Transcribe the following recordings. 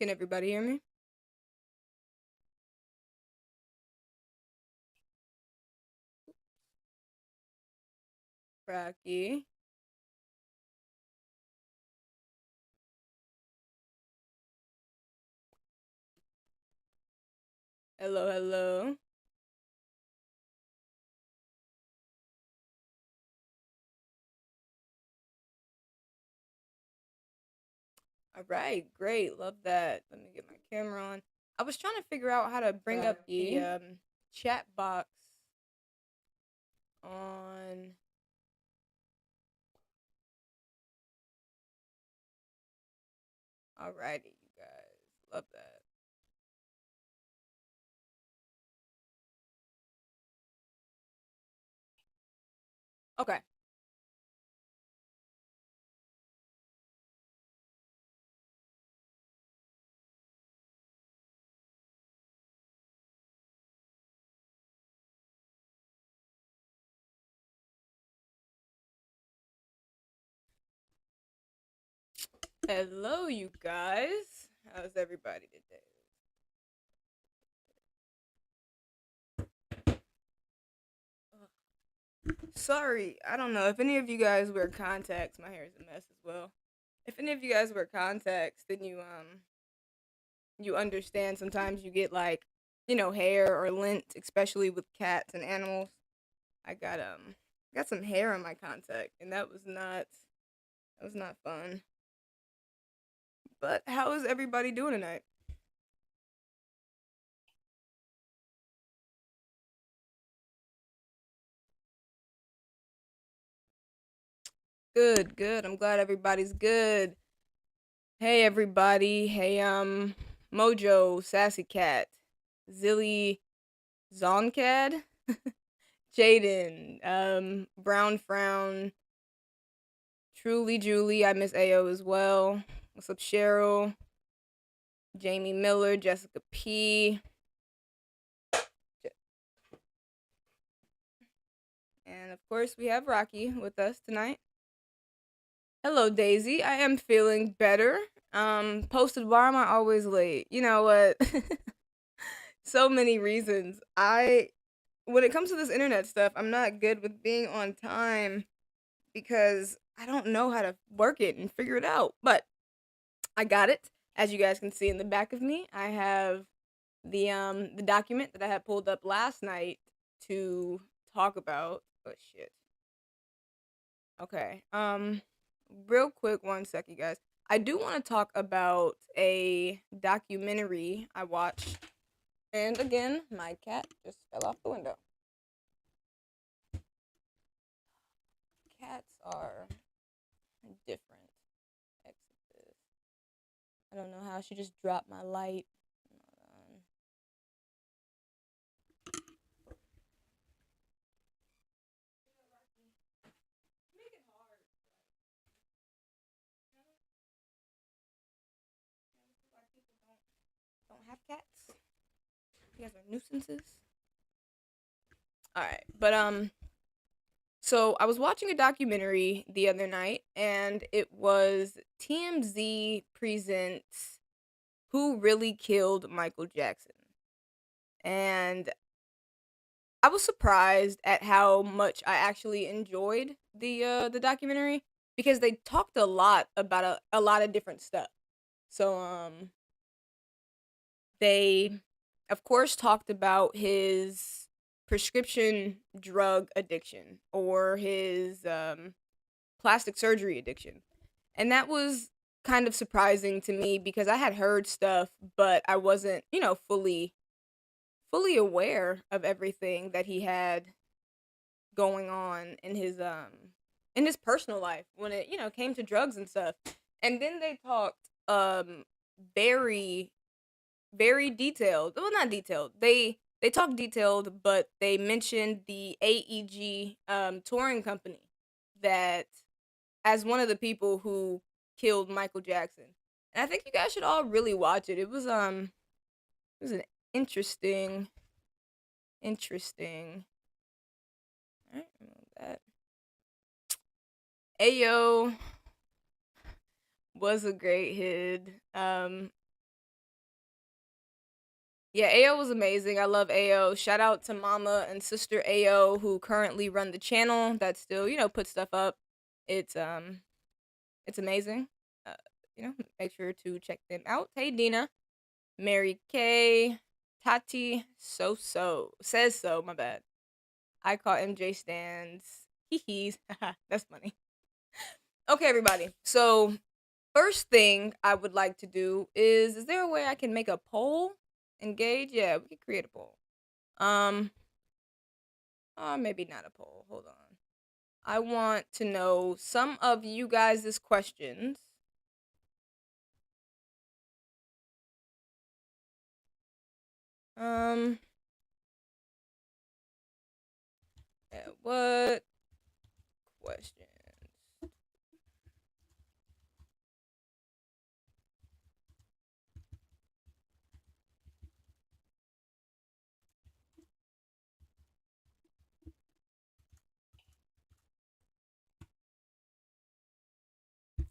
Can everybody hear me? Rocky. Hello, hello. All right, great. Love that. Let me get my camera on. I was trying to figure out how to bring up the chat box on. Alrighty, you guys. Love that. Okay. Hello, you guys. How's everybody today? Sorry, I don't know if any of you guys wear contacts. My hair is a mess as well. If any of you guys wear contacts, then you understand sometimes you get like, hair or lint, especially with cats and animals. I got some hair on my contact and that was not fun. But how is everybody doing tonight? Good, good. I'm glad everybody's good. Hey everybody. Hey Mojo, Sassy Cat, Zilly Zoncad, Jaden, Brown Frown, Truly Julie, I miss AO as well. What's up, Cheryl? Jamie Miller, Jessica P. And of course, we have Rocky with us tonight. Hello, Daisy. I am feeling better. Posted, why am I always late? You know what? So many reasons. When it comes to this internet stuff, I'm not good with being on time because I don't know how to work it and figure it out. But I got it. As you guys can see in the back of me, I have the document that I had pulled up last night to talk about. Oh shit. Okay. Real quick, one sec, you guys. I do want to talk about a documentary I watched. And again, my cat just fell off the window. Cats are different. Exit this. I don't know how she just dropped my light. Don't have cats. You guys are nuisances. All right, but so I was watching a documentary the other night, and it was TMZ presents Who Really Killed Michael Jackson, and I was surprised at how much I actually enjoyed the documentary because they talked a lot about a lot of different stuff. So they of course talked about his prescription drug addiction or his plastic surgery addiction. And that was kind of surprising to me because I had heard stuff but I wasn't, fully aware of everything that he had going on in his personal life when it, came to drugs and stuff. And then they talked very very detailed. Well, not detailed. They talked detailed, but they mentioned the AEG touring company that as one of the people who killed Michael Jackson. And I think you guys should all really watch it. It was an interesting. All right, remove that. Ayo was a great hit. Yeah, AO was amazing. I love AO. Shout out to Mama and Sister AO who currently run the channel that still, put stuff up. It's it's amazing. Uh, make sure to check them out. Hey Dina, Mary Kay, Tati, says so. My bad. I call MJ stands. Hee hees. That's funny. Okay, everybody. So first thing I would like to do is there a way I can make a poll? Engage? Yeah, we can create a poll. Maybe not a poll. Hold on. I want to know some of you guys' questions. Um, what questions?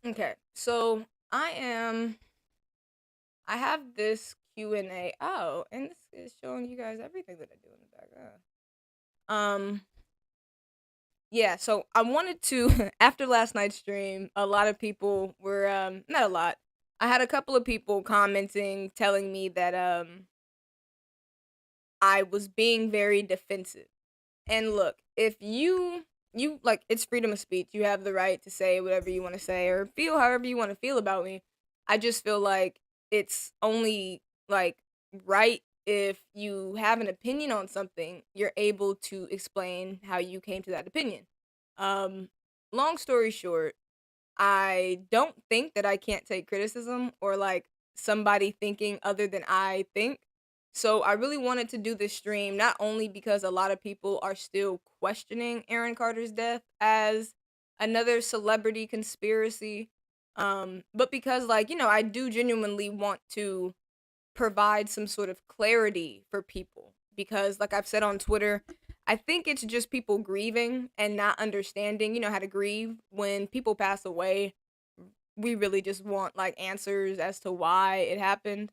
Okay, so I have this Q&A. Oh, and this is showing you guys everything that I do in the background. Yeah, so I wanted to after last night's stream, a lot of people were not a lot. I had a couple of people commenting telling me that I was being very defensive. And look, if you like it's freedom of speech. You have the right to say whatever you want to say or feel however you want to feel about me. I just feel like it's only like right if you have an opinion on something, you're able to explain how you came to that opinion. Um long story short, I don't think that I can't take criticism or like somebody thinking other than I think. So I really wanted to do this stream not only because a lot of people are still questioning Aaron Carter's death as another celebrity conspiracy, but because like, I do genuinely want to provide some sort of clarity for people because like I've said on Twitter, I think it's just people grieving and not understanding, how to grieve when people pass away. We really just want like answers as to why it happened.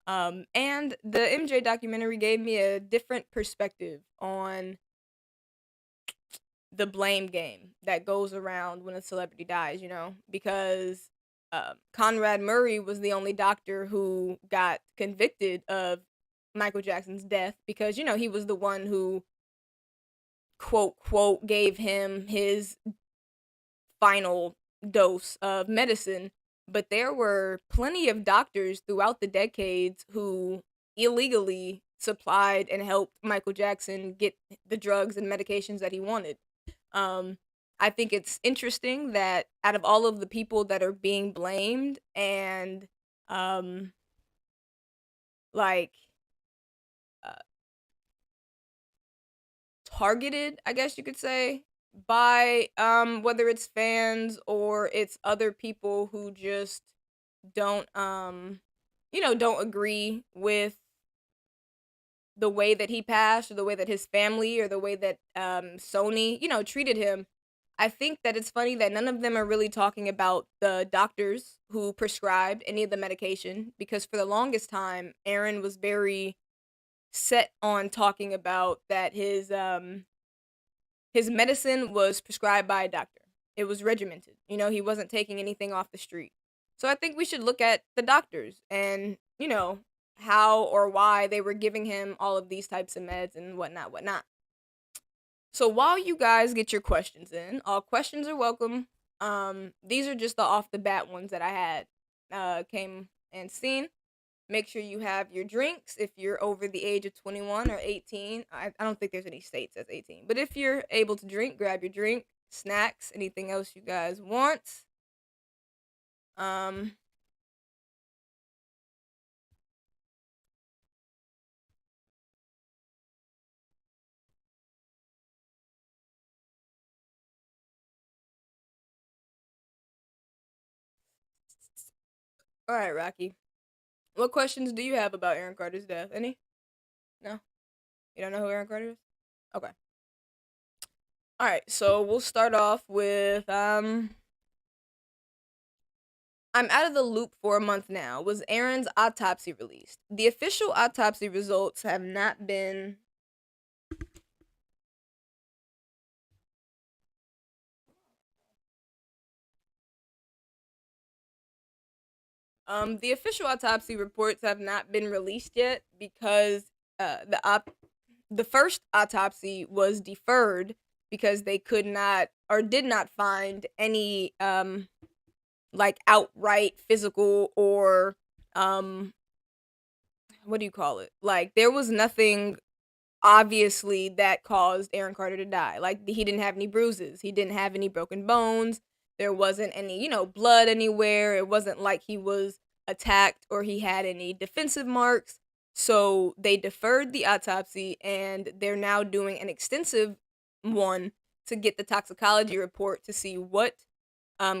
And the MJ documentary gave me a different perspective on the blame game that goes around when a celebrity dies, because Conrad Murray was the only doctor who got convicted of Michael Jackson's death because, he was the one who, quote, quote, gave him his final dose of medicine. But there were plenty of doctors throughout the decades who illegally supplied and helped Michael Jackson get the drugs and medications that he wanted. Um, I think it's interesting that out of all of the people that are being blamed and um, like uh, targeted, I guess you could say, by whether it's fans or it's other people who just don't don't agree with the way that he passed or the way that his family or the way that Sony, treated him. I think that it's funny that none of them are really talking about the doctors who prescribed any of the medication because for the longest time Aaron was very set on talking about that his medicine was prescribed by a doctor. It was regimented. He wasn't taking anything off the street. So I think we should look at the doctors and, how or why they were giving him all of these types of meds and whatnot, whatnot. So while you guys get your questions in, all questions are welcome. These are just the off the bat ones that I had came and seen. Make sure you have your drinks if you're over the age of 21 or 18. I don't think there's any states that's 18. But if you're able to drink, grab your drink, snacks, anything else you guys want. Um all right, Rocky. What questions do you have about Aaron Carter's death? Any? No? You don't know who Aaron Carter is? Okay. All right, so we'll start off with I'm out of the loop for a month now. Was Aaron's autopsy released? The official autopsy results have not been. The official autopsy reports have not been released yet because the first autopsy was deferred because they could not or did not find any like outright physical or um what do you call it? Like there was nothing obviously that caused Aaron Carter to die. Like he didn't have any bruises, he didn't have any broken bones, there wasn't any, blood anywhere. It wasn't like he was attacked or he had any defensive marks. So they deferred the autopsy and they're now doing an extensive one to get the toxicology report to see what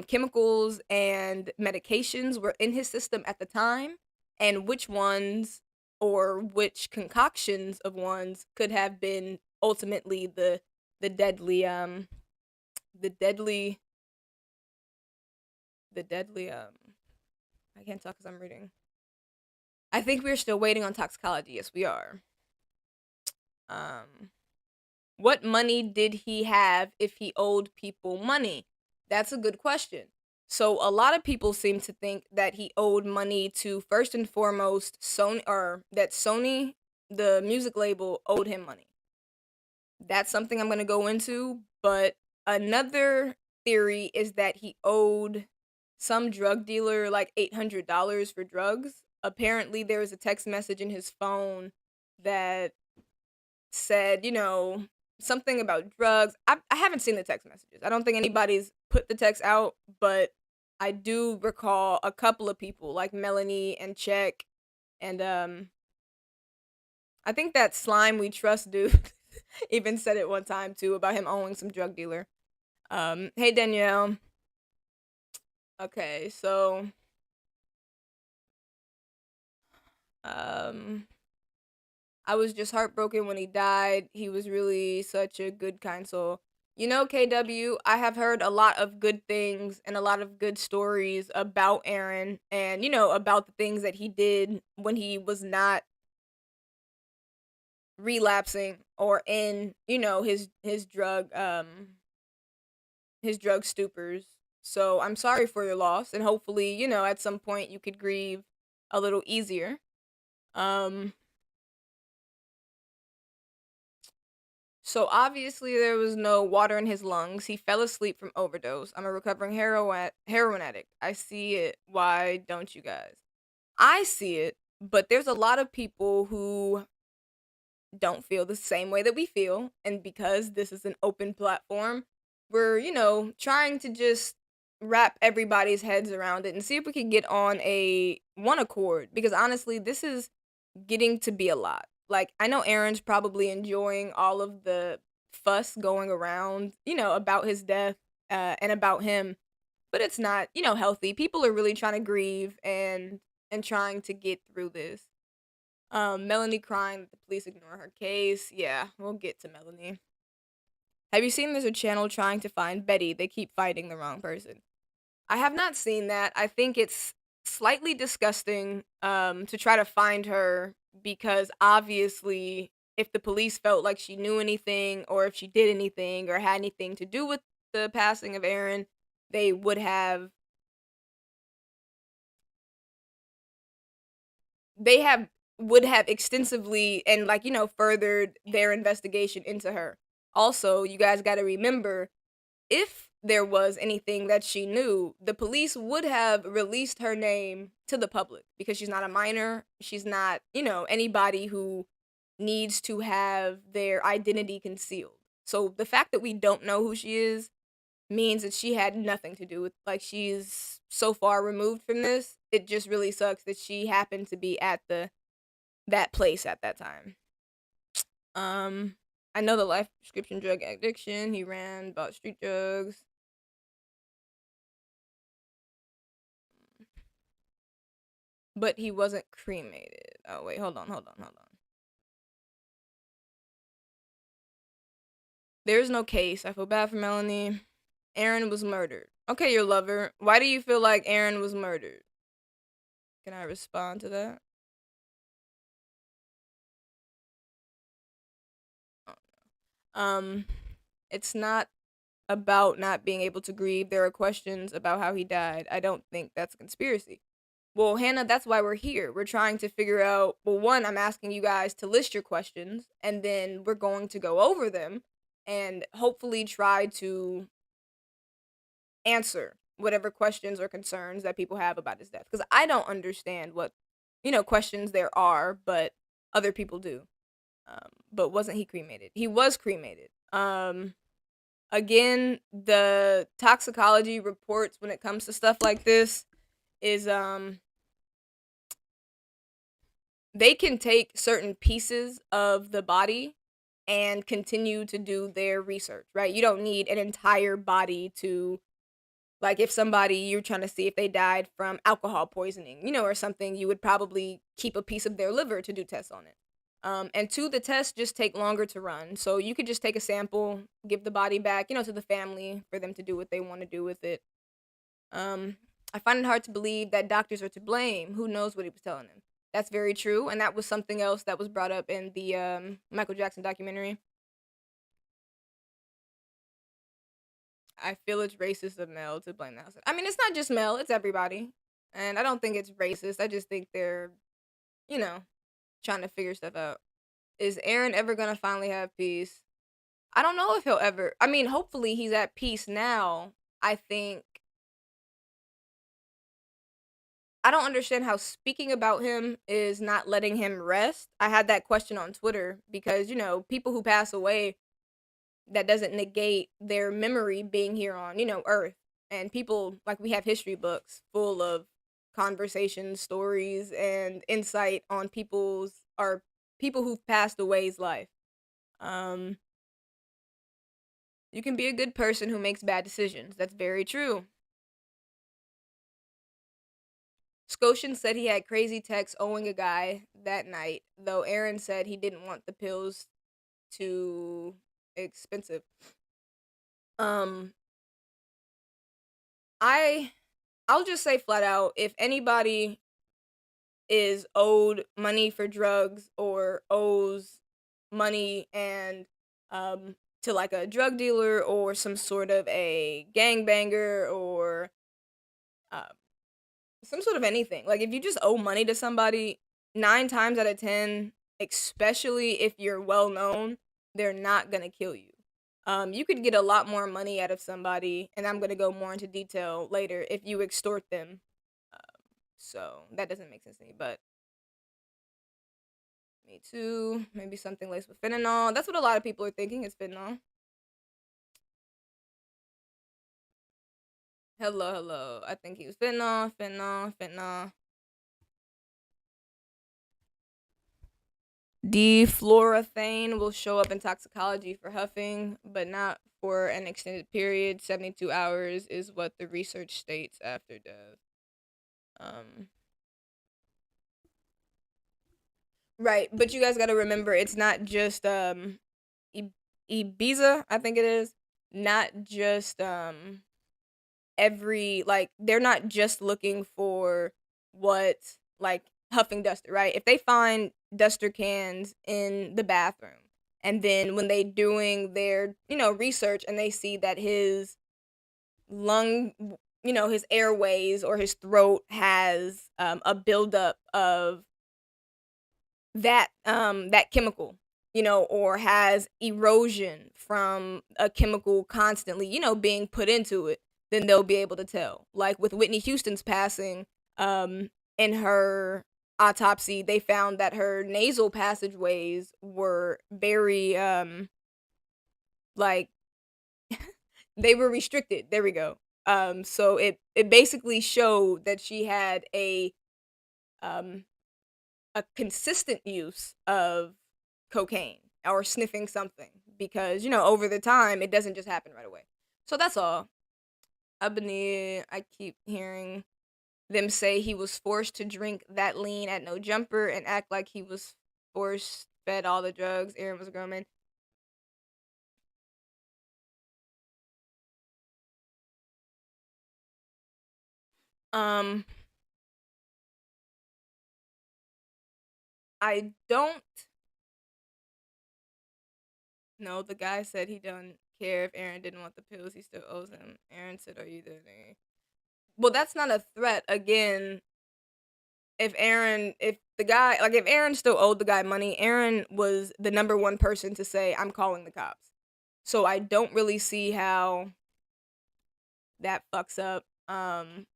chemicals and medications were in his system at the time and which ones or which concoctions of ones could have been ultimately the deadly the deadly the deadly I can't talk because I'm reading. I think we're still waiting on toxicology. Yes, we are. um what money did he have if he owed people money? That's a good question. So a lot of people seem to think that he owed money to first and foremost Sony, or that Sony, the music label, owed him money. That's something I'm going to go into, but another theory is that he owed some drug dealer like $800 for drugs. Apparently there was a text message in his phone that said, something about drugs. I haven't seen the text messages. I don't think anybody's put the text out, but I do recall a couple of people like Melanie and Check and I think that Slime We Trust dude even said it one time too about him owing some drug dealer. Hey Danielle. Okay, so um I was just heartbroken when he died. He was really such a good, kind soul. KW, I have heard a lot of good things and a lot of good stories about Aaron and, about the things that he did when he was not relapsing or in, his drug stupors. So I'm sorry for your loss and hopefully, at some point you could grieve a little easier. Um So obviously there was no water in his lungs. He fell asleep from overdose. I'm a recovering heroin addict. I see it. Why don't you guys? I see it, but there's a lot of people who don't feel the same way that we feel, and because this is an open platform, we're, trying to just wrap everybody's heads around it and see if we can get on a one accord because honestly, this is getting to be a lot. Like, I know Aaron's probably enjoying all of the fuss going around, about his death and about him, but it's not, healthy. People are really trying to grieve and trying to get through this. Melanie crying that the police ignore her case. Yeah, we'll get to Melanie. Have you seen there's a channel trying to find Betty? They keep finding the wrong person. I have not seen that. I think it's slightly disgusting to try to find her because obviously if the police felt like she knew anything or if she did anything or had anything to do with the passing of Aaron, they they have would have extensively and like, furthered their investigation into her. Also, you guys got to remember if there was anything that she knew, the police would have released her name to the public because she's not a minor. She's not, anybody who needs to have their identity concealed. So the fact that we don't know who she is means that she had nothing to do with, like, she's so far removed from this. It just really sucks that she happened to be at that place at that time. Um I know the life prescription drug addiction. He ran, bought street drugs. But he wasn't cremated. Oh wait, hold on. There's no case. I feel bad for Melanie. Aaron was murdered. Okay, your lover. Why do you feel like Aaron was murdered? Can I respond to that? Um, it's not about not being able to grieve. There are questions about how he died. I don't think that's a conspiracy. Well, Hannah, that's why we're here. We're trying to figure out, well, one, I'm asking you guys to list your questions, and then we're going to go over them and hopefully try to answer whatever questions or concerns that people have about his death. Because I don't understand what, questions there are, but other people do. But wasn't he cremated? He was cremated. Again, the toxicology reports when it comes to stuff like this is they can take certain pieces of the body and continue to do their research, right? You don't need an entire body to, like, if somebody you're trying to see if they died from alcohol poisoning, or something, you would probably keep a piece of their liver to do tests on it. And two, the tests just take longer to run. So you could just take a sample, give the body back, to the family for them to do what they want to do with it. Um, I find it hard to believe that doctors are to blame. Who knows what he was telling them? That's very true, and that was something else that was brought up in the Michael Jackson documentary. I feel it's racist of Mel to blame the house. I mean, it's not just Mel; it's everybody, and I don't think it's racist. I just think they're, you know, trying to figure stuff out. Is Aaron ever gonna finally have peace? I don't know if he'll ever. I mean, hopefully he's at peace now. I think I don't understand how speaking about him is not letting him rest. I had that question on Twitter because, people who pass away, that doesn't negate their memory being here on, Earth. And people, like, we have history books full of conversations, stories, and insight on people who've passed away's life. Um, you can be a good person who makes bad decisions. That's very true. Scotian said he had crazy texts owing a guy that night, though Aaron said he didn't want the pills too expensive. Um, I I'll just say flat out, if anybody is owed money for drugs or owes money and to like a drug dealer or some sort of a gangbanger or um some sort of anything. Like if you just owe money to somebody, 9 times out of 10, especially if you're well known, they're not gonna kill you. You could get a lot more money out of somebody, and I'm gonna go more into detail later if you extort them. So that doesn't make sense to me, but me too. Maybe something laced with fentanyl. That's what a lot of people are thinking. It's fentanyl. Hello, hello. I think he was fentanyl, fentanyl, fentanyl. Defluorothane will show up in toxicology for huffing, but not for an extended period. 72 hours is what the research states after death. Um, right, but you guys got to remember it's not just Ibiza, I think it is. Not just every, like, they're not just looking for what, like, huffing duster, right? If they find duster cans in the bathroom and then when they doing their, research and they see that his lung, his airways or his throat has a buildup of that chemical, or has erosion from a chemical constantly, being put into it, then they'll be able to tell. Like with Whitney Houston's passing, in her autopsy, they found that her nasal passageways were very like they were restricted. There we go. So it basically showed that she had um a consistent use of cocaine or sniffing something because over the time it doesn't just happen right away. So that's all. I keep hearing them say he was forced to drink that lean at no jumper and act like he was forced fed all the drugs. Aaron was a grown man. Um, I don't know. The guy said he don't care if Aaron didn't want the pills. He still owes him. Aaron said, "Are you there?" Well, that's not a threat. Again, if the guy, like, if Aaron still owed the guy money, Aaron was the number one person to say, "I'm calling the cops." So I don't really see how that fucks up,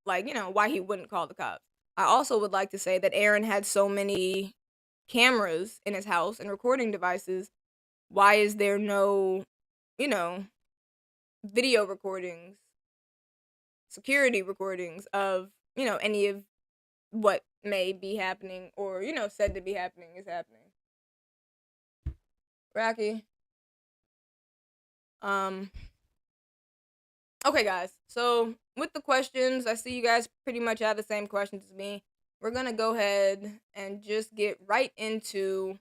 like, why he wouldn't call the cops. I also would like to say that Aaron had so many cameras in his house and recording devices. Why is there no, you know, video recordings, security recordings of, any of what may be happening or, said to be happening is happening? Rocky. Um, okay, guys. So, with the questions, I see you guys pretty much have the same questions as me. We're gonna go ahead and just get right into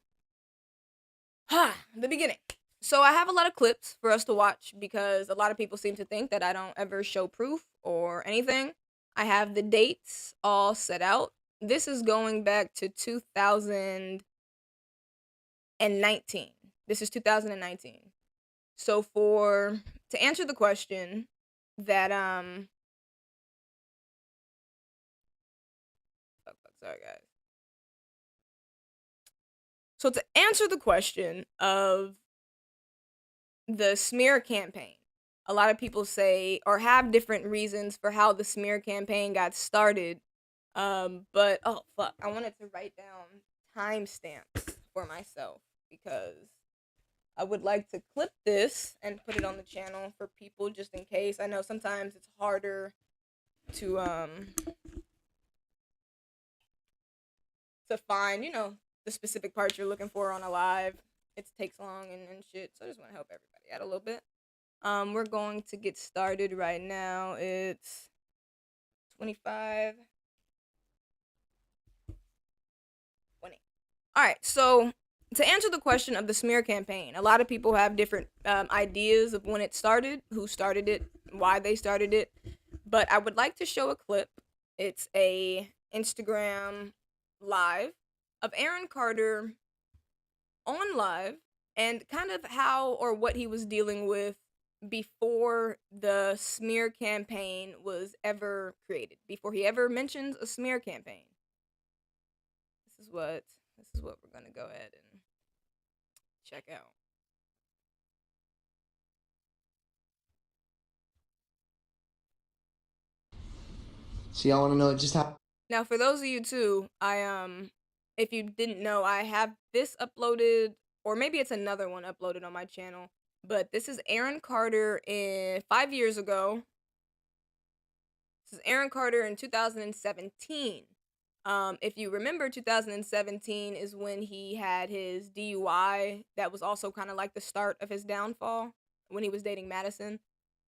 the beginning. So I have a lot of clips for us to watch because a lot of people seem to think that I don't ever show proof or anything. I have the dates all set out. This is going back to 2019. This is 2019. So to answer the question that sorry guys. So to answer the question of the smear campaign, a lot of people say or have different reasons for how the smear campaign got started. But oh fuck, I wanted to write down timestamps for myself because I would like to clip this and put it on the channel for people just in case. I know sometimes it's harder to find, the specific parts you're looking for on a live. It takes long and shit. So I just want to help everybody out a little bit. We're going to get started right now. It's 25 20. All right, so to answer the question of the smear campaign, a lot of people have different ideas of when it started, who started it, why they started it. But I would like to show a clip. It's a Instagram live of Aaron Carter on live and kind of how or what he was dealing with before the smear campaign was ever created, before he ever mentions a smear campaign. This is what we're gonna go ahead and check out. So y'all want to know it just happened? Now, for those of you too, if you didn't know, I have this uploaded, or maybe it's another one uploaded on my channel. But this is Aaron Carter in 5 years ago. This is Aaron Carter in 2017. If you remember, 2017 is when he had his DUI. That was also kind of like the start of his downfall when he was dating Madison.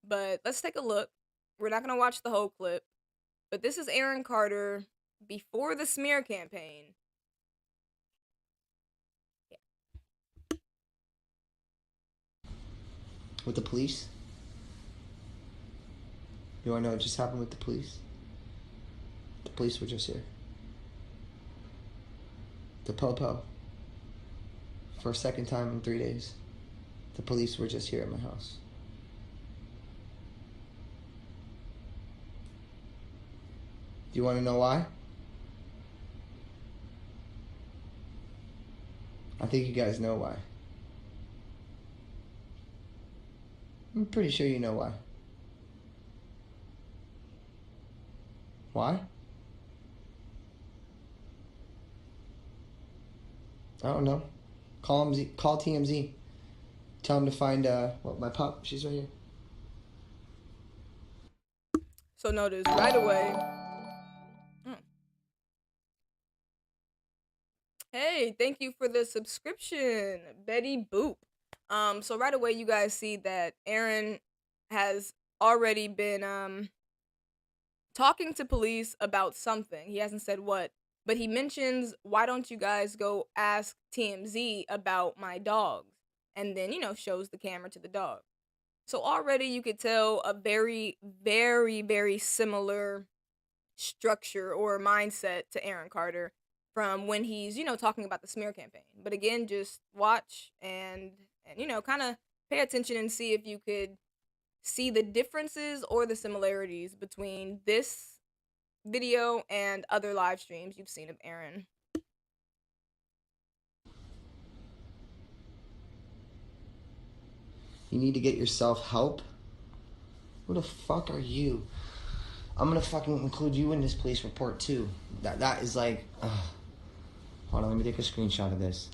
But let's take a look. We're not gonna watch the whole clip, but this is Aaron Carter before the smear campaign. Yeah. With the police? You want to know what just happened with the police? The police were just here. The po-po. For a second time in 3 days. The police were just here at my house. Do you want to know why? I think you guys know why. I'm pretty sure you know why. Why? I don't know. Call TMZ. Tell them to find my pup. She's right here. So notice right away. Hey, thank you for the subscription, Betty Boop. So right away you guys see that Aaron has already been talking to police about something. He hasn't said what, but he mentions, why don't you guys go ask TMZ about my dogs? And then, shows the camera to the dog. So already you could tell a very, very, very similar structure or mindset to Aaron Carter from when he's, talking about the smear campaign. But again, just watch and kind of pay attention and see if you could see the differences or the similarities between this video and other live streams you've seen of Aaron. You need to get yourself help? Who the fuck are you? I'm gonna fucking include you in this police report too. That is like, hold on, let me take a screenshot of this.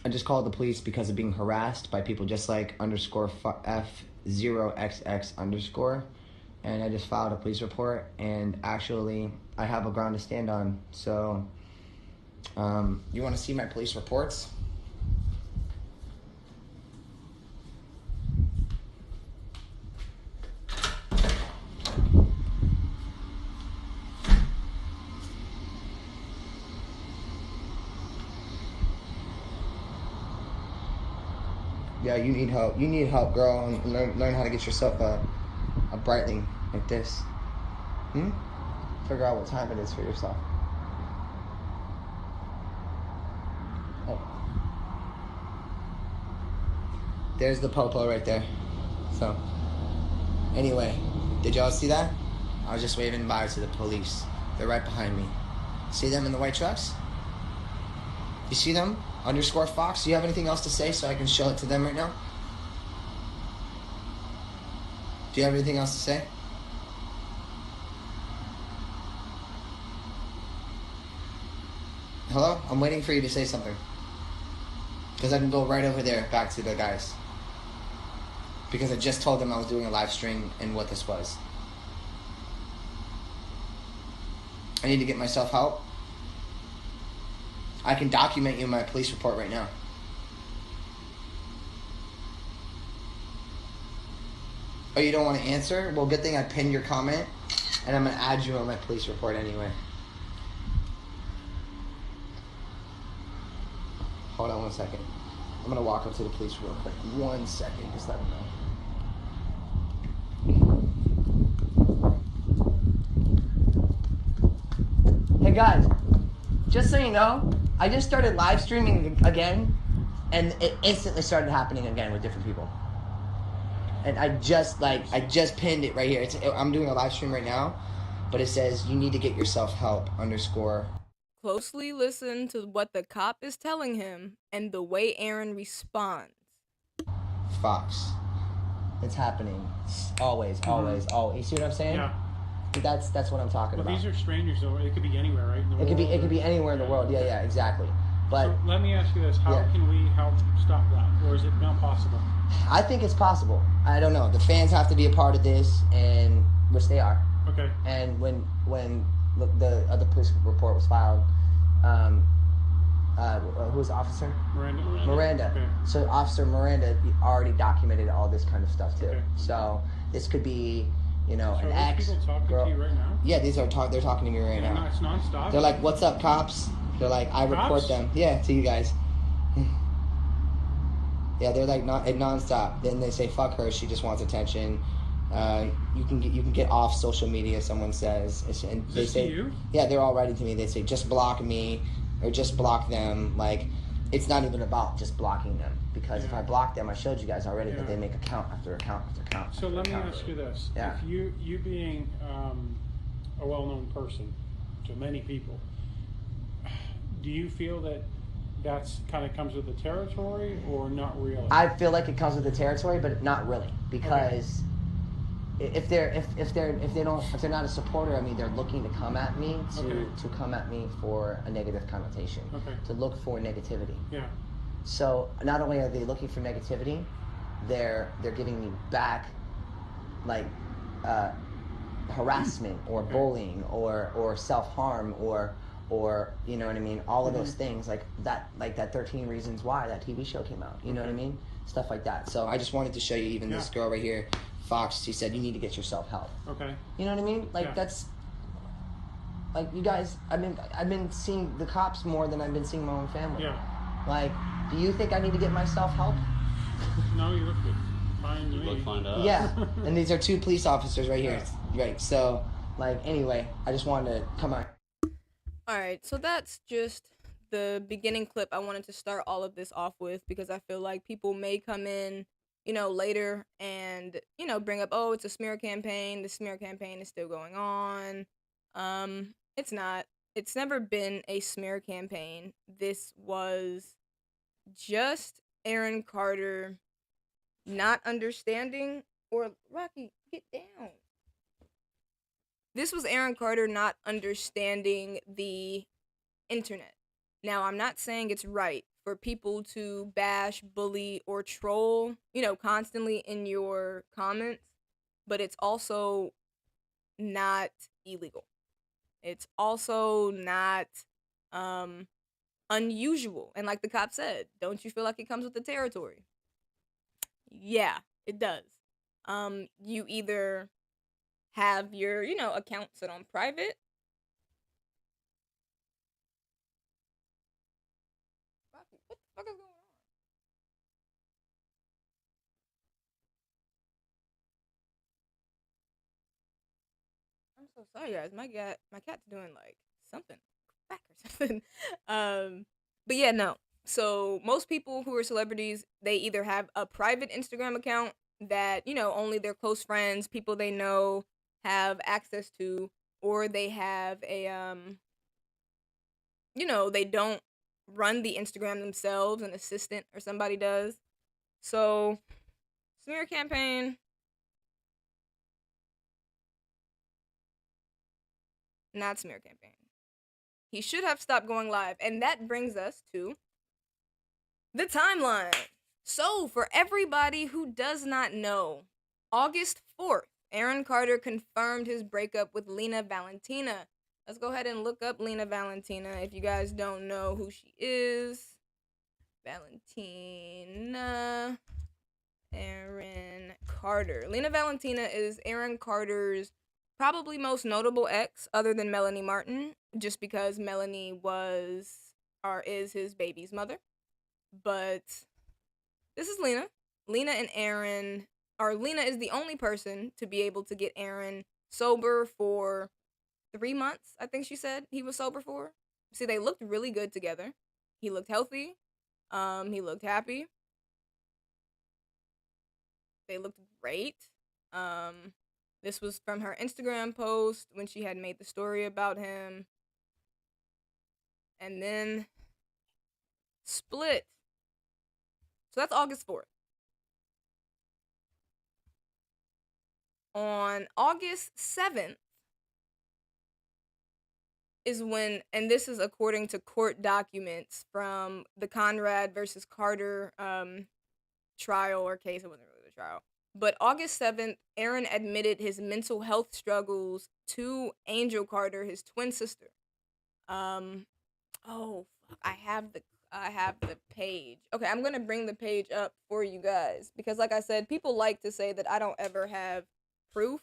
I just called the police because of being harassed by people just like underscore F0XX underscore. And I just filed a police report, and actually I have a ground to stand on. So, you wanna see my police reports? Yeah, you need help. You need help, girl, and learn how to get yourself a Breitling like this. Figure out what time it is for yourself. Oh. There's the popo right there. So, anyway, did y'all see that? I was just waving by to the police. They're right behind me. See them in the white trucks? You see them? Underscore Fox, do you have anything else to say so I can show it to them right now? Do you have anything else to say? Hello? I'm waiting for you to say something. Because I can go right over there back to the guys. Because I just told them I was doing a live stream and what this was. I need to get myself help. I can document you in my police report right now. Oh, you don't want to answer? Well, good thing I pinned your comment, and I'm going to add you on my police report anyway. Hold on 1 second. I'm going to walk up to the police real quick. 1 second, just let me know. Hey guys, just so you know, I just started live streaming again, and it instantly started happening again with different people. And I just pinned it right here. I'm doing a live stream right now, but it says you need to get yourself help underscore. Closely listen to what the cop is telling him and the way Aaron responds. Fox. It's happening. Always. You see what I'm saying? Yeah. That's what I'm talking about. These are strangers, though. It could be anywhere, right? It could be anywhere in the world. Yeah, exactly. But so let me ask you this: how can we help stop that, or is it not possible? I think it's possible. I don't know. The fans have to be a part of this, and which they are. Okay. And when the other police report was filed, who was the officer? Miranda. Okay. So Officer Miranda already documented all this kind of stuff too. Okay. So this could be, an ex. People talking to you right now? Yeah, they're talking to me right now. It's nonstop. They're like, "What's up, cops?" They're like, "I report them." Yeah, to you guys. Yeah, they're like nonstop. Then they say, "Fuck her. She just wants attention." You can get off social media. Someone says, and they say, you? Yeah, they're all writing to me. They say, "Just block me," or "Just block them." Like, it's not even about just blocking them, because if I block them, I showed you guys already that they make account after account after account. So let me ask you this: if you being a well-known person to many people, do you feel that that's kind of comes with the territory, or not really? I feel like it comes with the territory, but not really, because if they're not a supporter of me, they're looking to come at me to come at me for a negative connotation, to look for negativity. Yeah. So not only are they looking for negativity, they're giving me back, like harassment or bullying or self-harm or you know what I mean, all of those things like that 13 Reasons Why, that TV show came out, you know what I mean, stuff like that. So I just wanted to show you even this girl right here, Fox. She said you need to get yourself help. Okay. You know what I mean? Like that's like, you guys, I've been seeing the cops more than I've been seeing my own family. Yeah. Like, do you think I need to get myself help? No, you look good. Find Good luck me. find us. Yeah, and these are two police officers right here. Right. So, like, anyway, I just wanted to come on. Alright, so that's just the beginning clip I wanted to start all of this off with because I feel like people may come in, later and, bring up, oh, it's a smear campaign. The smear campaign is still going on. It's not. It's never been a smear campaign. This was just Aaron Carter not understanding, or Rocky, get down. This was Aaron Carter not understanding the internet. Now, I'm not saying it's right for people to bash, bully, or troll, constantly in your comments, but it's also not illegal. It's also not um unusual. And like the cop said, don't you feel like it comes with the territory? Yeah, it does. You either have your, account set on private. What the fuck is going on? I'm so sorry, guys. My cat's doing like something back or something. But yeah, no. So most people who are celebrities, they either have a private Instagram account that only their close friends, people they know, have access to, or they have a they don't run the Instagram themselves, an assistant or somebody does. So smear campaign, not smear campaign. He should have stopped going live. And that brings us to the timeline. So, for everybody who does not know, August 4th, Aaron Carter confirmed his breakup with Lena Valentina. Let's go ahead and look up Lena Valentina if you guys don't know who she is. Valentina Aaron Carter. Lena Valentina is Aaron Carter's probably most notable ex other than Melanie Martin, just because Melanie was or is his baby's mother. But this is Lena. Lena and Aaron, or Lena is the only person to be able to get Aaron sober for 3 months, I think she said he was sober for. See, they looked really good together. He looked healthy. He looked happy. They looked great. This was from her Instagram post when she had made the story about him. And then split. So that's August 4th. On August 7th is when, and this is according to court documents from the Conrad versus Carter trial or case. It wasn't really the trial. But August 7th, Aaron admitted his mental health struggles to Angel Carter, his twin sister. Oh, fuck, I have the page. Okay, I'm going to bring the page up for you guys because like I said, people like to say that I don't ever have proof,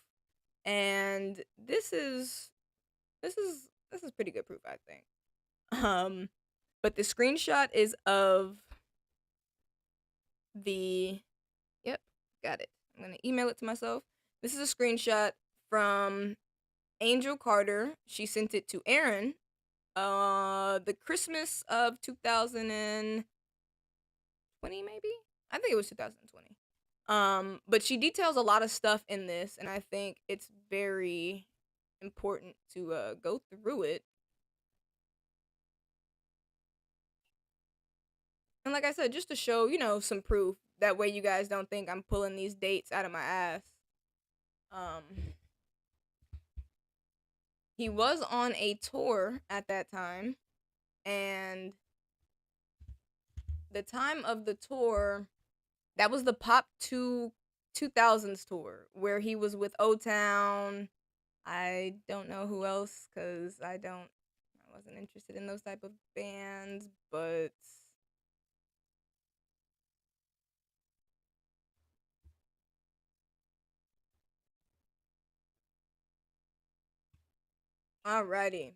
and this is pretty good proof, I think. But the screenshot is of the yep, got it. I'm gonna email it to myself. This is a screenshot from Angel Carter. She sent it to Aaron the Christmas of 2020, maybe? I think it was 2020. But she details a lot of stuff in this, and I think it's very important to go through it. And like I said, just to show, some proof. That way you guys don't think I'm pulling these dates out of my ass. Um, he was on a tour at that time, and the time of the tour, that was the Pop 2 2000s tour, where he was with O-Town. I don't know who else, because I wasn't interested in those type of bands, but alrighty.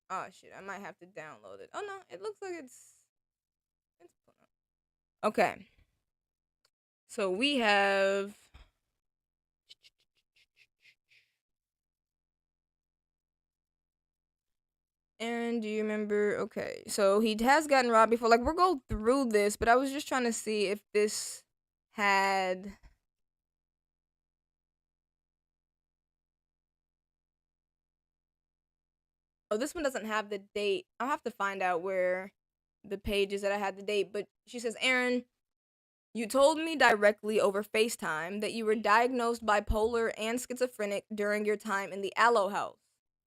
Oh shit, I might have to download it. Oh no, it looks like it's okay. So we have. Aaron, do you remember? Okay, so he has gotten robbed before. Like, we're going through this, but I was just trying to see if this had. Oh, this one doesn't have the date. I'll have to find out where the page is that I had the date. But she says, Aaron, you told me directly over FaceTime that you were diagnosed bipolar and schizophrenic during your time in the Aloe House,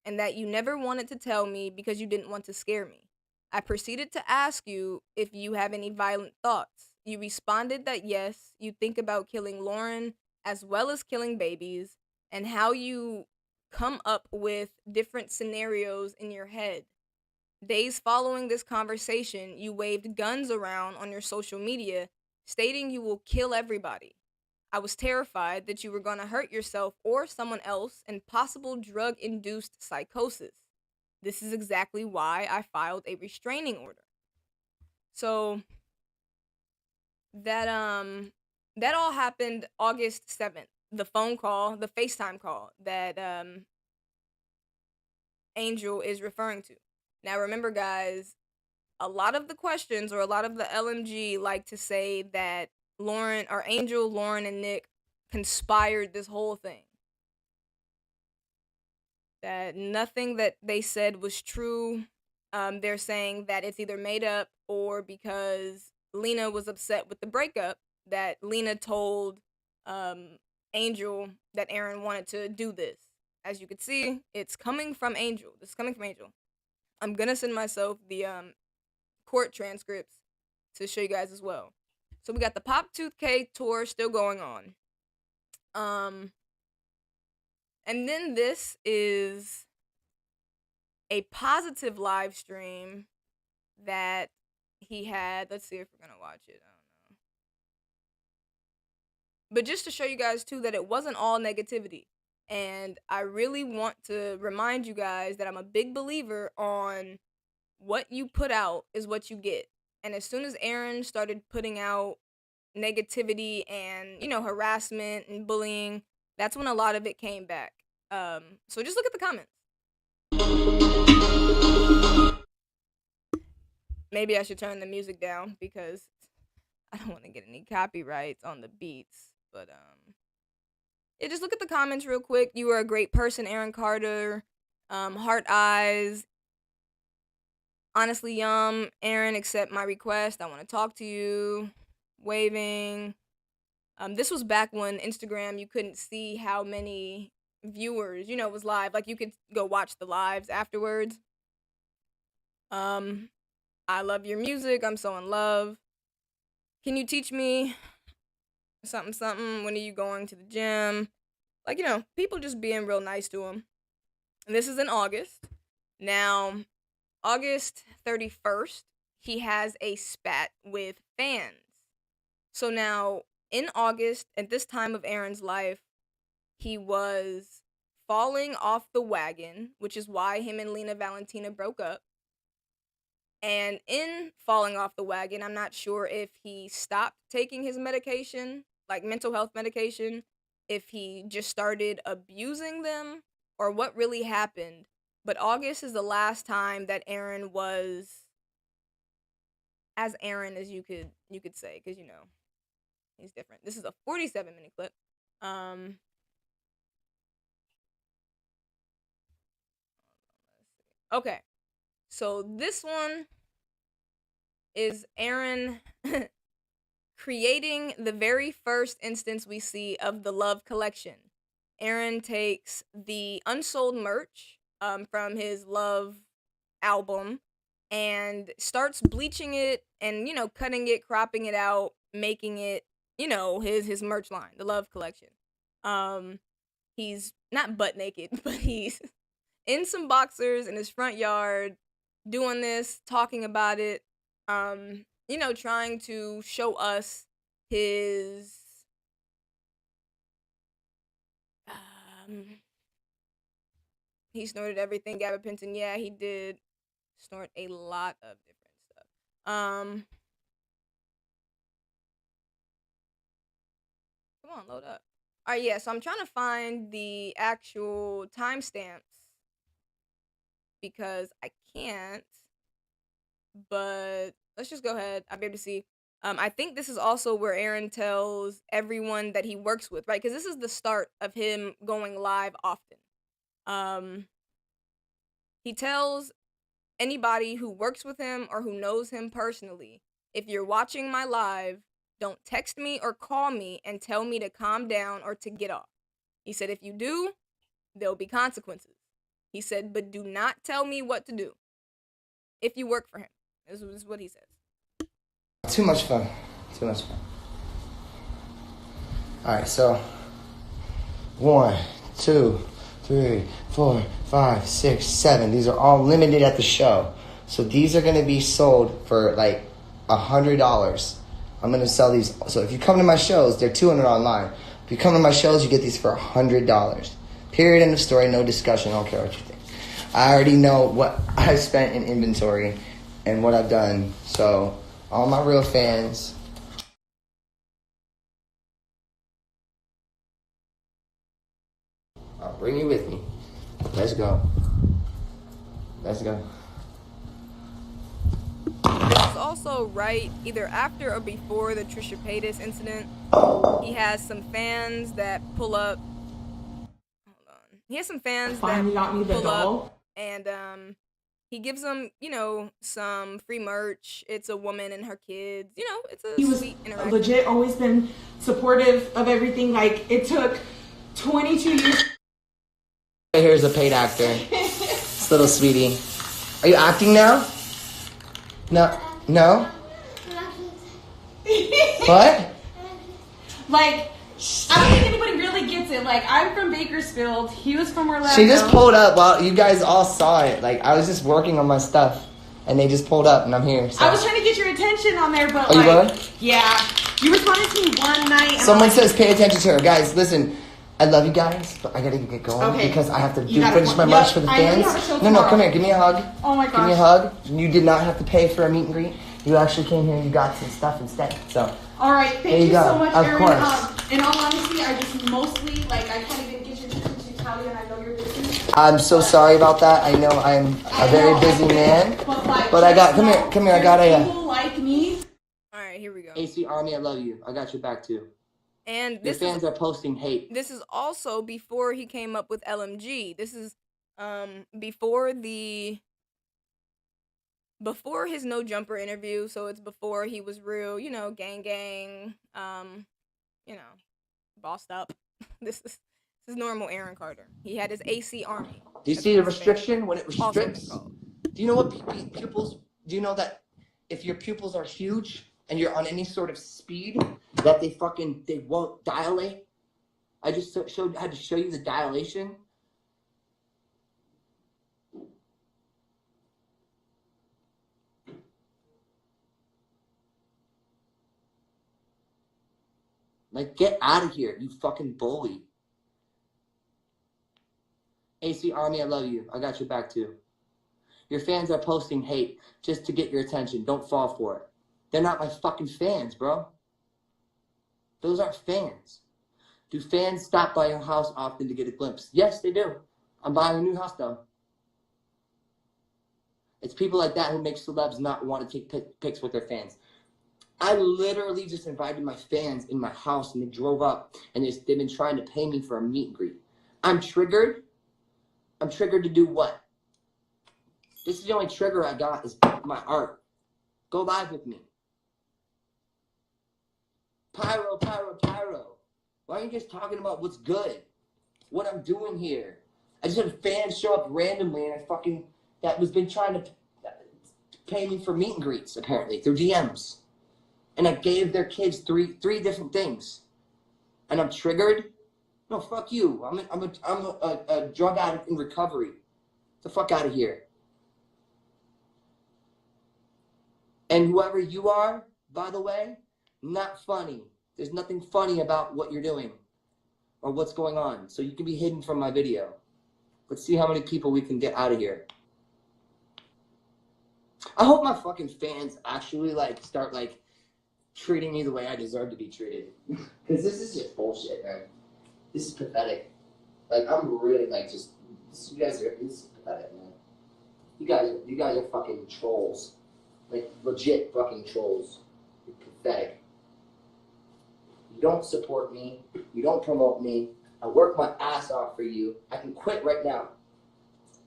and that you never wanted to tell me because you didn't want to scare me. I proceeded to ask you if you have any violent thoughts. You responded that yes, you think about killing Lauren as well as killing babies, and how you come up with different scenarios in your head. Days following this conversation, you waved guns around on your social media, stating you will kill everybody. I was terrified that you were going to hurt yourself or someone else in possible drug induced psychosis. This is exactly why I filed a restraining order. So that that all happened August 7th. The phone call, the FaceTime call that Angel is referring to. Now remember guys, a lot of the questions or a lot of the LMG like to say that Lauren or Angel, Lauren, and Nick conspired this whole thing. That nothing that they said was true. They're saying that it's either made up or because Lena was upset with the breakup, that Lena told Angel that Aaron wanted to do this. As you can see, it's coming from Angel. This is coming from Angel. I'm gonna send myself the court transcripts to show you guys as well. So we got the Pop Tooth K tour still going on. And then this is a positive live stream that he had. Let's see if we're gonna watch it. I don't know. But just to show you guys too that it wasn't all negativity. And I really want to remind you guys that I'm a big believer on what you put out is what you get. And as soon as Aaron started putting out negativity and, harassment and bullying, that's when a lot of it came back. So just look at the comments. Maybe I should turn the music down because I don't want to get any copyrights on the beats. But yeah, just look at the comments real quick. You are a great person, Aaron Carter. Heart eyes. Honestly, yum. Aaron, accept my request. I want to talk to you. Waving. This was back when Instagram, you couldn't see how many viewers, was live. Like, you could go watch the lives afterwards. I love your music. I'm so in love. Can you teach me something, something? When are you going to the gym? Like, people just being real nice to him. And this is in August. Now, August 31st, he has a spat with fans. So now, in August, at this time of Aaron's life, he was falling off the wagon, which is why him and Lena Valentina broke up. And in falling off the wagon, I'm not sure if he stopped taking his medication, like mental health medication, if he just started abusing them, or what really happened. But August is the last time that Aaron was as Aaron as you could say, because he's different. This is a 47-minute clip. Okay, so this one is Aaron creating the very first instance we see of the Love Collection. Aaron takes the unsold merch from his Love album and starts bleaching it and, cutting it, cropping it out, making it, his merch line, the Love Collection. He's not butt naked, but he's in some boxers in his front yard doing this, talking about it, trying to show us his he snorted everything, gabapentin. Yeah, he did snort a lot of different stuff. on, load up. All right, yeah. So I'm trying to find the actual timestamps because I can't. But let's just go ahead. I'll be able to see. I think this is also where Aaron tells everyone that he works with, right? Because this is the start of him going live often. He tells anybody who works with him or who knows him personally, if you're watching my live, don't text me or call me and tell me to calm down or to get off. He said, if you do, there'll be consequences. He said, but do not tell me what to do if you work for him. This is what he says. Too much fun. Too much fun. All right, so 1, 2, 3, 4, 5, 6, 7. These are all limited at the show. So these are going to be sold for like $100. I'm going to sell these. So if you come to my shows, they're $200 online. If you come to my shows, you get these for $100. Period, end of story, no discussion. I don't care what you think. I already know what I've spent in inventory and what I've done. So all my real fans, I'll bring you with me. Let's go. Let's go. This is also right either after or before the Trisha Paytas incident. He has some fans that pull up. Hold on. He has some fans Finally that got me the pull doll. up, and he gives them, some free merch. It's a woman and her kids. It's a He was sweet interaction. legit always been supportive of everything. Like, it took 22 years. Here's a paid actor. This little sweetie. Are you acting now? No. No? What? Like, I don't think anybody really gets it. Like, I'm from Bakersfield. He was from Orlando. She just pulled up while you guys all saw it. Like, I was just working on my stuff, and they just pulled up, and I'm here. So. I was trying to get your attention on there, but you were? Yeah. You responded to me one night. And Someone says pay attention to her. Guys, listen. I love you guys, but I gotta get going because I have to finish my merch for the fans. No, come here. Give me a hug. Oh my gosh. Give me a hug. You did not have to pay for a meet and greet. You actually came here and you got some stuff instead. So. All right. Thank you so much, Of Aaron. course. In all honesty, I just mostly, I can't even get your attention to Talia, and I know you're busy. I'm so sorry about that. I know I'm a very busy man. But I got, come here. I got a. People like me. All right, here we go. AC Army, I love you. I got your back too. And Your fans are posting hate. This is also before he came up with LMG. This is before his No Jumper interview, so it's before he was real, gang, bossed up. This is normal Aaron Carter. He had his AC Army. Do you see the restriction when it restricts? Do you know what pupils? Do you know that if your pupils are huge and you're on any sort of speed, that they won't dilate? I just had to show you the dilation. Like, get out of here, you fucking bully. AC Army, I love you. I got your back too. Your fans are posting hate just to get your attention. Don't fall for it. They're not my fucking fans, bro. Those aren't fans. Do fans stop by your house often to get a glimpse? Yes, they do. I'm buying a new house though. It's people like that who make celebs not want to take pics with their fans. I literally just invited my fans in my house and they drove up and they've been trying to pay me for a meet and greet. I'm triggered. I'm triggered to do what? This is the only trigger I got is my art. Go live with me. Pyro, pyro, pyro. Why are you guys talking about what's good? What I'm doing here? I just had fans show up randomly and that was been trying to pay me for meet and greets apparently through DMs. And I gave their kids three different things. And I'm triggered? No, fuck you. I'm a drug addict in recovery. Get the fuck out of here. And whoever you are, by the way, not funny. There's nothing funny about what you're doing or what's going on. So you can be hidden from my video. Let's see how many people we can get out of here. I hope my fucking fans actually start treating me the way I deserve to be treated. Because this is just bullshit, man. This is pathetic. Like, I'm really, like, just, this is pathetic, man. You guys are fucking trolls. Like, legit fucking trolls. You're pathetic. You don't support me. You don't promote me. I work my ass off for you. I can quit right now.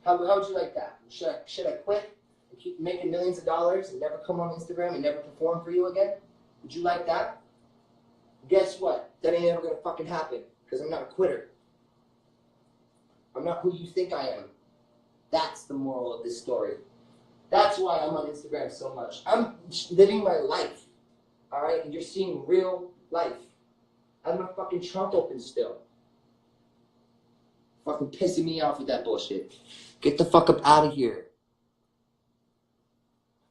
How would you like that? Should I quit and keep making millions of dollars and never come on Instagram and never perform for you again? Would you like that? Guess what? That ain't ever gonna fucking happen because I'm not a quitter. I'm not who you think I am. That's the moral of this story. That's why I'm on Instagram so much. I'm living my life, all right? And you're seeing real life. I have my fucking trunk open still. Fucking pissing me off with that bullshit. Get the fuck up out of here.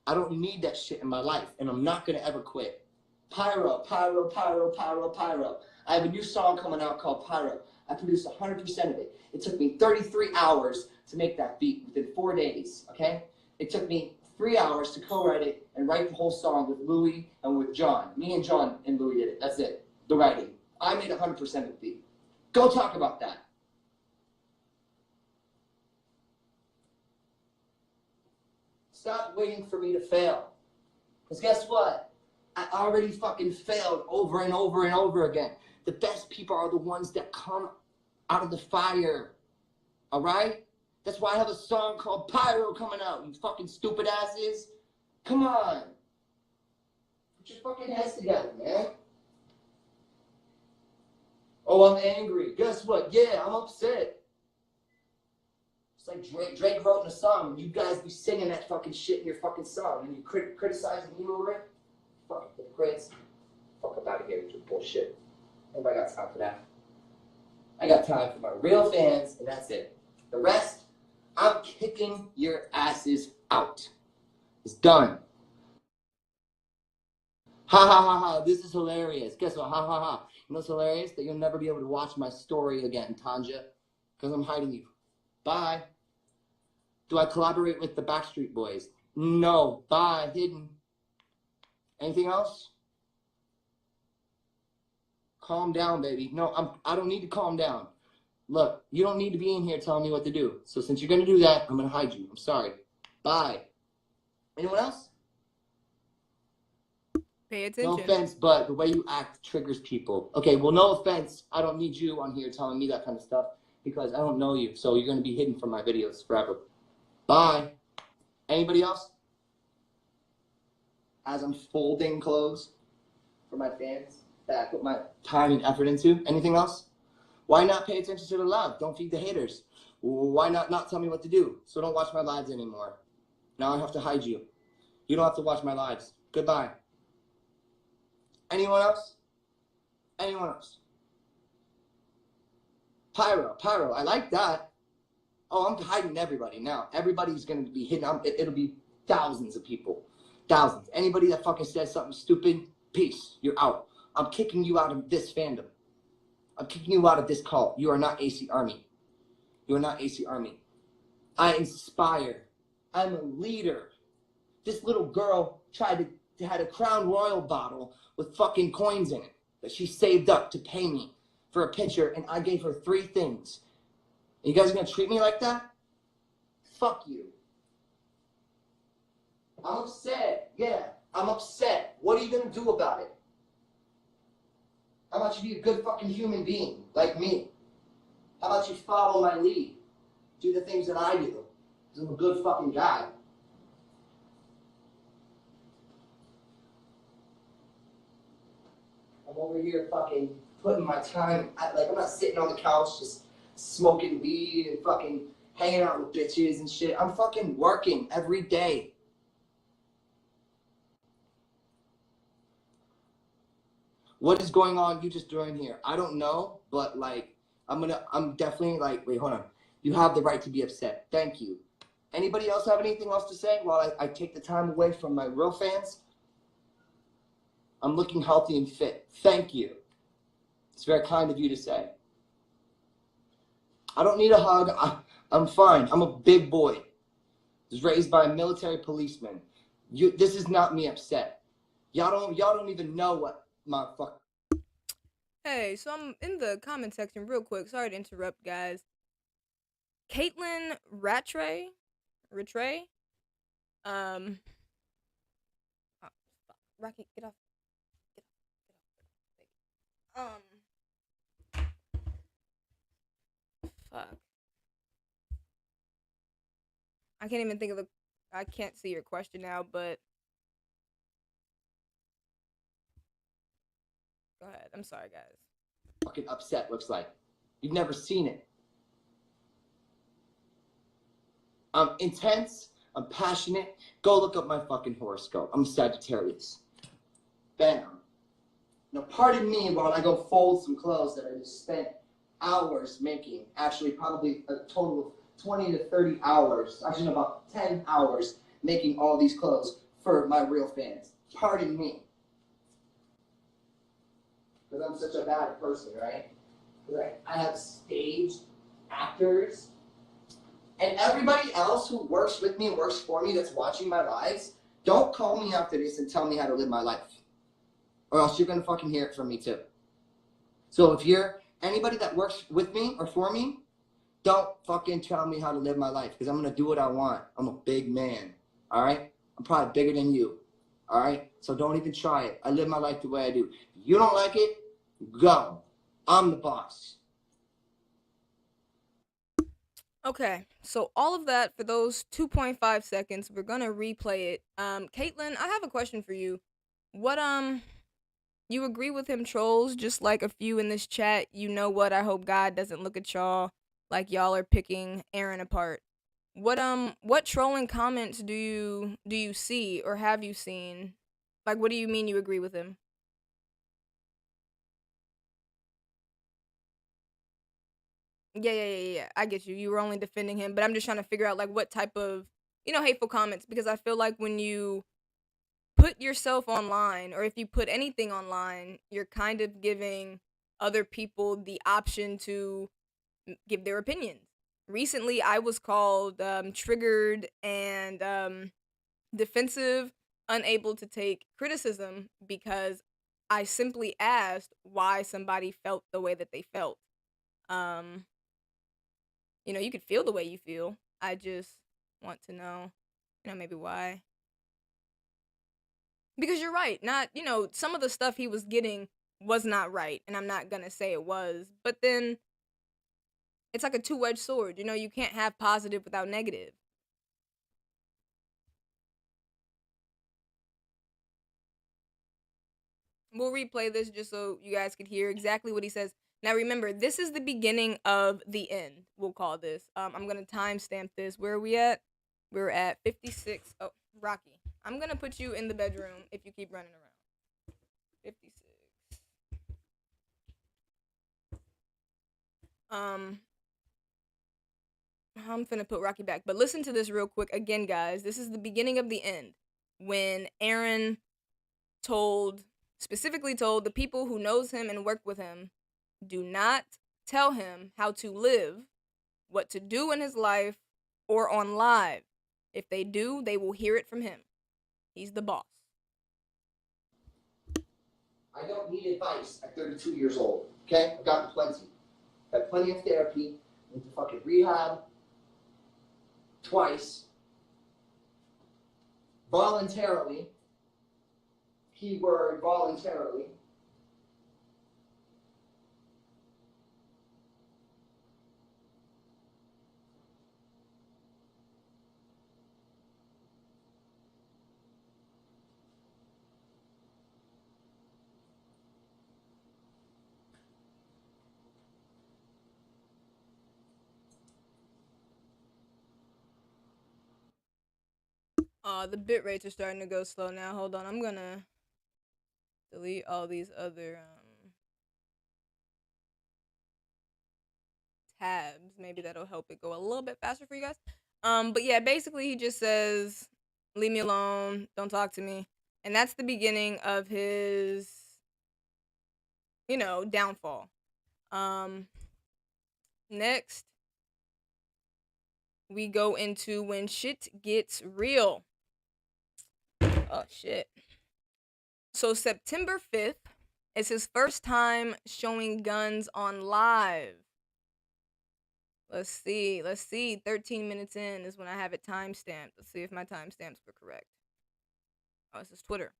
I don't need that shit in my life, and I'm not gonna ever quit. Pyro, pyro, pyro, pyro, pyro. I have a new song coming out called Pyro. I produced 100% of it. It took me 33 hours to make that beat within 4 days, okay? It took me 3 hours to co-write it and write the whole song with Louis and with John. Me and John and Louis did it. That's it. The writing. I made 100% of the beat. Go talk about that. Stop waiting for me to fail. Because guess what? I already fucking failed over and over and over again. The best people are the ones that come out of the fire. All right? That's why I have a song called Pyro coming out, you fucking stupid asses. Come on. Put your fucking heads together, man. Oh, I'm angry. Guess what? Yeah, I'm upset. It's like Drake wrote in a song, and you guys be singing that fucking shit in your fucking song, and you criticizing me over it? Fucking hypocrites. Fuck up out of here with your bullshit. Anybody got time for that? I got time for my real fans, and that's it. The rest, I'm kicking your asses out. It's done. Ha ha ha ha, this is hilarious. Guess what? Ha ha ha. You know what's hilarious? That you'll never be able to watch my story again, Tanja. Because I'm hiding you. Bye. Do I collaborate with the Backstreet Boys? No. Bye. Hidden. Anything else? Calm down, baby. No, I don't need to calm down. Look, you don't need to be in here telling me what to do. So since you're going to do that, I'm going to hide you. I'm sorry. Bye. Anyone else? Pay attention. No offense, but the way you act triggers people. Okay, well, no offense. I don't need you on here telling me that kind of stuff because I don't know you. So you're going to be hidden from my videos forever. Bye. Anybody else? As I'm folding clothes for my fans that I put my time and effort into. Anything else? Why not pay attention to the love? Don't feed the haters. Why not tell me what to do? So don't watch my lives anymore. Now I have to hide you. You don't have to watch my lives. Goodbye. Anyone else? Anyone else? Pyro, I like that. Oh, I'm hiding everybody now. Everybody's going to be hidden. It'll be thousands of people. Thousands. Anybody that fucking says something stupid, peace. You're out. I'm kicking you out of this fandom. I'm kicking you out of this cult. You are not AC Army. You are not AC Army. I inspire. I'm a leader. This little girl had a Crown Royal bottle with fucking coins in it that she saved up to pay me for a picture, and I gave her 3 things. And you guys are gonna treat me like that? Fuck you. I'm upset. Yeah, I'm upset. What are you gonna do about it? How about you be a good fucking human being like me? How about you follow my lead? Do the things that I do. Because I'm a good fucking guy. I'm over here fucking putting my time, I'm not sitting on the couch just smoking weed and fucking hanging out with bitches and shit. I'm fucking working every day. What is going on? You just joined here. I don't know, but like, I'm definitely like, wait, hold on. You have the right to be upset. Thank you. Anybody else have anything else to say while I take the time away from my real fans? I'm looking healthy and fit. Thank you. It's very kind of you to say. I don't need a hug. I'm fine. I'm a big boy. I was raised by a military policeman. This is not me upset. Y'all don't even know what my fuck. Hey, so I'm in the comment section real quick. Sorry to interrupt, guys. Caitlin Rattray, um, oh, fuck. Rocky, get off, get off. Fuck. I can't even think of the. I can't see your question now, but go ahead. I'm sorry, guys. Fucking upset looks like. You've never seen it. I'm intense. I'm passionate. Go look up my fucking horoscope. I'm a Sagittarius. Bam. Now, pardon me while I go fold some clothes that I just spent hours making. Actually, probably a total of 20 to 30 hours. Actually, about 10 hours making all these clothes for my real fans. Pardon me. Because I'm such a bad person, right? Right. I have stage actors and everybody else who works with me, works for me, that's watching my lives. Don't call me after this and tell me how to live my life, or else you're gonna fucking hear it from me too. So if you're anybody that works with me or for me, don't fucking tell me how to live my life, because I'm gonna do what I want. I'm a big man. All right. I'm probably bigger than you. All right. So don't even try it. I live my life the way I do. If you don't like it, go. I'm the boss. Okay, so all of that for those 2.5 seconds, we're gonna replay it. Caitlin, I have a question for you. What you agree with him, trolls? Just like a few in this chat. You know what? I hope God doesn't look at y'all like y'all are picking Aaron apart. What trolling comments do you see or have you seen? Like, what do you mean you agree with him? Yeah. I get you. You were only defending him, but I'm just trying to figure out like what type of hateful comments, because I feel like when you put yourself online, or if you put anything online, you're kind of giving other people the option to give their opinions. Recently, I was called triggered and defensive, unable to take criticism because I simply asked why somebody felt the way that they felt. Um, you could feel the way you feel. I just want to know, maybe why. Because you're right. Not, some of the stuff he was getting was not right, and I'm not gonna say it was. But then it's like a two-edged sword. You can't have positive without negative. We'll replay this just so you guys could hear exactly what he says. Now remember, this is the beginning of the end. We'll call this. I'm gonna timestamp this. Where are we at? We're at 56. Oh, Rocky. I'm gonna put you in the bedroom if you keep running around. 56. I'm finna put Rocky back, but listen to this real quick again, guys. This is the beginning of the end when Aaron specifically told the people who knows him and work with him, do not tell him how to live, what to do in his life, or on live. If they do, they will hear it from him. He's the boss. I don't need advice at 32 years old. Okay? I've gotten plenty. I've had plenty of therapy. Went to fucking rehab twice. Voluntarily. Keyword voluntarily. The bit rates are starting to go slow now. Hold on, I'm gonna delete all these other tabs. Maybe that'll help it go a little bit faster for you guys. But yeah, basically he just says, "Leave me alone. Don't talk to me," and that's the beginning of his, downfall. Next, we go into when shit gets real. Oh shit. So September 5th is his first time showing guns on live. Let's see. 13 minutes in is when I have it timestamped. Let's see if my timestamps were correct. Oh, this is Twitter.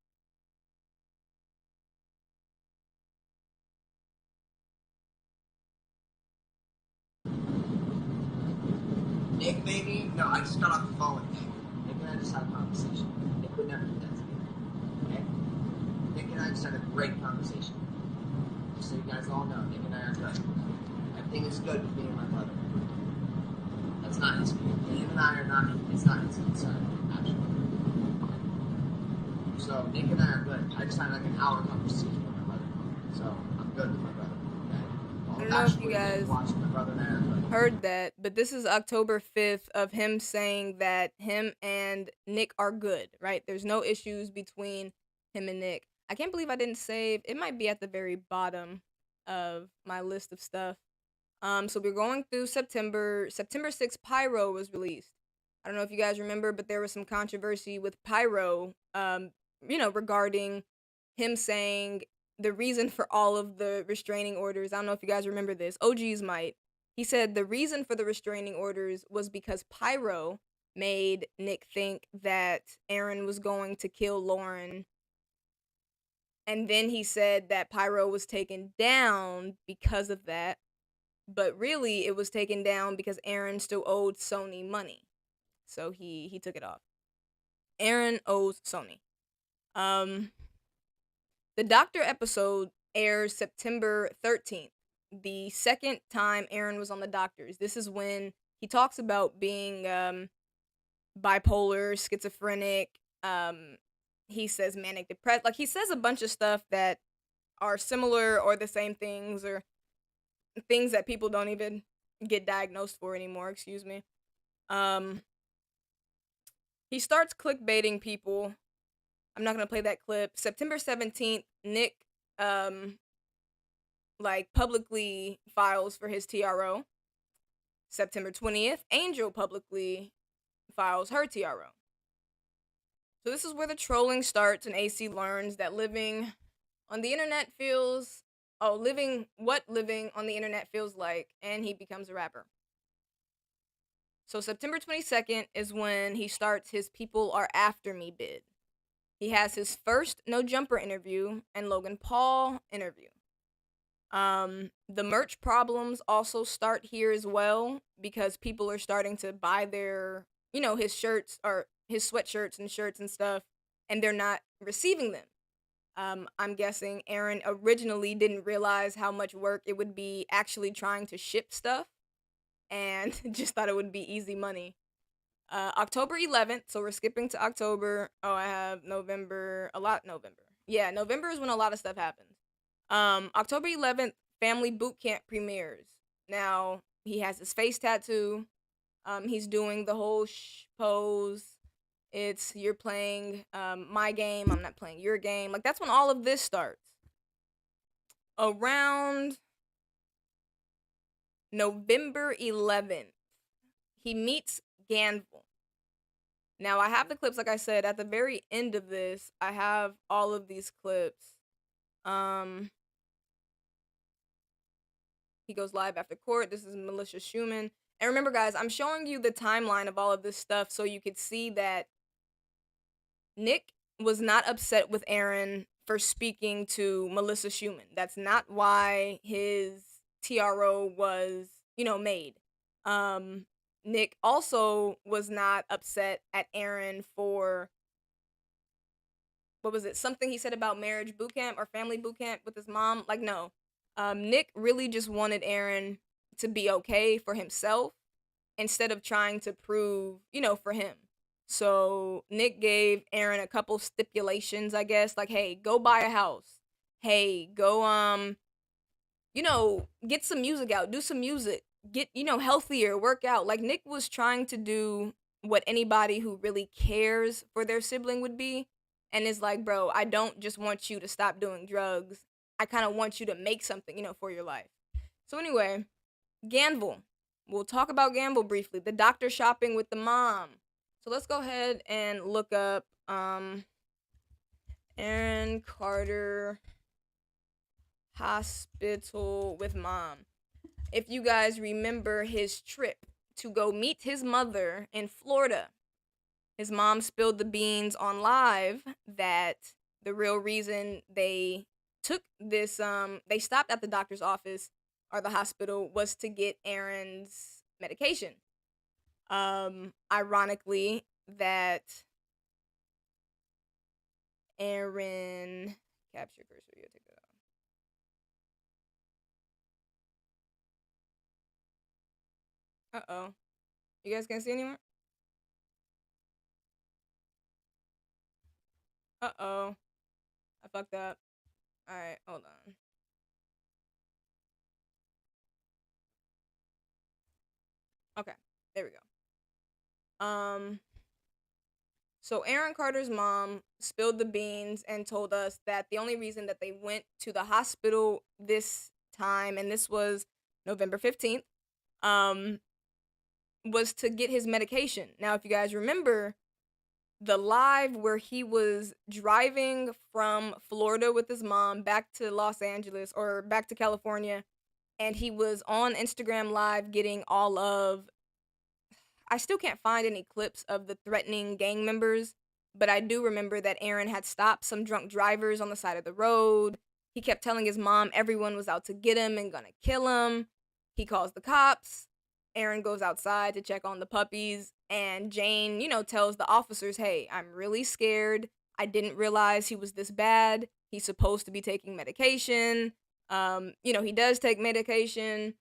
Nick, baby. No, I just got off the phone with Nick. Nick and I just had a conversation. Nick would never do that to me. Okay? Nick and I just had a great conversation. Just so you guys all know, Nick and I are good. Everything is good with me and my brother. That's not his view. Him and I are not, it's not his concern, actually. So, Nick and I are good. I just had like an hour conversation with my brother. So, I'm good with my brother. Okay? I don't know if you guys watching my brother and I are good. heard that, but this is October 5th of him saying that him and Nick are good, right? There's no issues between him and Nick. I can't believe I didn't save. It might be at the very bottom of my list of stuff. So we're going through September. September 6th, Pyro was released. I don't know if you guys remember, but there was some controversy with Pyro, regarding him saying the reason for all of the restraining orders. I don't know if you guys remember this. OGs might. He said the reason for the restraining orders was because Pyro made Nick think that Aaron was going to kill Lauren. And then he said that Pyro was taken down because of that. But really, it was taken down because Aaron still owed Sony money. So he took it off. Aaron owes Sony. The Doctor episode airs September 13th. The second time Aaron was on the Doctors. This is when he talks about being bipolar, schizophrenic. He says manic depressed. Like, he says a bunch of stuff that are similar or the same things, or things that people don't even get diagnosed for anymore, excuse me. He starts clickbaiting people. I'm not gonna play that clip. September 17th, Nick publicly files for his TRO. September 20th, Angel publicly files her TRO. So this is where the trolling starts, and AC learns that living on the internet living on the internet feels like, and he becomes a rapper. So September 22nd is when he starts his People Are After Me bid. He has his first No Jumper interview and Logan Paul interview. The merch problems also start here as well, because people are starting to buy their, his shirts or his sweatshirts and shirts and stuff, and they're not receiving them. I'm guessing Aaron originally didn't realize how much work it would be actually trying to ship stuff, and just thought it would be easy money. October 11th, so we're skipping to October. Oh, I have November. Yeah, November is when a lot of stuff happens. October 11th, Family Boot Camp premieres. Now, he has his face tattoo. He's doing the whole pose. It's, you're playing my game, I'm not playing your game. Like, that's when all of this starts. Around November 11th, he meets Ganville. Now, I have the clips, like I said, at the very end of this, I have all of these clips. He goes live after court. This is Militia Schumann. And remember, guys, I'm showing you the timeline of all of this stuff so you could see that Nick was not upset with Aaron for speaking to Melissa Schumann. That's not why his TRO was, made. Nick also was not upset at Aaron for, what was it, something he said about marriage boot camp or family boot camp with his mom. Like, no. Nick really just wanted Aaron to be okay for himself instead of trying to prove, for him. So Nick gave Aaron a couple stipulations, I guess, like, hey, go buy a house. Hey, go, get some music out, do some music, get, healthier, work out. Like, Nick was trying to do what anybody who really cares for their sibling would be. And is like, bro, I don't just want you to stop doing drugs. I kind of want you to make something, for your life. So anyway, Ganville. We'll talk about Ganville briefly. The doctor shopping with the mom. So let's go ahead and look up Aaron Carter hospital with mom. If you guys remember his trip to go meet his mother in Florida, his mom spilled the beans on live that the real reason they took this, they stopped at the doctor's office or the hospital was to get Aaron's medication. Ironically, that Aaron, capture cursor, you take it out. Uh-oh. You guys can't see anymore? Uh-oh. I fucked up. Alright, hold on. Okay, there we go. So Aaron Carter's mom spilled the beans and told us that the only reason that they went to the hospital this time, and this was November 15th, was to get his medication. Now, if you guys remember the live where he was driving from Florida with his mom back to Los Angeles or back to California, and he was on Instagram Live getting all of, I still can't find any clips of the threatening gang members, but I do remember that Aaron had stopped some drunk drivers on the side of the road. He kept telling his mom everyone was out to get him and gonna kill him. He calls the cops. Aaron goes outside to check on the puppies, and Jane, tells the officers, hey, I'm really scared. I didn't realize he was this bad. He's supposed to be taking medication. He does take medication.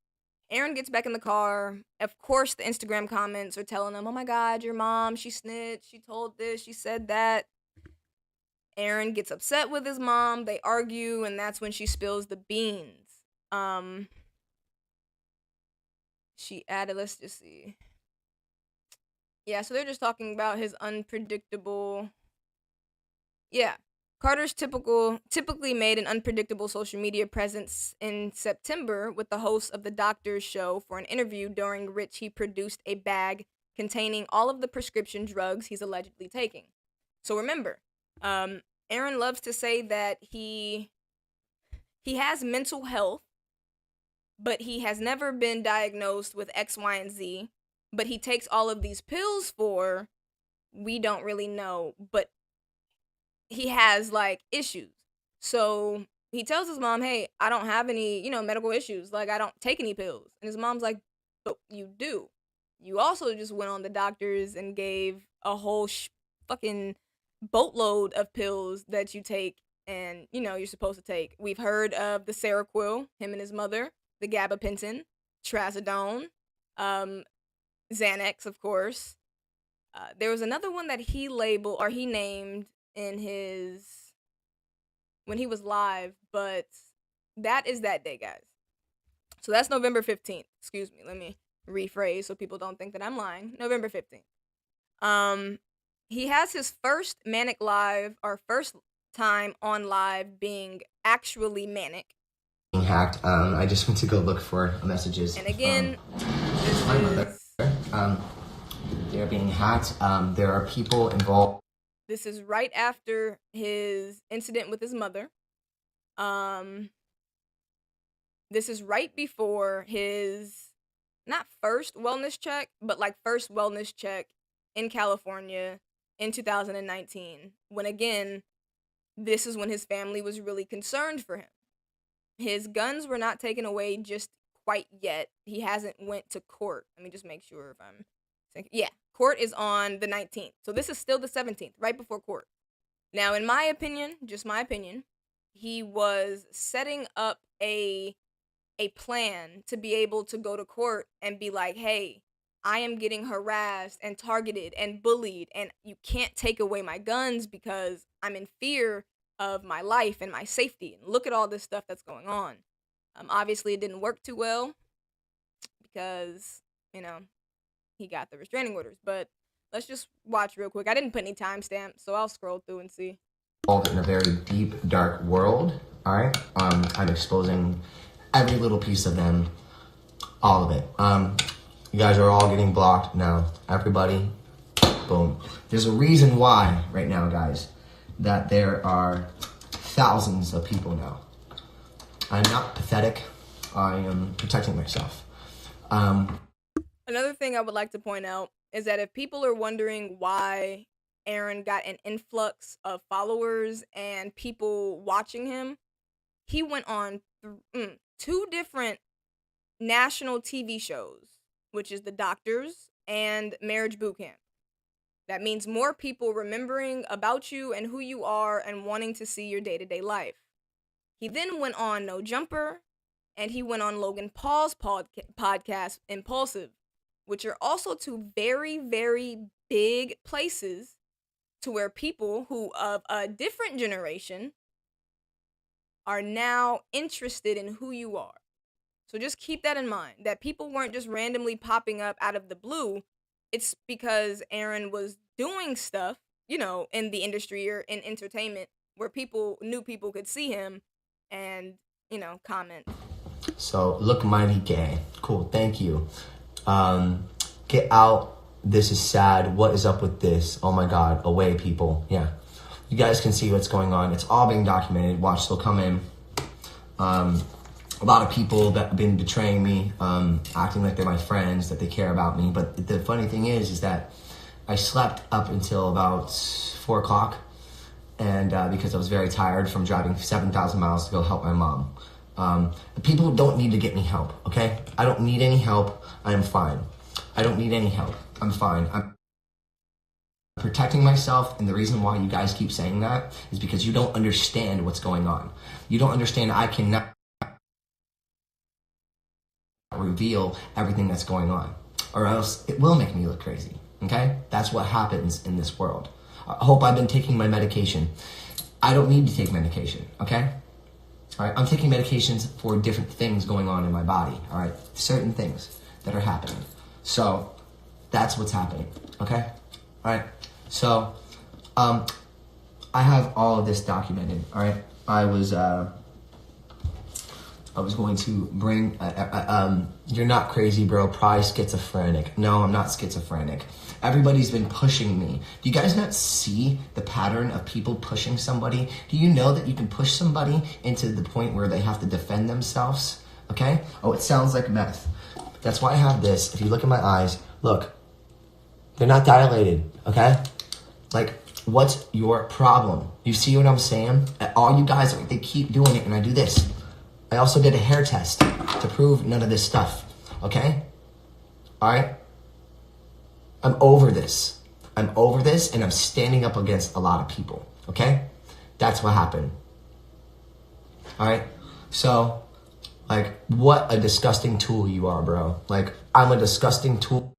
Aaron gets back in the car. Of course, the Instagram comments are telling him, oh my God, your mom, she snitched. She told this, she said that. Aaron gets upset with his mom. They argue, and that's when she spills the beans. She added, let's just see. Yeah, so they're just talking about his unpredictable. Yeah. Carter's typically made an unpredictable social media presence in September with the host of the Doctor's Show for an interview during which he produced a bag containing all of the prescription drugs he's allegedly taking. So remember, Aaron loves to say that he has mental health, but he has never been diagnosed with X, Y, and Z. But he takes all of these pills for, we don't really know, but he has issues. So he tells his mom, hey, I don't have any, medical issues. I don't take any pills. And his mom's like, but you do. You also just went on the doctors and gave a whole fucking boatload of pills that you take and, you're supposed to take. We've heard of the Seroquel, him and his mother, the gabapentin, trazodone, Xanax, of course. There was another one that he named in when he was live, but that is that day, guys. So that's November 15th. Excuse me, let me rephrase so people don't think that I'm lying. November 15th. He has his first manic live, or first time on live being actually manic. Hacked. I just went to go look for messages. And again, my mother. They're being hacked. There are people involved. This is right after his incident with his mother. This is right before his, not first wellness check, but first wellness check in California in 2019. When again, this is when his family was really concerned for him. His guns were not taken away just quite yet. He hasn't went to court. Let me just make sure if I'm saying, yeah, court is on the 19th. So this is still the 17th, right before court. Now, in my opinion, just my opinion, he was setting up a plan to be able to go to court and be like, hey, I am getting harassed and targeted and bullied, and you can't take away my guns because I'm in fear of my life and my safety. And look at all this stuff that's going on. Obviously, it didn't work too well because, he got the restraining orders. But let's just watch real quick. I didn't put any timestamps, so I'll scroll through and see. In a very deep, dark world, all right? I'm exposing every little piece of them, all of it. You guys are all getting blocked now. Everybody, boom. There's a reason why right now, guys. that there are thousands of people now. I'm not pathetic. I am protecting myself. Another thing I would like to point out is that if people are wondering why Aaron got an influx of followers and people watching him, he went on 2 different national TV shows, which is The Doctors and Marriage Boot Camp. That means more people remembering about you and who you are and wanting to see your day-to-day life. He then went on No Jumper, and he went on Logan Paul's podcast, Impulsive, which are also 2 very, very big places to where people who of a different generation are now interested in who you are. So just keep that in mind, that people weren't just randomly popping up out of the blue. It's because Aaron was doing stuff, you know, in the industry or in entertainment where new people could see him and, you know, comment. So, look mighty gay. Cool, thank you. Get out. This is sad. What is up with this? Oh my God, away people. Yeah. You guys can see what's going on. It's all being documented. Watch, they'll come in. A lot of people that have been betraying me, acting like they're my friends, that they care about me. But the funny thing is that I slept up until about 4 o'clock, and because I was very tired from driving 7,000 miles to go help my mom. People don't need to get me help, okay? I don't need any help. I am fine. I don't need any help. I'm fine. I'm protecting myself, and the reason why you guys keep saying that is because you don't understand what's going on. You don't understand I cannot reveal everything that's going on, or else it will make me look crazy, okay? That's what happens in this world. I hope I've been taking my medication. I don't need to take medication, okay? All right, I'm taking medications for different things going on in my body, all right? Certain things that are happening. So that's what's happening, okay? All right, so I have all of this documented, all right? I was going to bring, you're not crazy, bro, probably schizophrenic. No, I'm not schizophrenic. Everybody's been pushing me. Do you guys not see the pattern of people pushing somebody? Do you know that you can push somebody into the point where they have to defend themselves? Okay? Oh, it sounds like meth. That's why I have this. If you look at my eyes, look, they're not dilated, okay? Like, what's your problem? You see what I'm saying? All you guys, they keep doing it, and I do this. I also did a hair test to prove none of this stuff, okay? All right? I'm over this. I'm over this, and I'm standing up against a lot of people, okay? That's what happened. All right? So, like, what a disgusting tool you are, bro. Like, I'm a disgusting tool.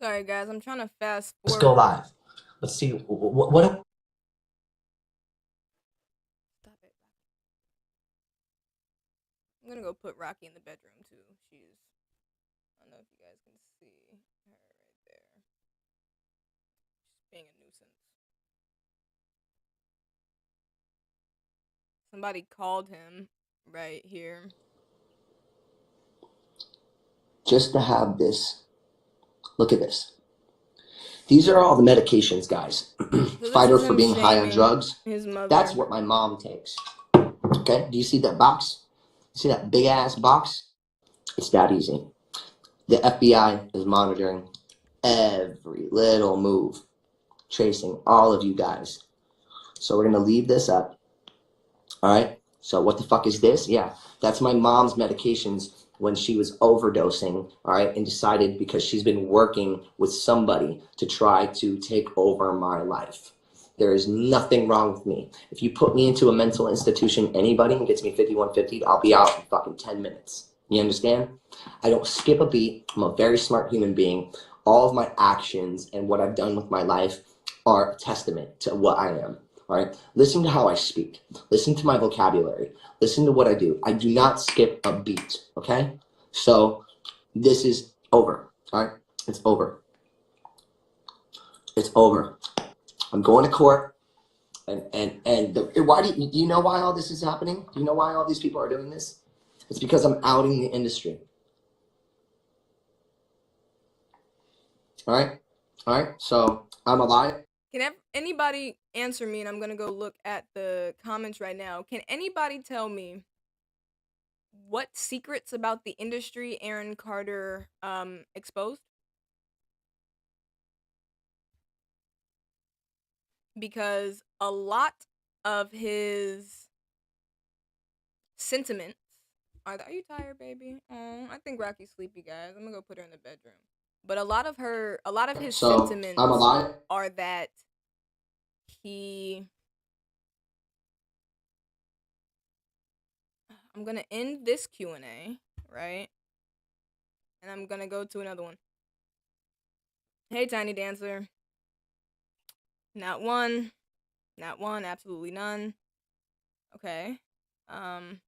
Sorry, guys, I'm trying to fast forward. Let's go live. Let's see. What Stop it. I'm gonna go put Rocky in the bedroom, too. I don't know if you guys can see her right there. She's being a nuisance. Somebody called him right here. just to have this. Look at this. These are all the medications, guys. So Fighter for being high on drugs. His mother. That's what my mom takes. Okay, do you see that box? You see that big ass box? It's that easy. The FBI is monitoring every little move, tracing all of you guys. So we're gonna leave this up. All right. So what the fuck is this? Yeah, that's my mom's medications when she was overdosing, all right, and decided because she's been working with somebody to try to take over my life. There is nothing wrong with me. If you put me into a mental institution, anybody, and gets me 5150, I'll be out in fucking 10 minutes. You understand? I don't skip a beat. I'm a very smart human being. All of my actions and what I've done with my life are a testament to what I am. All right, listen to how I speak. Listen to my vocabulary. Listen to what I do. I do not skip a beat, okay? So this is over, all right? It's over. It's over. I'm going to court. Why do you know why all this is happening? Do you know why all these people are doing this? It's because I'm outing the industry. All right. So I'm alive. Can anybody answer me? And I'm gonna go look at the comments right now. Can anybody tell me what secrets about the industry Aaron Carter exposed? Because a lot of his sentiments are you tired, baby? Oh, I think Rocky's sleepy, guys. I'm gonna go put her in the bedroom. But a lot of his So sentiments I'm alive. are that he I'm gonna end this Q&A, right? And I'm gonna go to another one. Hey, Tiny Dancer. Not one. Not one. Absolutely none. Okay. Nothing.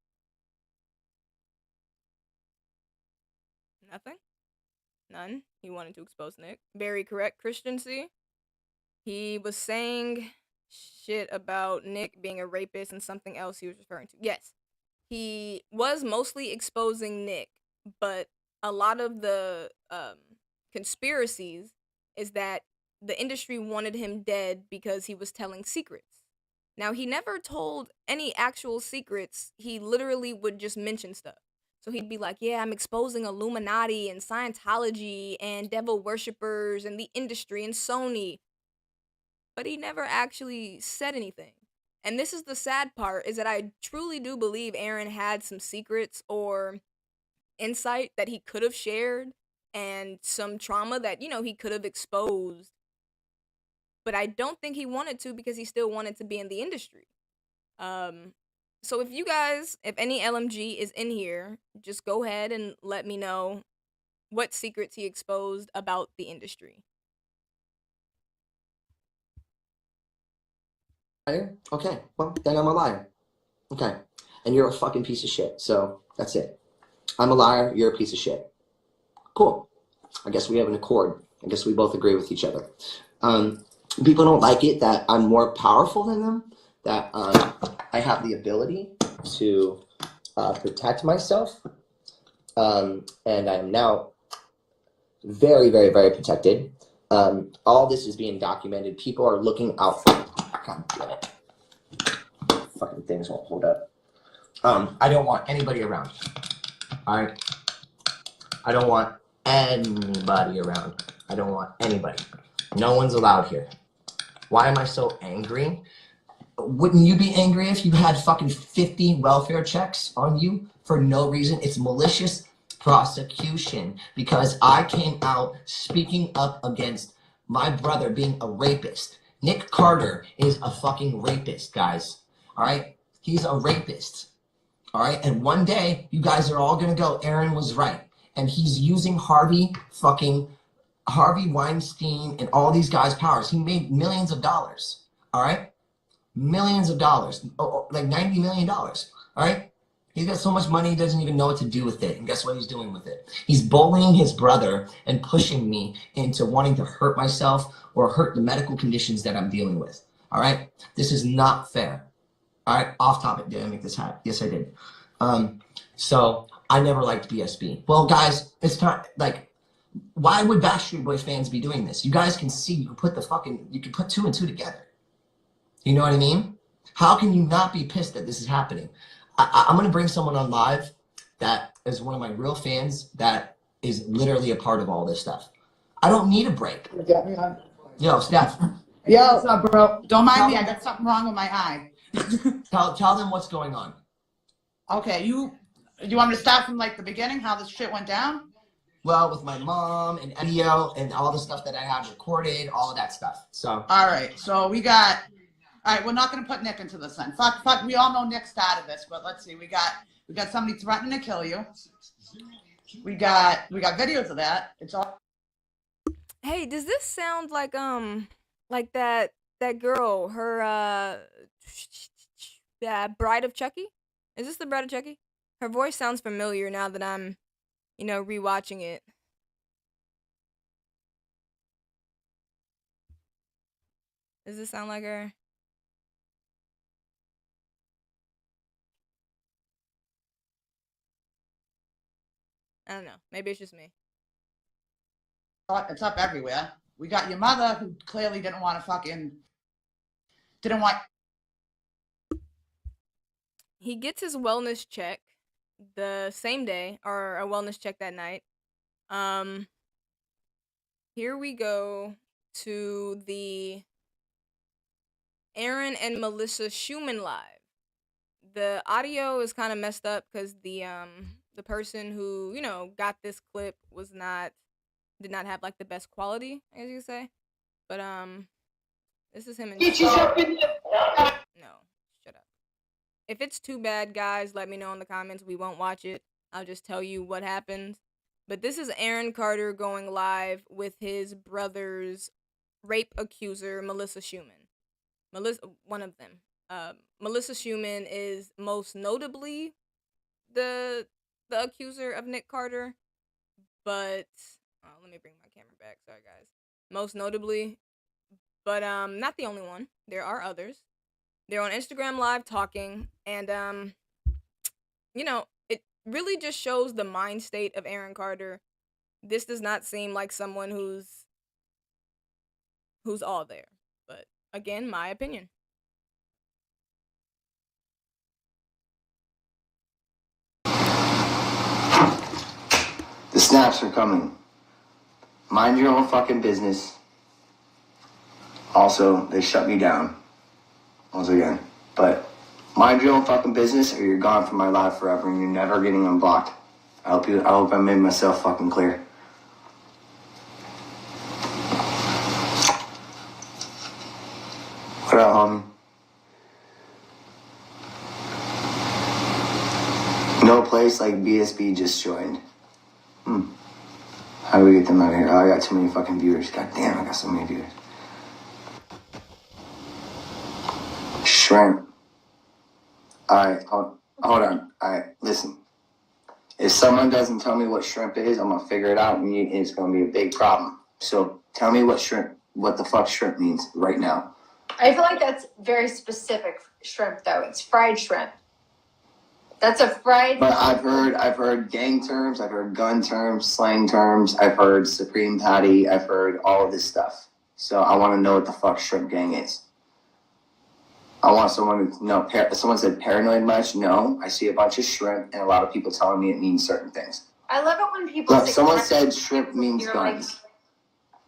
None. He wanted to expose Nick. Very correct, Christian C. He was saying shit about Nick being a rapist and something else he was referring to. Yes. He was mostly exposing Nick, but a lot of the conspiracies is that the industry wanted him dead because he was telling secrets. Now, he never told any actual secrets. He literally would just mention stuff. So he'd be like, yeah, I'm exposing Illuminati and Scientology and devil worshippers and the industry and Sony. But he never actually said anything. And this is the sad part, is that I truly do believe Aaron had some secrets or insight that he could have shared and some trauma that, he could have exposed. But I don't think he wanted to because he still wanted to be in the industry. So if any LMG is in here, just go ahead and let me know what secrets he exposed about the industry. Okay, well, then I'm a liar. Okay, and you're a fucking piece of shit. So that's it. I'm a liar. You're a piece of shit. Cool. I guess we have an accord. I guess we both agree with each other. People don't like it that I'm more powerful than them, that I have the ability to protect myself, and I am now very, very, very protected. All this is being documented. People are looking out for me. God damn it. Fucking things won't hold up. I don't want anybody around. All right? I don't want anybody around. I don't want anybody. No one's allowed here. Why am I so angry? Wouldn't you be angry if you had fucking 50 welfare checks on you for no reason? It's malicious prosecution because I came out speaking up against my brother being a rapist. Nick Carter is a fucking rapist, guys. All right? He's a rapist. All right? And one day, you guys are all going to go, Aaron was right. And he's using Harvey Weinstein and all these guys' powers. He made millions of dollars. All right? Millions of dollars. Like $90 million. All right? He's got so much money, he doesn't even know what to do with it. And guess what he's doing with it? He's bullying his brother and pushing me into wanting to hurt myself or hurt the medical conditions that I'm dealing with. All right? This is not fair. All right? Off topic. Did I make this hat? Yes, I did. So I never liked BSB. Well, guys, it's time. Like, why would Backstreet Boys fans be doing this? You guys can see. You can put two and two together. You know what I mean? How can you not be pissed that this is happening? I'm going to bring someone on live that is one of my real fans that is literally a part of all this stuff. I don't need a break. Yo, Steph. Yo, what's up, bro? Don't mind me. I got something wrong with my eye. Tell them what's going on. Okay, you want me to start from like the beginning, how this shit went down? Well, with my mom and Edio and all the stuff that I had recorded, all of that stuff. So. All right, so we got. All right, we're not gonna put Nick into this then. Fuck. We all know Nick started this, but let's see. We got somebody threatening to kill you. We got videos of that. It's all. Hey, does this sound like that girl, her Bride of Chucky? Is this the Bride of Chucky? Her voice sounds familiar now that I'm, rewatching it. Does this sound like her? I don't know. Maybe it's just me. It's up everywhere. We got your mother who clearly didn't want to didn't want. He gets his wellness check the same day, or a wellness check that night. Here we go to the Aaron and Melissa Schumann live. The audio is kind of messed up because the person who got this clip did not have like the best quality, as you say. But this is him and no, shut up. If it's too bad, guys, let me know in the comments. We won't watch it. I'll just tell you what happens. But this is Aaron Carter going live with his brother's rape accuser, Melissa Schumann. One of them. Melissa Schumann is most notably the accuser of Nick Carter, but let me bring my camera back. Sorry, guys. Most notably, but not the only one. There are others. They're on Instagram Live talking, and it really just shows the mind state of Aaron Carter. This does not seem like someone who's all there. But again, my opinion. The snaps are coming. Mind your own fucking business. Also, they shut me down. Once again. But mind your own fucking business or you're gone from my life forever and you're never getting unblocked. I hope I made myself fucking clear. What up, homie? No place like BSB just joined. How do we get them out of here? Oh, I got too many fucking viewers. God damn, I got so many viewers. Shrimp. Alright, hold on. Alright, listen. If someone doesn't tell me what shrimp is, I'm gonna figure it out and it's gonna be a big problem. So tell me what the fuck shrimp means right now. I feel like that's very specific shrimp though. It's fried shrimp. That's a fried. But I've heard gang terms, I've heard gun terms, slang terms, I've heard Supreme Patty, I've heard all of this stuff. So I want to know what the fuck shrimp gang is. I want someone to know. Someone said paranoid much? No, I see a bunch of shrimp and a lot of people telling me it means certain things. I love it when people Look, say someone said shrimp means guns. Like,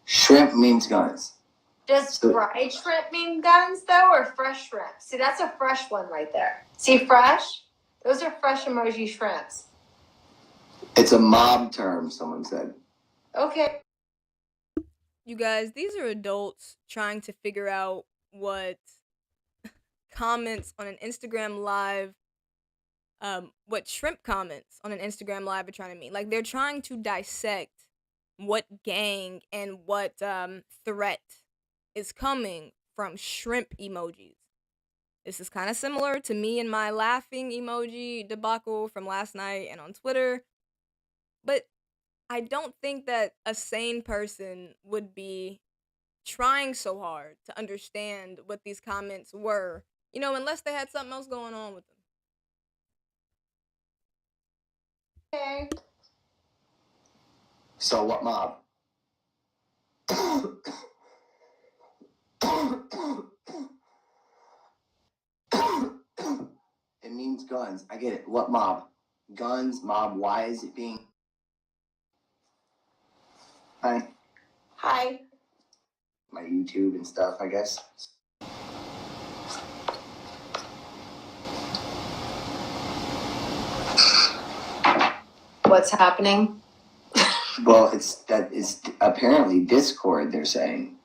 shrimp means guns. Does fried shrimp mean guns though, or fresh shrimp? See, that's a fresh one right there. See, fresh? Those are fresh emoji shrimps. It's a mob term, someone said. Okay. You guys, these are adults trying to figure out what comments on an Instagram live, what shrimp comments on an Instagram live are trying to mean. Like, they're trying to dissect what gang and what threat is coming from shrimp emojis. This is kind of similar to me and my laughing emoji debacle from last night and on Twitter. But I don't think that a sane person would be trying so hard to understand what these comments were, unless they had something else going on with them. Okay. So what mob? It means guns. I get it. What mob? Guns, mob. Why is it being... Hi. Hi. My YouTube and stuff, I guess. What's happening? Well, it's apparently Discord, they're saying.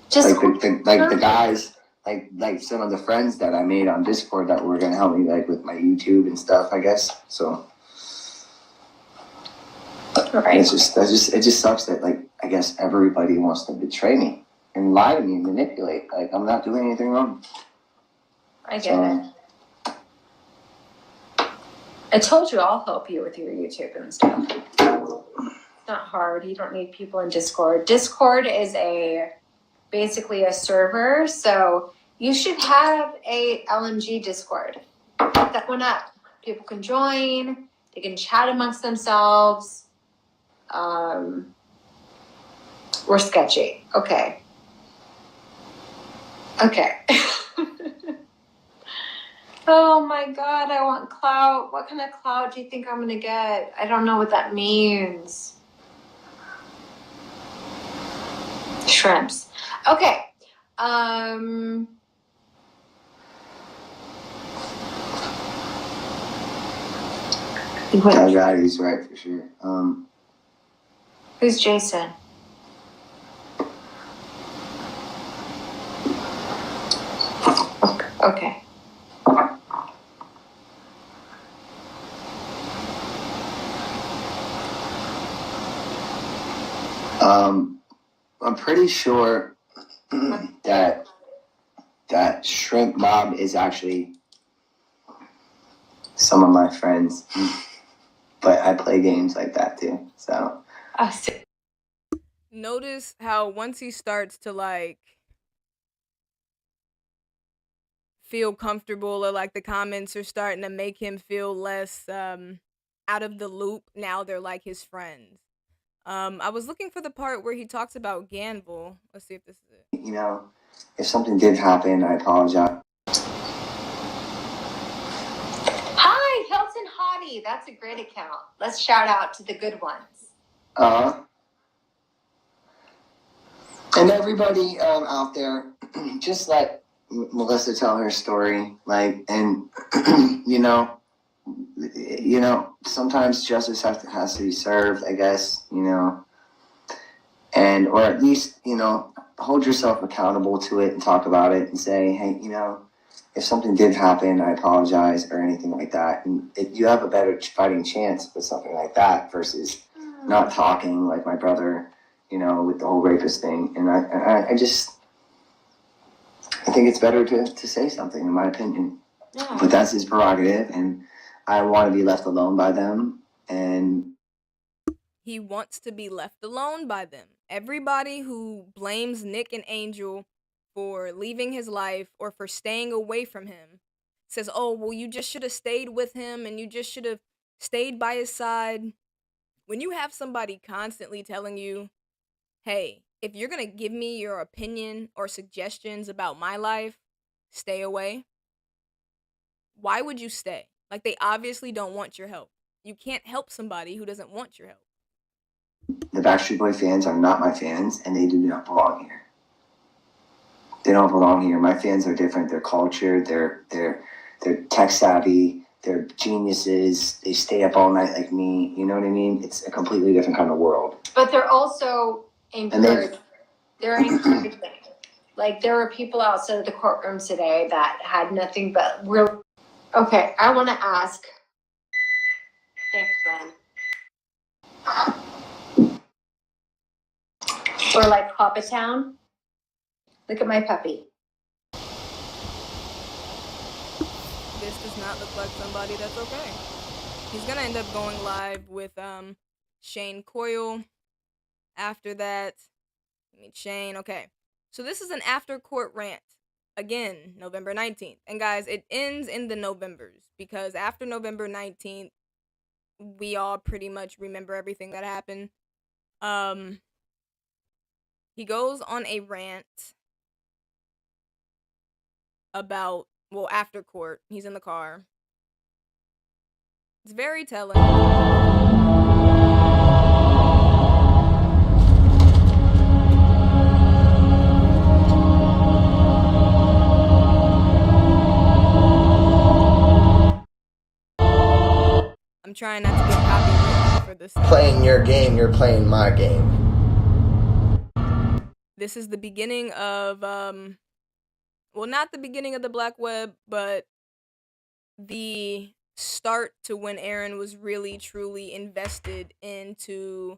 Just like the guys, like some of the friends that I made on Discord that were gonna help me like with my YouTube and stuff, I guess. So right. It just sucks that like I guess everybody wants to betray me and lie to me and manipulate. Like I'm not doing anything wrong. I get it. I told you I'll help you with your YouTube and stuff. It's not hard. You don't need people in Discord. Discord is basically a server, so you should have a LMG Discord. Set that one up. People can join. They can chat amongst themselves. We're sketchy. Okay. Oh my God, I want clout. What kind of clout do you think I'm going to get? I don't know what that means. Shrimps. Okay. Yeah, he's right for sure. Who's Jason? Okay. I'm pretty sure that Shrimp Bob is actually some of my friends, but I play games like that too. So Notice how once he starts to like feel comfortable, or like the comments are starting to make him feel less out of the loop, now they're like his friends. I was looking for the part where he talks about Ganville. Let's see if this is it. you know, if something did happen, I apologize. Hi, Hilton Hottie. That's a great account. Let's shout out to the good ones. And everybody out there, just let Melissa tell her story. Like, and you know, sometimes justice has to be served, I guess, and, or at least, hold yourself accountable to it and talk about it and say, hey, if something did happen, I apologize, or anything like that. And you have a better fighting chance with something like that versus not talking, like my brother, with the whole rapist thing. And I think it's better to say something, in my opinion. Yeah. But that's his prerogative, and I want to be left alone by them. And he wants to be left alone by them. Everybody who blames Nick and Angel for leaving his life or for staying away from him says, oh, well, you just should have stayed with him and you just should have stayed by his side. When you have somebody constantly telling you, hey, if you're going to give me your opinion or suggestions about my life, stay away. Why would you stay? Like, they obviously don't want your help. You can't help somebody who doesn't want your help. The Backstreet Boy fans are not my fans, and they do not belong here. They don't belong here. My fans are different. They're cultured. They're tech savvy. They're geniuses. They stay up all night like me. You know what I mean? It's a completely different kind of world. But they're also encouraged. They're encouraging. Like, there were people outside of the courtroom today that had nothing but real. Okay, I want to ask. Thanks, Ben. Or like Papa Town. Look at my puppy. This does not look like somebody that's okay. He's gonna end up going live with Shane Coyle. After that, Shane. Okay, so this is an after court rant. Again, November 19th. And guys, it ends in the Novembers because after November 19th, we all pretty much remember everything that happened. He goes on a rant about, well, after court. He's in the car. It's very telling. I'm trying not to get copyrighted for this. Playing your game, you're playing my game. This is the beginning of, well, not the beginning of the Black Web, but the start to when Aaron was really, truly invested into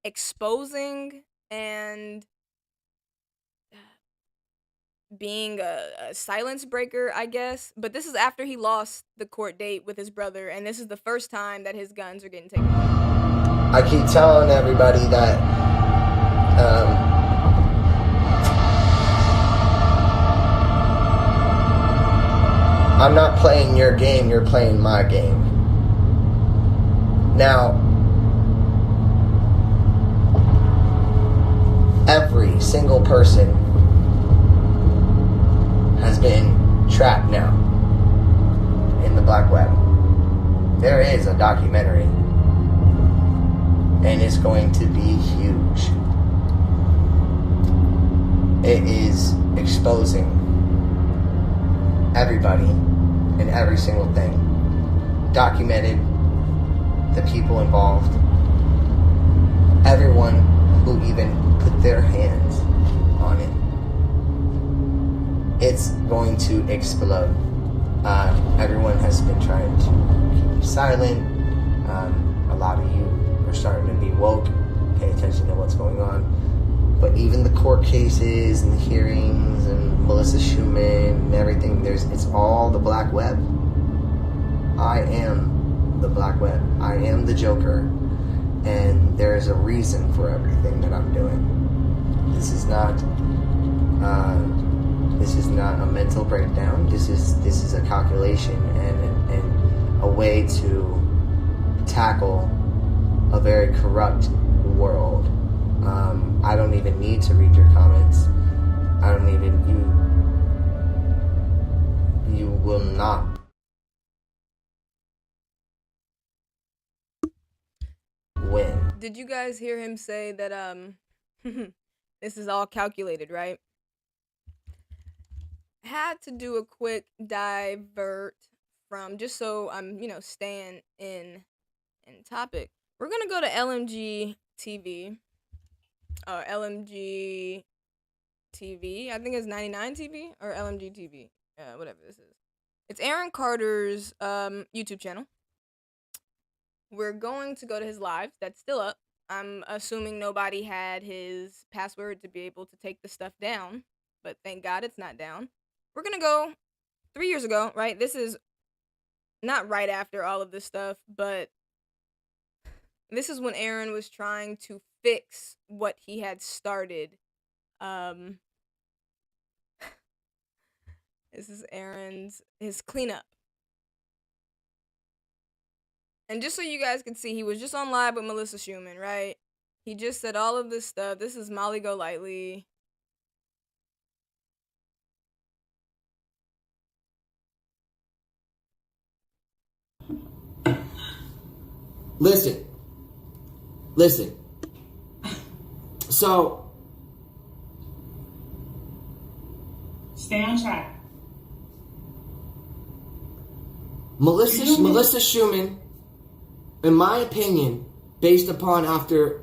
exposing and being a silence breaker, I guess. But this is after he lost the court date with his brother, and this is the first time that his guns are getting taken away. I keep telling everybody that I'm not playing your game, you're playing my game. Now, every single person has been trapped now in the black web. There is a documentary, and it's going to be huge. It is exposing everybody and every single thing. Documented the people involved, everyone who even put their hands on it. It's going to explode. Everyone has been trying to keep you silent. A lot of you are starting to be woke, pay attention to what's going on. But even the court cases and the hearings and Melissa Schumann and everything, it's all the black web. I am the black web. I am the Joker, and there is a reason for everything that I'm doing. This is not a mental breakdown. This is a calculation and a way to tackle a very corrupt world. I don't even need to read your comments. You will not. Win. Did you guys hear him say that this is all calculated, right? Had to do a quick divert from, just so I'm, staying in topic. We're gonna go to LMG TV. LMG TV. I think it's 99 TV or LMG TV. Whatever this is. It's Aaron Carter's YouTube channel. We're going to go to his live. That's still up. I'm assuming nobody had his password to be able to take the stuff down, but thank God it's not down. We're going to go 3 years ago, right? This is not right after all of this stuff, but this is when Aaron was trying to fix what he had started. This is his cleanup. And just so you guys can see, he was just on live with Melissa Schumann, right? He just said all of this stuff. This is Molly Golightly. Listen. So, Stay on track. Melissa Schumann, in my opinion, based upon after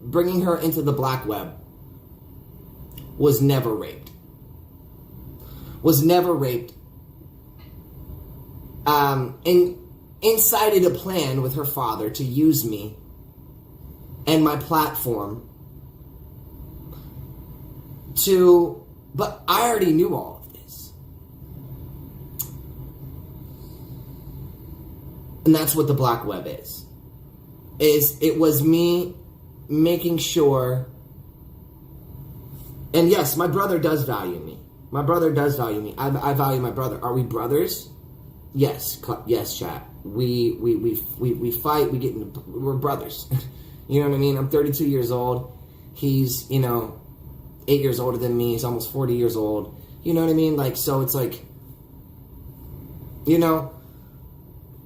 bringing her into the black web, was never raped. And incited a plan with her father to use me and my platform but I already knew all of this. And that's what the black web is. It was me making sure, and yes, my brother does value me. I value my brother. Are we brothers? Yes, chat. We fight. We're brothers. You know what I mean? I'm 32 years old. He's 8 years older than me. He's almost 40 years old. You know what I mean? So it's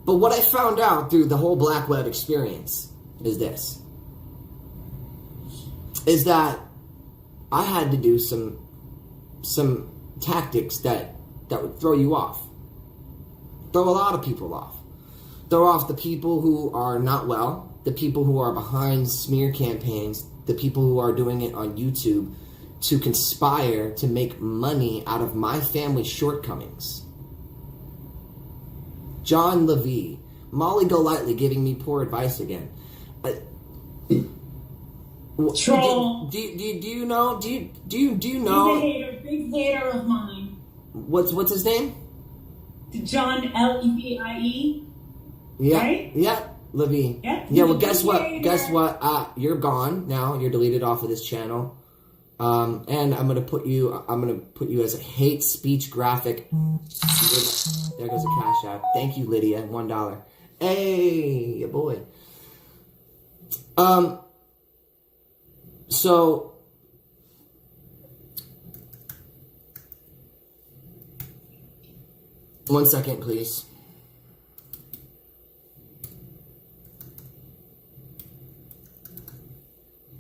But what I found out through the whole black web experience is that I had to do some tactics that would throw you off. Throw a lot of people off. Throw off the people who are not well, the people who are behind smear campaigns, the people who are doing it on YouTube to conspire to make money out of my family's shortcomings. John Levy, Molly Golightly giving me poor advice again. Troll. Do you know? Big hater of mine. What's his name? John Levie. Yeah. Right? Yeah. Levine. Yeah. Yeah. Well, guess what? You're gone now. You're deleted off of this channel. And I'm gonna put you as a hate speech graphic. There goes a cash app. Thank you, Lydia. $1. Hey, your boy. So, one second, please.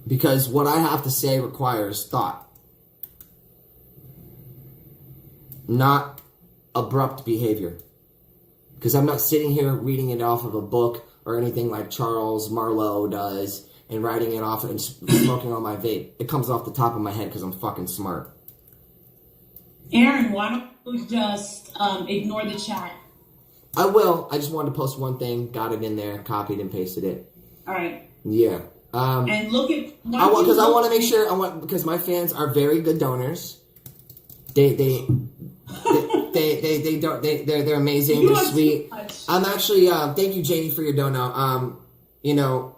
Because what I have to say requires thought, not abrupt behavior. Because I'm not sitting here reading it off of a book or anything like Charles Marlowe does and writing it off and smoking on my vape. It comes off the top of my head because I'm fucking smart. Aaron, why don't you just ignore the chat? I will. I just wanted to post one thing, got it in there, copied and pasted it. All right. Yeah. And look at because I want to make sure because my fans are very good donors. They're amazing. They're sweet. I'm actually thank you, Janie, for your dono. You know,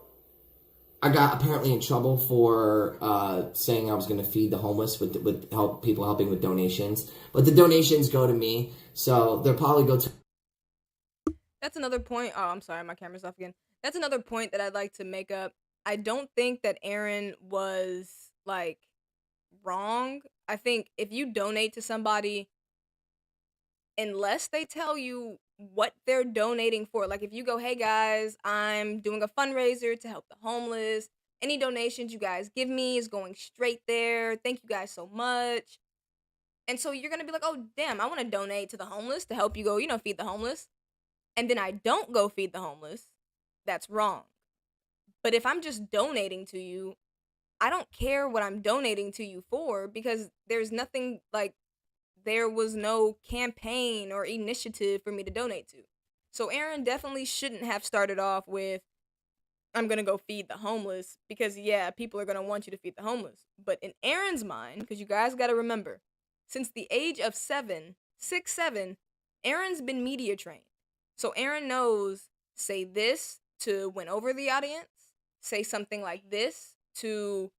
I got apparently in trouble for saying I was going to feed the homeless with people helping with donations, but the donations go to me, so they'll probably go to. That's another point. Oh, I'm sorry, my camera's off again. That's another point that I'd like to make up. I don't think that Aaron was, like, wrong. I think if you donate to somebody, unless they tell you what they're donating for, like if you go, hey guys, I'm doing a fundraiser to help the homeless. Any donations you guys give me is going straight there. Thank you guys so much. And so you're going to be like, oh, damn, I want to donate to the homeless to help you go, feed the homeless. And then I don't go feed the homeless. That's wrong. But if I'm just donating to you, I don't care what I'm donating to you for because there's nothing like there was no campaign or initiative for me to donate to. So Aaron definitely shouldn't have started off with, I'm going to go feed the homeless because, yeah, people are going to want you to feed the homeless. But in Aaron's mind, because you guys got to remember, since the age of 7, Aaron's been media trained. So Aaron knows, say this to win over the audience. Say something like this to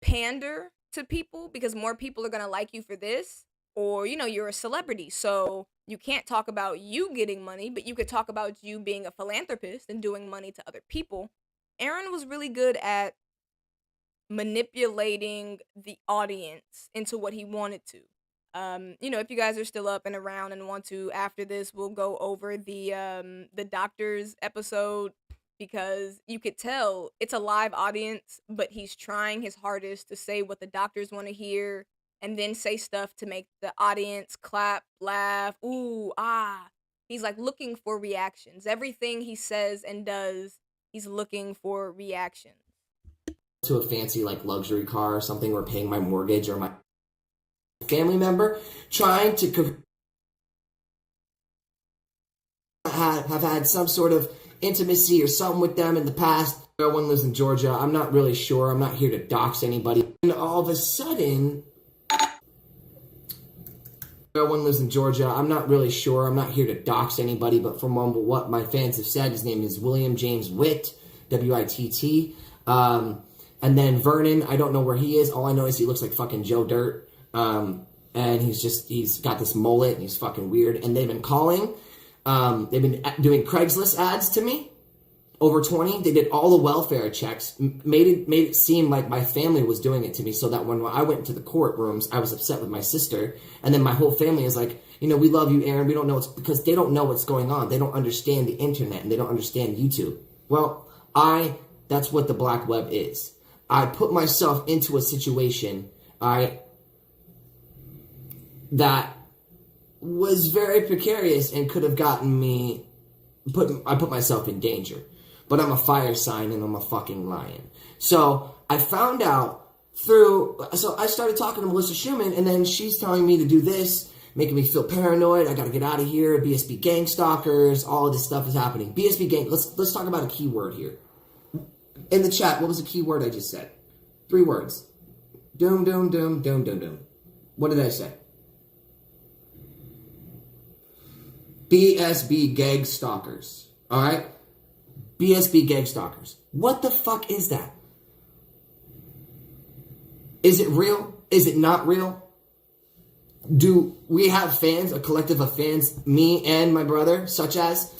pander to people because more people are going to like you for this. Or, you're a celebrity, so you can't talk about you getting money, but you could talk about you being a philanthropist and doing money to other people. Aaron was really good at manipulating the audience into what he wanted to. If you guys are still up and around and want to, after this, we'll go over the doctor's episode. Because you could tell it's a live audience, but he's trying his hardest to say what the doctors want to hear and then say stuff to make the audience clap, laugh, ooh, ah. He's like looking for reactions. Everything he says and does, he's looking for reactions. To a fancy like luxury car or something, or paying my mortgage or my family member, trying to have had some sort of intimacy or something with them in the past. Everyone lives in Georgia. I'm not really sure. I'm not here to dox anybody. And all of a sudden, everyone lives in Georgia. I'm not really sure. I'm not here to dox anybody, but from what my fans have said, his name is William James Witt, W-I-T-T. And then Vernon, I don't know where he is. All I know is he looks like fucking Joe Dirt. And he's got this mullet and he's fucking weird. And they've been calling. They've been doing Craigslist ads to me, over 20. They did all the welfare checks, made it seem like my family was doing it to me, so that when I went into the courtrooms, I was upset with my sister, and then my whole family is like, we love you, Aaron. We don't know because they don't know what's going on. They don't understand the internet, and they don't understand YouTube. Well, that's what the black web is. I put myself into a situation, that was very precarious and could have gotten me, I put myself in danger. But I'm a fire sign and I'm a fucking lion. So I found out so I started talking to Melissa Schumann, and then she's telling me to do this, making me feel paranoid. I gotta get out of here. BSB gang stalkers, all of this stuff is happening. BSB gang, let's talk about a key word here. In the chat, what was the key word I just said? 3 words. Doom, doom, doom, doom, doom, doom. What did I say? BSB gang stalkers. Alright? BSB gang stalkers. What the fuck is that? Is it real? Is it not real? Do we have fans, a collective of fans, me and my brother, such as?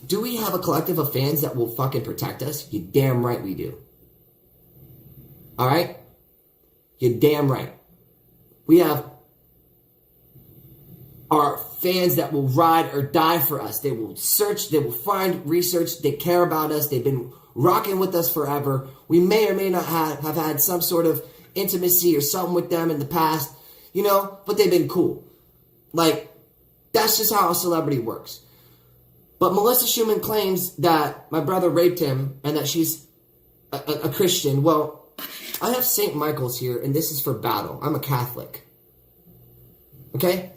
Do we have a collective of fans that will fucking protect us? You damn right we do. Alright? You're damn right. We have our fans that will ride or die for us. They will search, they will find, research, they care about us. They've been rocking with us forever. We may or may not have had some sort of intimacy or something with them in the past, you know, but they've been cool. Like, that's just how a celebrity works. But Melissa Schumann claims that my brother raped him and that she's a Christian. Well, I have St. Michael's here, and this is for battle. I'm a Catholic. Okay?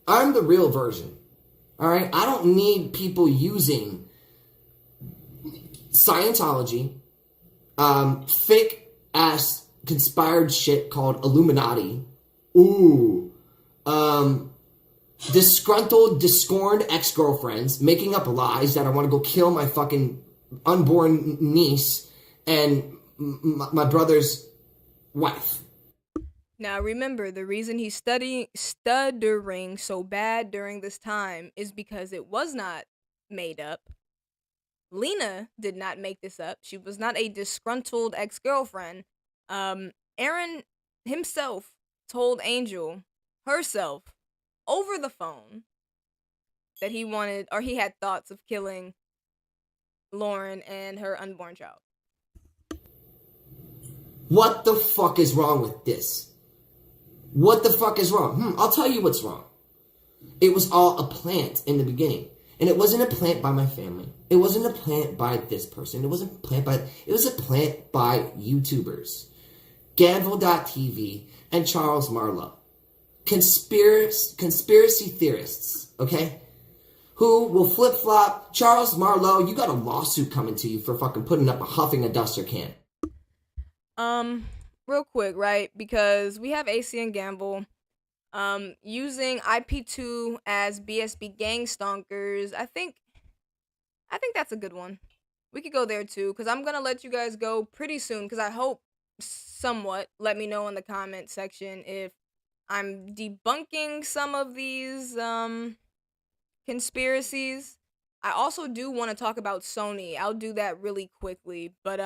I'm the real version. Alright? I don't need people using Scientology, fake-ass conspired shit called Illuminati. Ooh. Disgruntled, discorned ex-girlfriends making up lies that I want to go kill my fucking unborn niece and my brother's wife. Now remember, the reason he's stuttering so bad during this time is because it was not made up. Lena did not make this up. She was not a disgruntled ex-girlfriend. Aaron himself told Angel herself over the phone that he wanted, or he had thoughts of killing Lauren and her unborn child. What the fuck is wrong with this? What the fuck is wrong? I'll tell you what's wrong. It was all a plant in the beginning. And it wasn't a plant by my family. It wasn't a plant by this person. It was a plant by YouTubers. Ganville.tv and Charles Marlowe. Conspiracy theorists, okay? Who will flip-flop. Charles Marlowe, you got a lawsuit coming to you for fucking putting up huffing a duster can. Real quick, right? Because we have AC and Gamble using IP2 as BSB gang stonkers. I think that's a good one. We could go there too, because I'm gonna let you guys go pretty soon, because I hope somewhat, let me know in the comment section if I'm debunking some of these conspiracies. I also do want to talk about Sony. I'll do that really quickly, but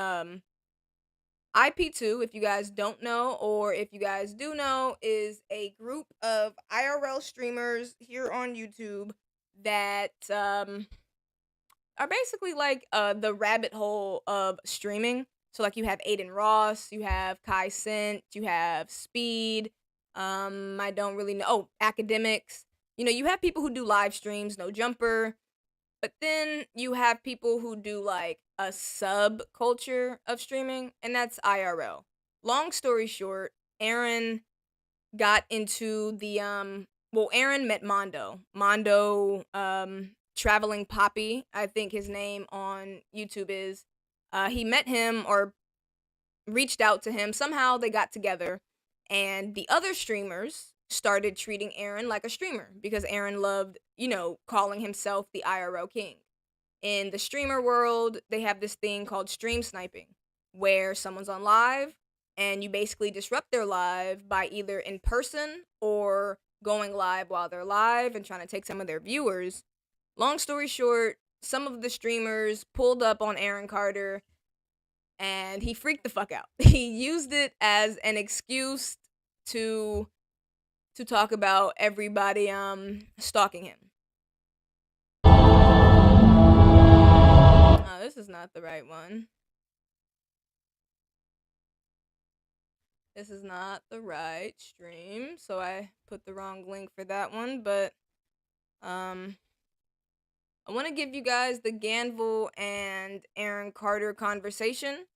IP2, if you guys don't know, or if you guys do know, is a group of IRL streamers here on YouTube that are basically like the rabbit hole of streaming. So like you have Aiden Ross, you have Kai Sent, you have Speed, I don't really know, oh, Academics. You know, you have people who do live streams, No Jumper, but then you have people who do like a subculture of streaming, and that's IRL. Long story short, Aaron got into the Aaron met Mondo. Traveling Poppy, I think his name on YouTube is. He met him or reached out to him. Somehow they got together, and the other streamers started treating Aaron like a streamer because Aaron loved, you know, calling himself the IRL king. In the streamer world, they have this thing called stream sniping, where someone's on live and you basically disrupt their live by either in person or going live while they're live and trying to take some of their viewers. Long story short, some of the streamers pulled up on Aaron Carter and he freaked the fuck out. He used it as an excuse to talk about everybody stalking him. Oh, this is not the right one. This is not the right stream, so I put the wrong link for that one, but I want to give you guys the Ganville and Aaron Carter conversation,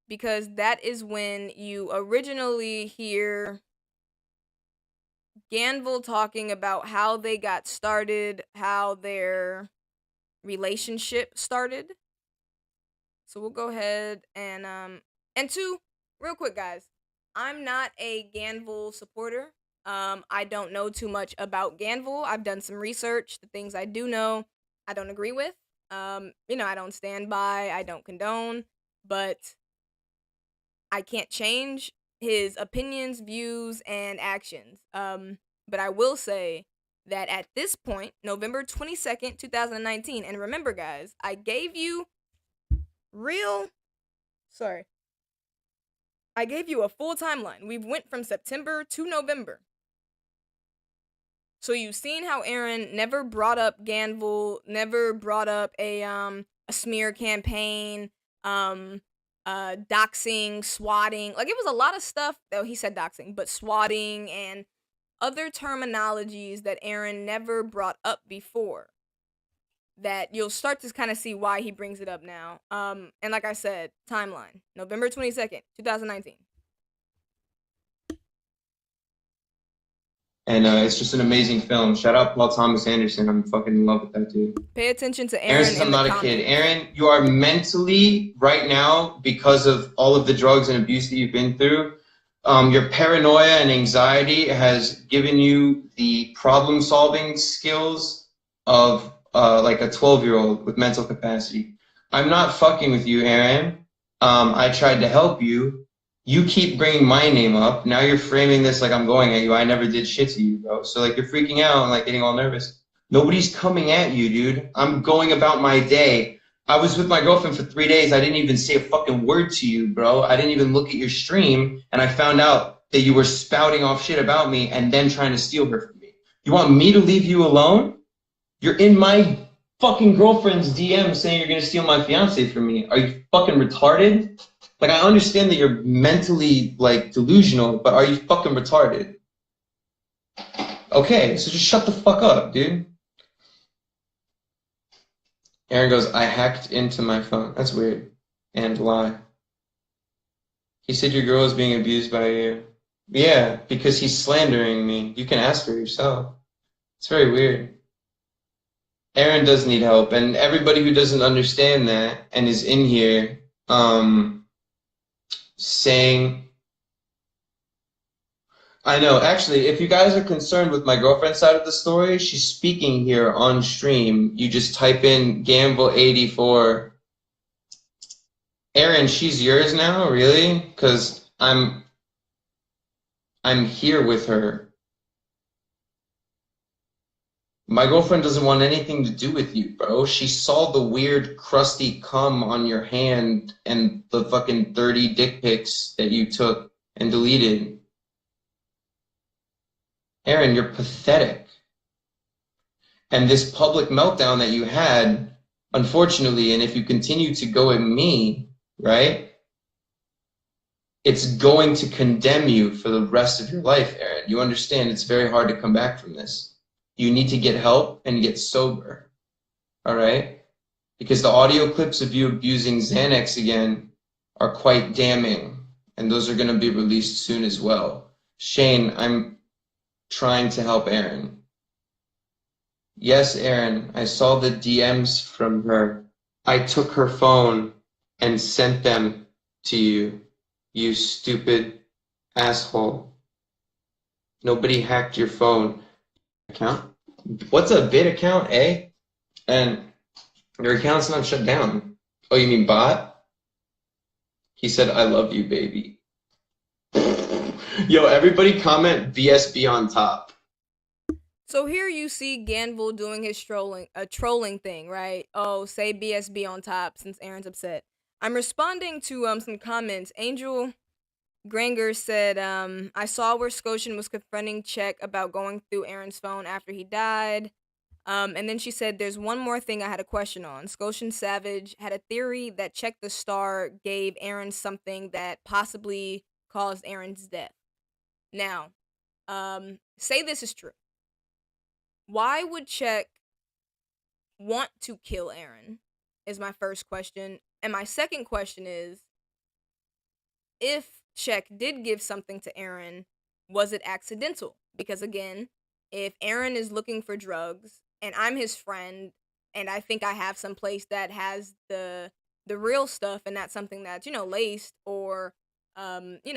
because that is when you originally hear Ganville talking about how they got started, how their relationship started. So we'll go ahead and two, real quick guys, I'm not a Ganville supporter. I don't know too much about Ganville. I've done some research. The things I do know, I don't agree with. You know, I don't stand by, I don't condone, but I can't change his opinions, views, and actions. But I will say that at this point, November 22nd, 2019, and remember, guys, I gave you I gave you a full timeline. We went from September to November. So you've seen how Aaron never brought up Ganville, never brought up a smear campaign, doxing, swatting. Like, it was a lot of stuff. Oh, he said doxing, but swatting and other terminologies that Aaron never brought up before. That you'll start to kind of see why he brings it up now. And like I said, timeline, November 22nd, 2019. And it's just an amazing film. Shout out Paul Thomas Anderson. I'm fucking in love with that dude. Pay attention to Aaron Aaron says in I'm the not a comments. kid. Aaron, you are mentally, right now, because of all of the drugs and abuse that you've been through, your paranoia and anxiety has given you the problem-solving skills of like a 12-year-old with mental capacity. I'm not fucking with you, Aaron. I tried to help you. You keep bringing my name up. Now you're framing this like I'm going at you. I never did shit to you, bro. So like you're freaking out and like getting all nervous. Nobody's coming at you, dude. I'm going about my day. I was with my girlfriend for 3 days. I didn't even say a fucking word to you, bro. I didn't even look at your stream, and I found out that you were spouting off shit about me and then trying to steal her from me. You want me to leave you alone? You're in my fucking girlfriend's DM saying you're gonna steal my fiance from me. Are you fucking retarded? Like, I understand that you're mentally, like, delusional, but are you fucking retarded? Okay, so just shut the fuck up, dude. Aaron goes, I hacked into my phone. That's weird. And why? He said your girl is being abused by you. Yeah, because he's slandering me. You can ask for yourself. It's very weird. Aaron does need help, and everybody who doesn't understand that and is in here, saying, I know, actually, if you guys are concerned with my girlfriend's side of the story, she's speaking here on stream. You just type in Gamble84. Aaron, she's yours now, really? Because I'm here with her. My girlfriend doesn't want anything to do with you, bro. She saw the weird crusty cum on your hand and the fucking 30 dick pics that you took and deleted. Aaron, you're pathetic. And this public meltdown that you had, unfortunately, and if you continue to go at me, right, it's going to condemn you for the rest of your life, Aaron. You understand it's very hard to come back from this. You need to get help and get sober, all right? Because the audio clips of you abusing Xanax again are quite damning, and those are going to be released soon as well. Shane, I'm trying to help Aaron. Yes, Aaron, I saw the DMs from her. I took her phone and sent them to you, you stupid asshole. Nobody hacked your phone account. What's a bit account, eh? And your account's not shut down. Oh, you mean bot? He said, I love you, baby. Yo, everybody comment BSB on top. So here you see Ganville doing his trolling thing, right? Oh, say BSB on top since Aaron's upset. I'm responding to some comments. Angel Granger said, I saw where Scotian was confronting Check about going through Aaron's phone after he died. And then she said, there's one more thing I had a question on. Scotian Savage had a theory that Check the Star gave Aaron something that possibly caused Aaron's death. Now, say this is true. Why would Check want to kill Aaron is my first question. And my second question is, if Check did give something to Aaron, was it accidental? Because again, if Aaron is looking for drugs and I'm his friend and I think I have some place that has the real stuff and not something that's, laced or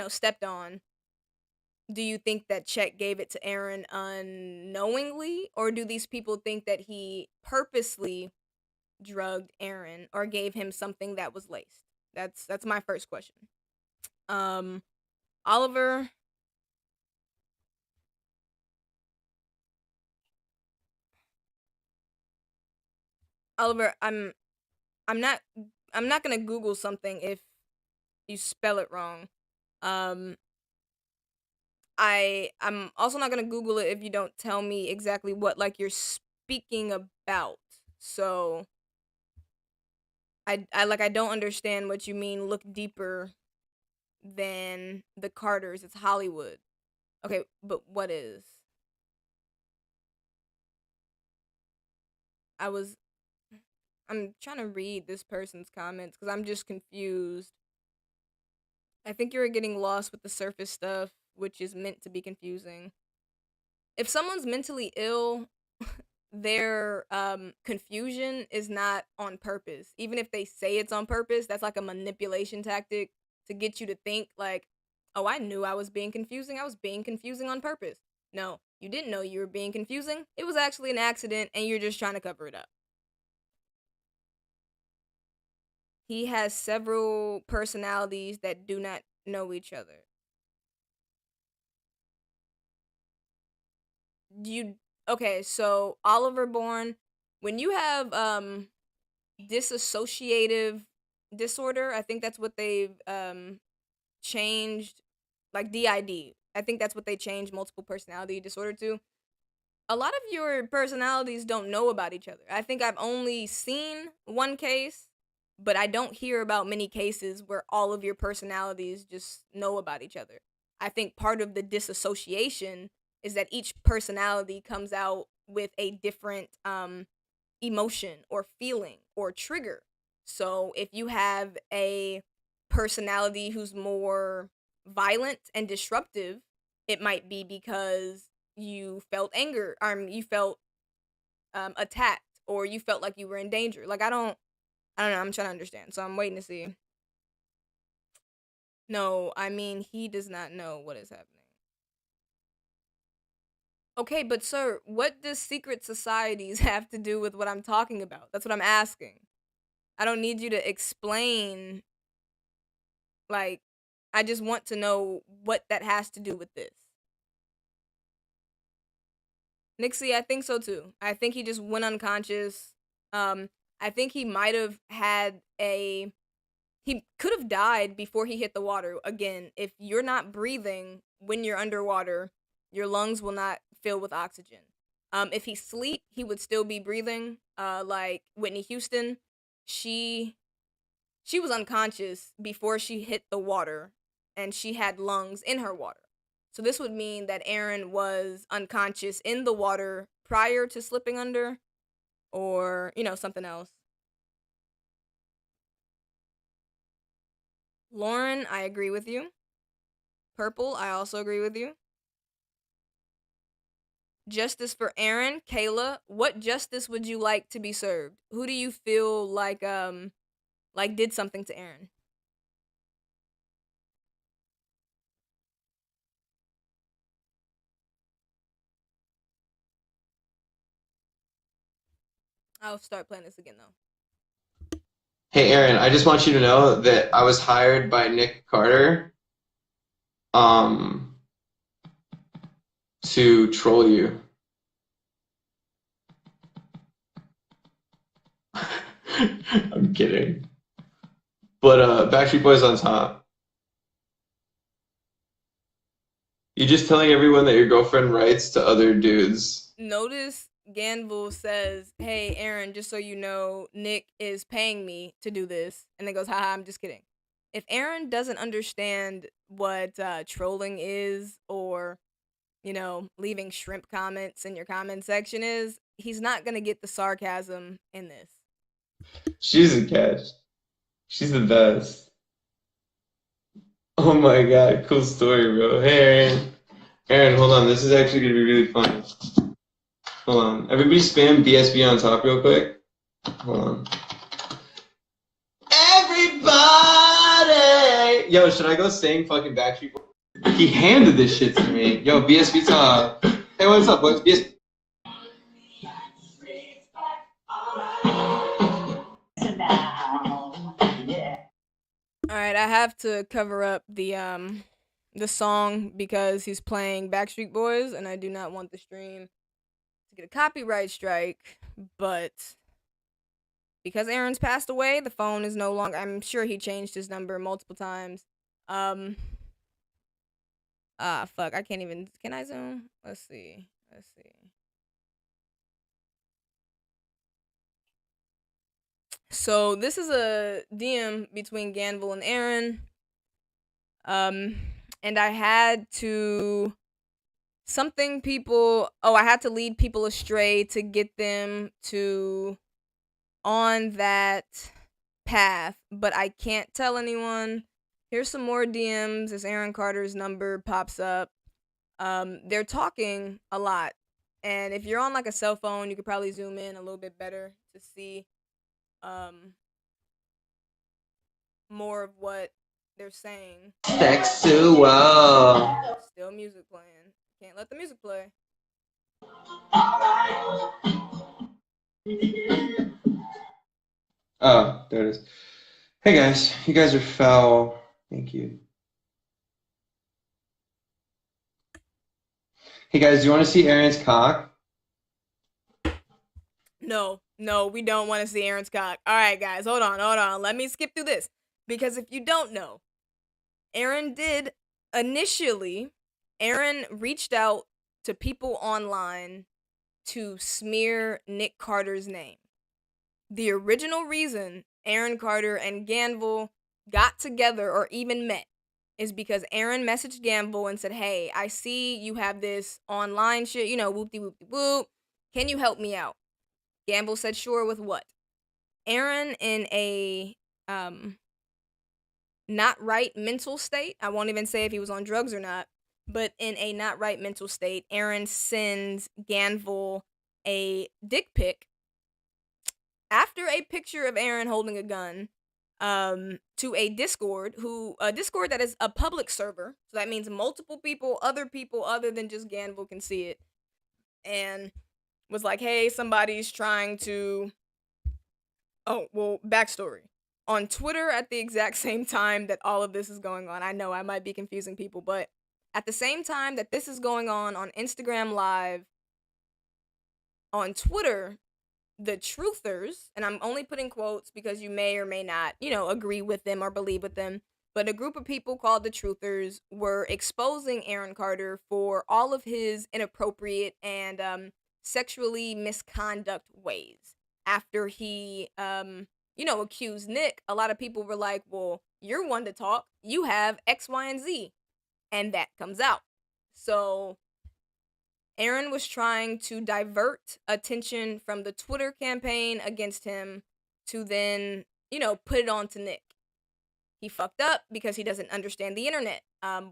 stepped on, do you think that Check gave it to Aaron unknowingly, or do these people think that he purposely drugged Aaron or gave him something that was laced? That's my first question. Oliver, Oliver, I'm not I'm not gonna Google something if you spell it wrong. Um, I'm also not gonna Google it if you don't tell me exactly what like you're speaking about. So I don't understand what you mean. Look deeper than the Carters. It's Hollywood. Okay, but what is? I was I'm trying to read this person's comments because I'm just confused. I think you're getting lost with the surface stuff, which is meant to be confusing. If someone's mentally ill, their confusion is not on purpose. Even if they say it's on purpose, that's like a manipulation tactic to get you to think like, "Oh, I knew I was being confusing. I was being confusing on purpose." No, you didn't know you were being confusing. It was actually an accident and you're just trying to cover it up. He has several personalities that do not know each other. You okay, so Oliver Bourne, when you have dissociative disorder, I think that's what they've changed, like DID. I think that's what they changed multiple personality disorder to. A lot of your personalities don't know about each other. I think I've only seen one case, but I don't hear about many cases where all of your personalities just know about each other. I think part of the disassociation is that each personality comes out with a different emotion or feeling or trigger. So if you have a personality who's more violent and disruptive, it might be because you felt anger, you felt attacked, or you felt like you were in danger. Like I don't know. I'm trying to understand, so I'm waiting to see. No, I mean he does not know what is happening. Okay, but sir, what does secret societies have to do with what I'm talking about? That's what I'm asking. I don't need you to explain. Like, I just want to know what that has to do with this. Nixie, I think so too. I think he just went unconscious. I think he might have had a. He could have died before he hit the water. Again, if you're not breathing when you're underwater, your lungs will not fill with oxygen. If he sleep, he would still be breathing. Like Whitney Houston, she she was unconscious before she hit the water, and she had lungs in her water. So this would mean that Aaron was unconscious in the water prior to slipping under, or something else. Lauren, I agree with you. Purple, I also agree with you. Justice for Aaron, Kayla, what justice would you like to be served? Who do you feel like did something to Aaron? I'll start playing this again though. Hey, Aaron, I just want you to know that I was hired by Nick Carter um, to troll you. I'm kidding. But Backstreet Boys on top. You just telling everyone that your girlfriend writes to other dudes. Notice Ganville says, "Hey Aaron, just so you know, Nick is paying me to do this," and then goes, "Haha, I'm just kidding." If Aaron doesn't understand what trolling is, or leaving shrimp comments in your comment section is, he's not gonna get the sarcasm in this. She's a catch. She's the best. Oh my god, cool story, bro. Hey, Aaron. Aaron, hold on. This is actually gonna be really funny. Hold on. Everybody spam BSB on top real quick. Hold on. Everybody! Yo, should I go sing fucking Backstreet Boys? He handed this shit to me. Yo, BSB top. Hey, what's up, boys? BSB. All right, I have to cover up the song because he's playing Backstreet Boys, and I do not want the stream to get a copyright strike. But because Aaron's passed away, the phone is no longer. I'm sure he changed his number multiple times. Fuck, I can't even. Can I zoom? Let's see. So this is a DM between Ganville and Aaron. And I had to I had to lead people astray to get them to on that path, but I can't tell anyone. Here's some more DMs as Aaron Carter's number pops up. They're talking a lot, and if you're on like a cell phone, you could probably zoom in a little bit better to see more of what they're saying. Sexual. Still music playing. Can't let the music play. Oh, there it is. Hey guys, you guys are foul. Thank you. Hey guys, do you want to see Aaron's cock? No, we don't want to see Aaron's cock. All right, guys, hold on. Let me skip through this. Because if you don't know, Aaron reached out to people online to smear Nick Carter's name. The original reason Aaron Carter and Ganville got together or even met is because Aaron messaged Ganville and said, hey, I see you have this online shit, whoop-de-whoop-de-whoop. Can you help me out? Ganville said, sure, with what? Aaron, in a not right mental state, I won't even say if he was on drugs or not, but in a not right mental state, Aaron sends Ganville a dick pic after a picture of Aaron holding a gun to a Discord that is a public server. So that means multiple people other than just Ganville can see it. And was like, hey, somebody's trying to... Oh, well, backstory. On Twitter at the exact same time that all of this is going on, I know I might be confusing people, but at the same time that this is going on Instagram Live, on Twitter, the truthers, and I'm only putting quotes because you may or may not, agree with them or believe with them, but a group of people called the truthers were exposing Aaron Carter for all of his inappropriate and sexually misconduct ways. After he, accused Nick, a lot of people were like, well, you're one to talk. You have X, Y, and Z. And that comes out. So Aaron was trying to divert attention from the Twitter campaign against him to then, put it on to Nick. He fucked up because he doesn't understand the internet.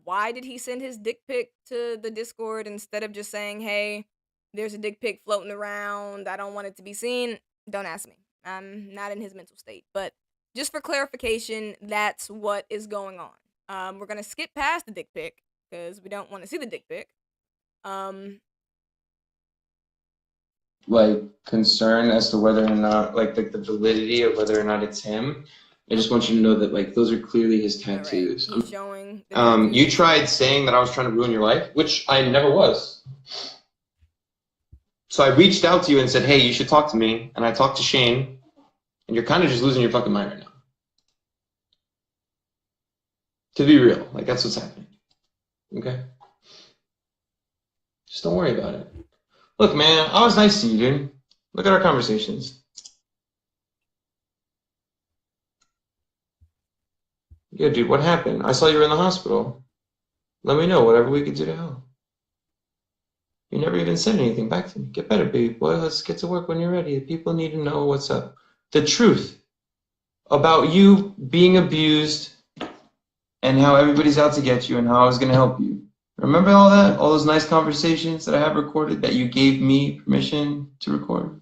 Why did he send his dick pic to the Discord instead of just saying, hey, there's a dick pic floating around, I don't want it to be seen? Don't ask me. I'm not in his mental state. But just for clarification, that's what is going on. We're going to skip past the dick pic because we don't want to see the dick pic. Like, concern as to whether or not, like the validity of whether or not it's him. I just want you to know that, like, those are clearly his tattoos. Right. He's showing the tattoos. You tried saying that I was trying to ruin your life, which I never was. So I reached out to you and said, hey, you should talk to me. And I talked to Shane, and you're kind of just losing your fucking mind right now. To be real, like, that's what's happening. Okay? Just don't worry about it. Look, man, I was nice to you, dude. Look at our conversations. Yeah, dude, what happened? I saw you were in the hospital. Let me know, whatever we could do to help. You never even said anything back to me. Get better, baby boy. Let's get to work when you're ready. People need to know what's up. The truth about you being abused and how everybody's out to get you and how I was going to help you. Remember all that? All those nice conversations that I have recorded that you gave me permission to record?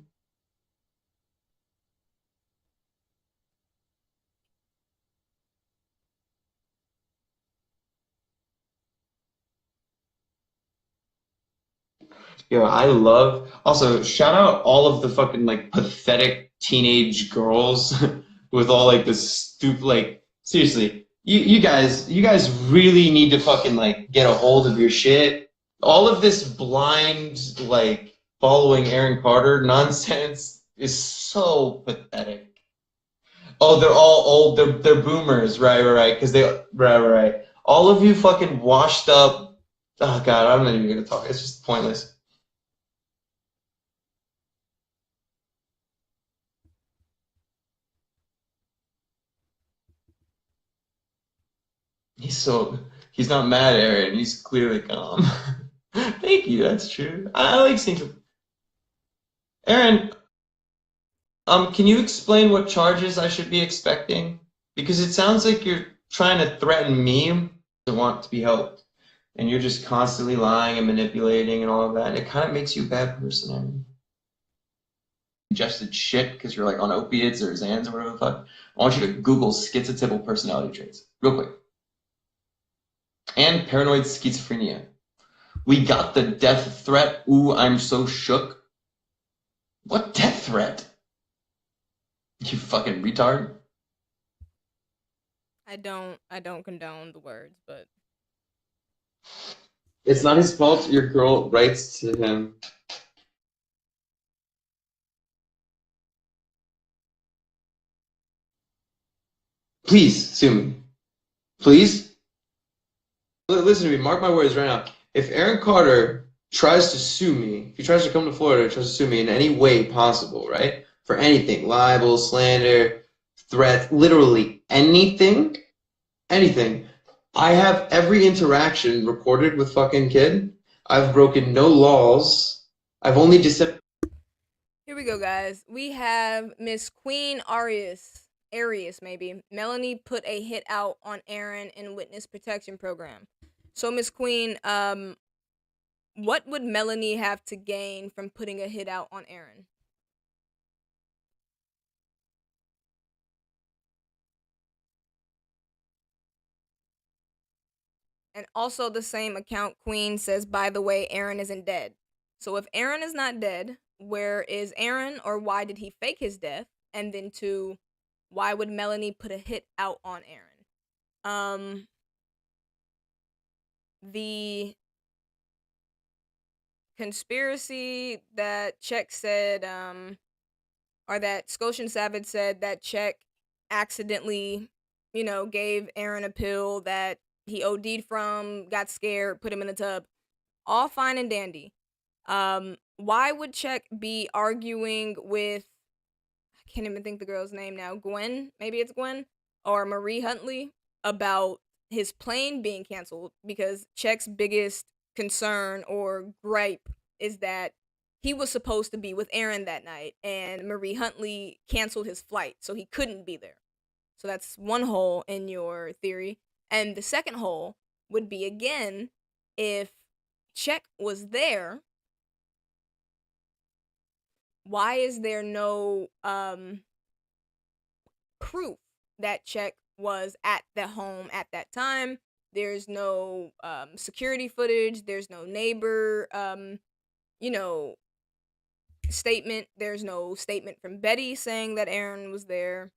Yo, I love, also shout out all of the fucking like pathetic teenage girls with all like this stupid, like, seriously, you guys really need to fucking like get a hold of your shit. All of this blind like following Aaron Carter nonsense is so pathetic. Oh, they're all old. They're boomers, right. Because right. All of you fucking washed up. Oh god, I'm not even gonna talk. It's just pointless. He's not mad, Aaron. He's clearly calm. Thank you. That's true. I like seeing. Aaron, can you explain what charges I should be expecting? Because it sounds like you're trying to threaten me to want to be helped, and you're just constantly lying and manipulating and all of that. And it kind of makes you a bad person, Aaron. Ingested shit because you're like on opiates or Xans or whatever the fuck. I want you to Google schizotypal personality traits real quick. And paranoid schizophrenia. We got the death threat. Ooh, I'm so shook. What death threat? You fucking retard. I don't condone the words, but It's not his fault your girl writes to him. Please sue me. Please? Listen to me, mark my words right now. If Aaron Carter tries to sue me, if he tries to come to Florida, tries to sue me in any way possible, right? For anything, libel, slander, threat, literally anything, I have every interaction recorded with fucking kid. I've broken no laws. I've only disseminated. here we go, guys. We have Miss Queen Arius, maybe. Melanie put a hit out on Aaron in witness protection program. So, Miss Queen, what would Melanie have to gain from putting a hit out on Aaron? And also, the same account Queen says, by the way, Aaron isn't dead. So if Aaron is not dead, where is Aaron, or why did he fake his death? And then two, why would Melanie put a hit out on Aaron? The conspiracy that Czech said, or that Scotian Savage said that Czech accidentally, gave Aaron a pill that he OD'd from, got scared, put him in the tub. All fine and dandy. Why would Czech be arguing with, I can't even think the girl's name now, Gwen, maybe it's Gwen, or Marie Huntley, about his plane being canceled? Because Czech's biggest concern or gripe is that he was supposed to be with Aaron that night, and Marie Huntley canceled his flight, so he couldn't be there. So that's one hole in your theory. And the second hole would be, again, if Czech was there, why is there no proof that Czech was at the home at that time? There's no security footage. There's no neighbor, statement. There's no statement from Betty saying that Aaron was there.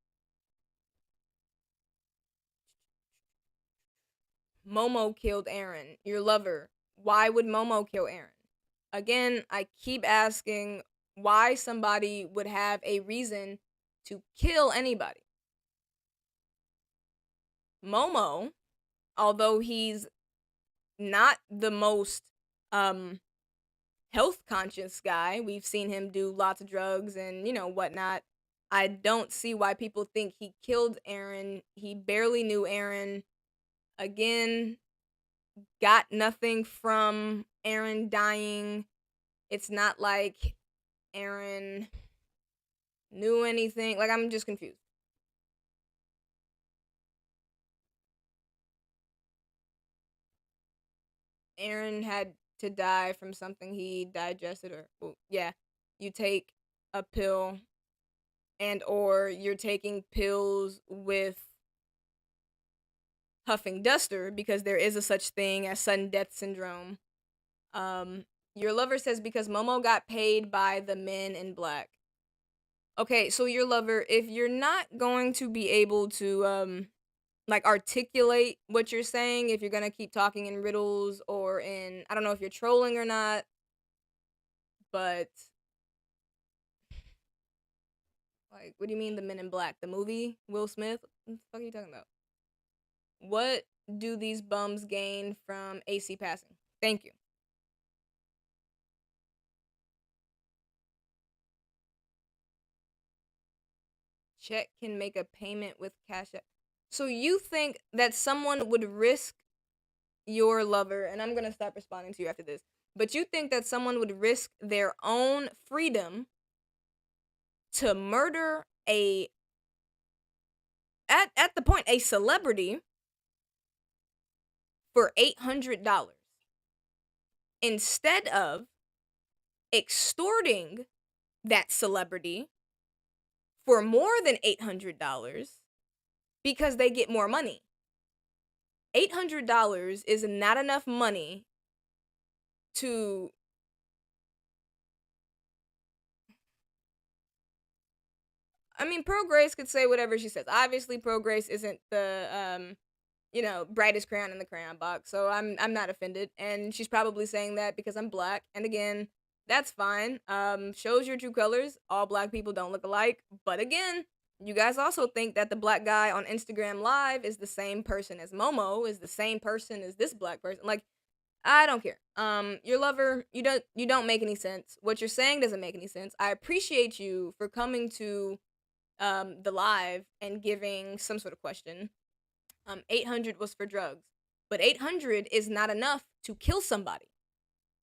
Momo killed Aaron, your lover. Why would Momo kill Aaron? Again, I keep asking why somebody would have a reason to kill anybody. Momo, although he's not the most health conscious guy, we've seen him do lots of drugs and whatnot. I don't see why people think he killed Aaron. He barely knew Aaron. Again, got nothing from Aaron dying. It's not like Aaron knew anything. Like, I'm just confused. Aaron had to die from something he digested, or you take a pill, and or you're taking pills with huffing duster, because there is a such thing as sudden death syndrome. Your lover says because Momo got paid by the men in black. Okay, so your lover, if you're not going to be able to articulate what you're saying, if you're gonna keep talking in riddles or in, I don't know if you're trolling or not, but Like, what do you mean the Men in Black? The movie? Will Smith? What the fuck are you talking about? What do these bums gain from AC passing? Thank you. Check can make a payment with Cash App. So you think that someone would risk your lover, and I'm gonna stop responding to you after this, but you think that someone would risk their own freedom to murder at the point a celebrity for $800 instead of extorting that celebrity for more than $800 because they get more money? $800 is not enough money to I mean, Pro Grace could say whatever she says. Obviously, Pro Grace isn't the brightest crayon in the crayon box, so I'm not offended. And she's probably saying that because I'm black. And again, that's fine. Shows your true colors. All black people don't look alike. But again, you guys also think that the black guy on Instagram Live is the same person as Momo, is the same person as this black person. Like, I don't care. Your lover, you don't make any sense. What you're saying doesn't make any sense. I appreciate you for coming to the live and giving some sort of question. 800 was for drugs, but 800 is not enough to kill somebody.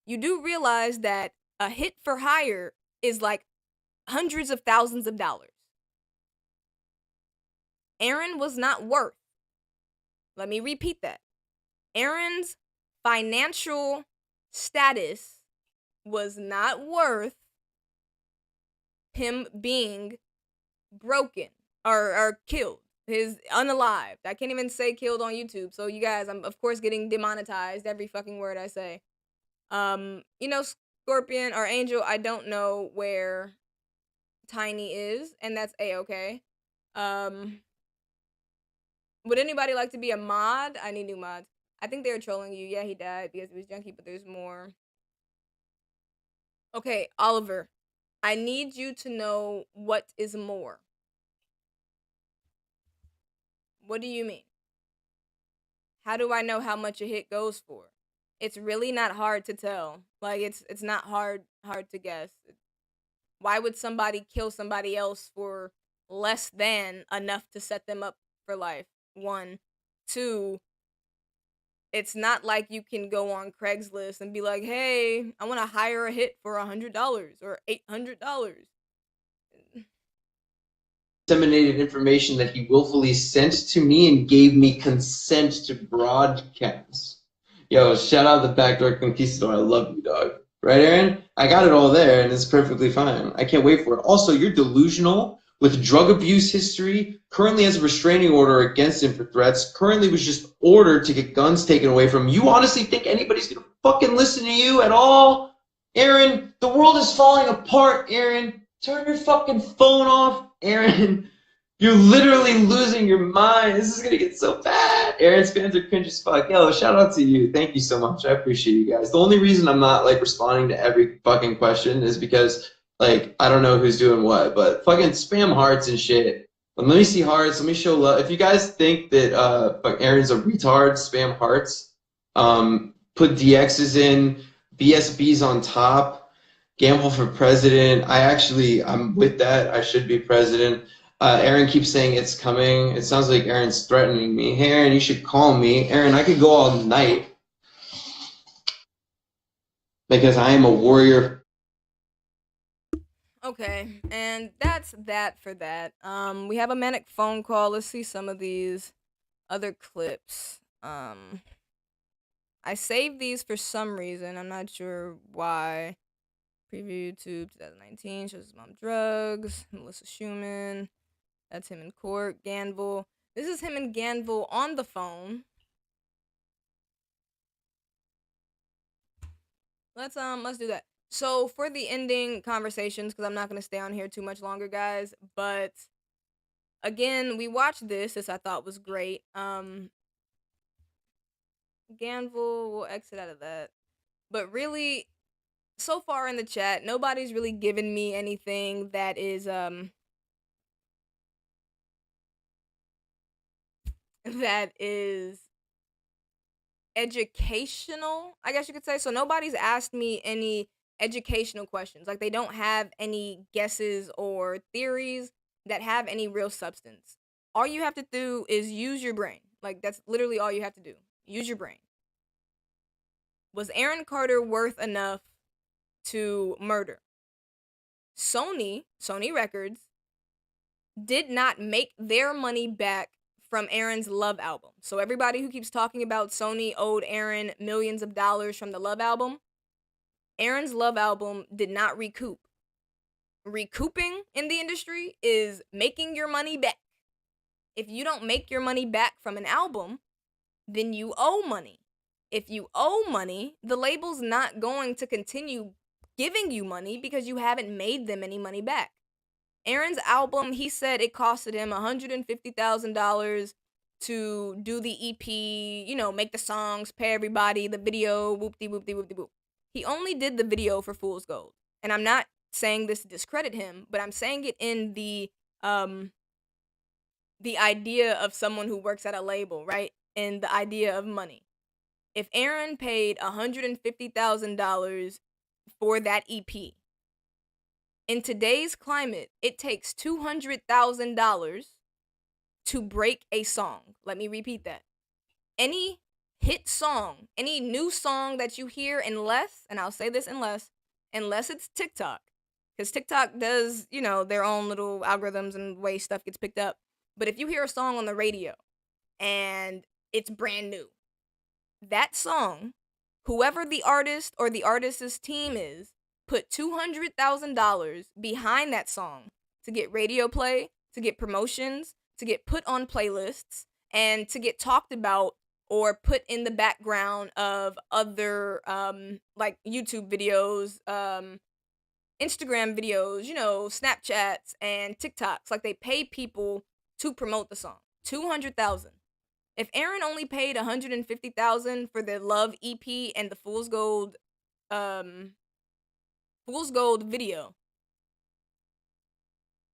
You do realize that a hit for hire is like hundreds of thousands of dollars. Aaron was not worth. Let me repeat that. Aaron's financial status was not worth him being broken or killed. His unalived. I can't even say killed on YouTube. So you guys, I'm of course getting demonetized every fucking word I say. Scorpion or Angel, I don't know where Tiny is, and that's A-okay. Would anybody like to be a mod? I need new mods. I think they were trolling you. Yeah, he died because he was junkie, but there's more. Okay, Oliver, I need you to know what is more. What do you mean? How do I know how much a hit goes for? It's really not hard to tell. Like, it's not hard to guess. Why would somebody kill somebody else for less than enough to set them up for life? 1. 2, it's not like you can go on Craigslist and be like, hey, I want to hire a hit for $100 or $800. Disseminated information that he willfully sent to me and gave me consent to broadcast. Yo, shout out the Backdoor Conquistador. I love you, dog. Right, Aaron? I got it all there, and it's perfectly fine. I can't wait for it. Also, you're delusional with drug abuse history, currently has a restraining order against him for threats, currently was just ordered to get guns taken away from him. You honestly think anybody's gonna fucking listen to you at all? Aaron, the world is falling apart, Aaron. Turn your fucking phone off, Aaron. You're literally losing your mind. This is gonna get so bad. Aaron's fans are cringe as fuck. Yo, shout out to you. Thank you so much. I appreciate you guys. The only reason I'm not like responding to every fucking question is because like I don't know who's doing what, but fucking spam hearts and shit. Let me see hearts. Let me show love. If you guys think that Aaron's a retard, spam hearts. Put DXs in, BSBs on top. Gamble for president. I'm with that. I should be president. Aaron keeps saying it's coming. It sounds like Aaron's threatening me. Hey, Aaron, you should call me. Aaron, I could go all night because I am a warrior. Okay, and that's that for that. We have a manic phone call. Let's see some of these other clips. I saved these for some reason. I'm not sure why. Preview YouTube 2019 shows his mom drugs. Melissa Schumann. That's him in court. Ganville. This is him and Ganville on the phone. Let's do that. So for the ending conversations, because I'm not gonna stay on here too much longer, guys. But again, we watched this I thought was great. Ganville will exit out of that. But really, so far in the chat, nobody's really given me anything that is that is educational, I guess you could say. So nobody's asked me any educational questions. Like, they don't have any guesses or theories that have any real substance. All you have to do is use your brain. Like, that's literally all you have to do. Use your brain. Was Aaron Carter worth enough to murder? Sony Records, did not make their money back from Aaron's Love album. So everybody who keeps talking about Sony owed Aaron millions of dollars from the Love album, Aaron's Love album did not recoup. Recouping in the industry is making your money back. If you don't make your money back from an album, then you owe money. If you owe money, the label's not going to continue giving you money because you haven't made them any money back. Aaron's album, he said it costed him $150,000 to do the EP, you know, make the songs, pay everybody, the video, whoop-de-whoop-de-whoop-de-whoop. He only did the video for Fool's Gold. And I'm not saying this to discredit him, but I'm saying it in the idea of someone who works at a label, right? And the idea of money. If Aaron paid $150,000 for that EP, in today's climate, it takes $200,000 to break a song. Let me repeat that. Any hit song, any new song that you hear, unless, and I'll say this unless it's TikTok, because TikTok does, you know, their own little algorithms and way stuff gets picked up. But if you hear a song on the radio and it's brand new, that song, whoever the artist or the artist's team is, put $200,000 behind that song to get radio play, to get promotions, to get put on playlists, and to get talked about or put in the background of other like YouTube videos, Instagram videos, you know, Snapchats and TikToks. Like, they pay people to promote the song. $200,000. If Aaron only paid $150,000 for the Love EP and the Fool's Gold video,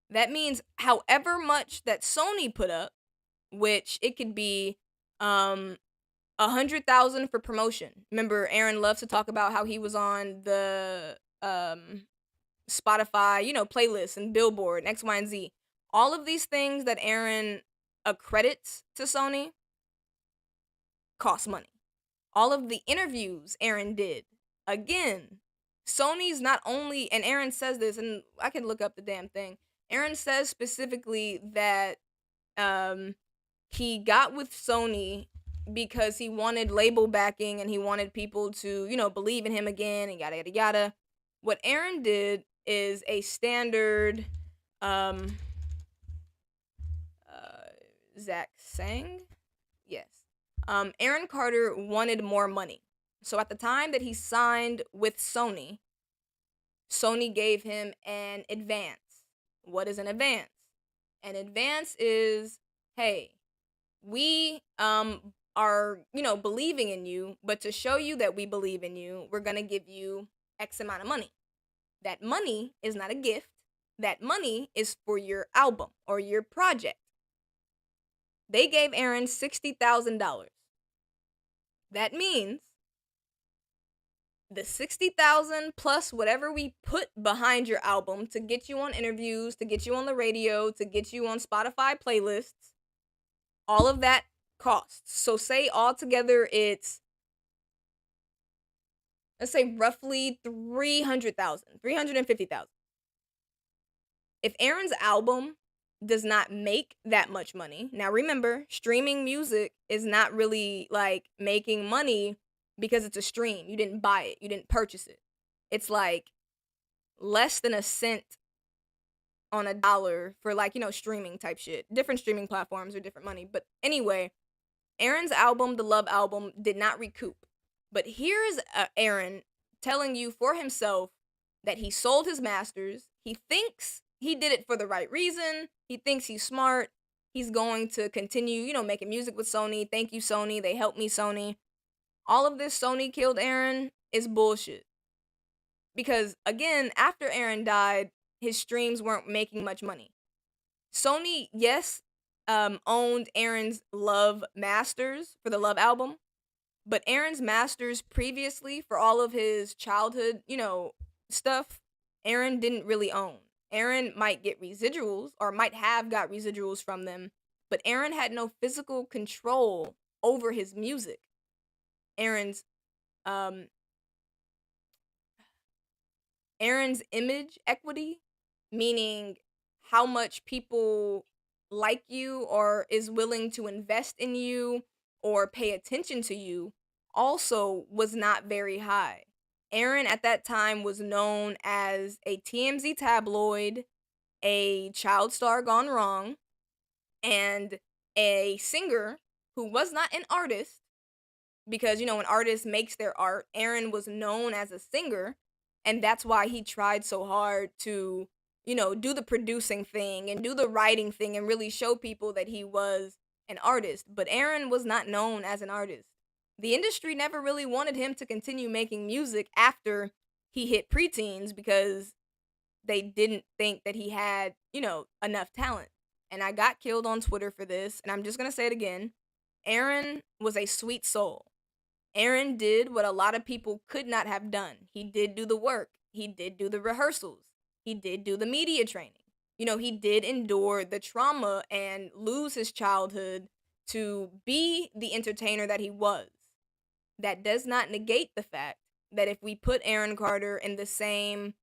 that means however much that Sony put up, which it could be $100,000 for promotion. Remember, Aaron loves to talk about how he was on the Spotify, you know, playlists and Billboard and X, Y, and Z. All of these things that Aaron accredits to Sony cost money. All of the interviews Aaron did, again, Sony's not only, and Aaron says this, and I can look up the damn thing. Aaron says specifically that he got with Sony because he wanted label backing and he wanted people to, you know, believe in him again and yada yada yada. What Aaron did is a standard Zach sang? Yes. Aaron Carter wanted more money. So at the time that he signed with Sony, Sony gave him an advance. What is an advance? An advance is, hey, we are, you know, believing in you, but to show you that we believe in you, we're going to give you X amount of money. That money is not a gift. That money is for your album or your project. They gave Aaron $60,000. That means the $60,000 plus whatever we put behind your album to get you on interviews, to get you on the radio, to get you on Spotify playlists, all of that costs. So say altogether it's, let's say roughly $350,000. If Aaron's album does not make that much money, now remember, streaming music is not really like making money because it's a stream. You didn't buy it. You didn't purchase it. It's like less than a cent on a dollar for, like, you know, streaming type shit. Different streaming platforms are different money. But anyway, Aaron's album, the Love album, did not recoup. But here's Aaron telling you for himself that he sold his masters. He thinks he did it for the right reason. He thinks he's smart. He's going to continue, you know, making music with Sony. Thank you, Sony. They helped me, Sony. All of this Sony killed Aaron is bullshit. Because, again, after Aaron died, his streams weren't making much money. Sony, yes, owned Aaron's Love masters for the Love album. But Aaron's masters previously for all of his childhood, stuff, Aaron didn't really own. Aaron might get residuals or might have got residuals from them, but Aaron had no physical control over his music. Aaron's um Aaron's image equity, meaning how much people like you or is willing to invest in you or pay attention to you, also was not very high. Aaron at that time was known as a TMZ tabloid, a child star gone wrong, and a singer who was not an artist because, an artist makes their art. Aaron was known as a singer, and that's why he tried so hard to, do the producing thing and do the writing thing and really show people that he was an artist. But Aaron was not known as an artist. The industry never really wanted him to continue making music after he hit preteens because they didn't think that he had, enough talent. And I got killed on Twitter for this, and I'm just going to say it again. Aaron was a sweet soul. Aaron did what a lot of people could not have done. He did do the work. He did do the rehearsals. He did do the media training. He did endure the trauma and lose his childhood to be the entertainer that he was. That does not negate the fact that if we put Aaron Carter on the same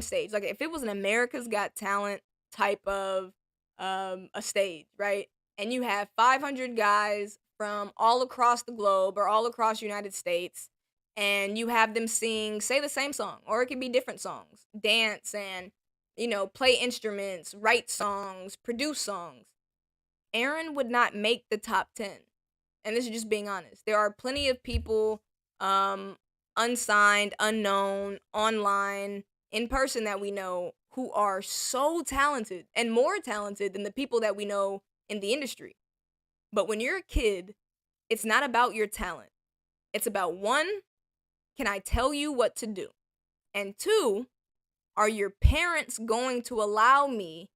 stage, like if it was an America's Got Talent type of a stage, right? And you have 500 guys from all across the globe or all across United States, and you have them say the same song, or it could be different songs, dance and, play instruments, write songs, produce songs. Aaron would not make the top 10. And this is just being honest. There are plenty of people, unsigned, unknown, online, in person that we know who are so talented and more talented than the people that we know in the industry. But when you're a kid, it's not about your talent. It's about, one, can I tell you what to do? And two, are your parents going to allow me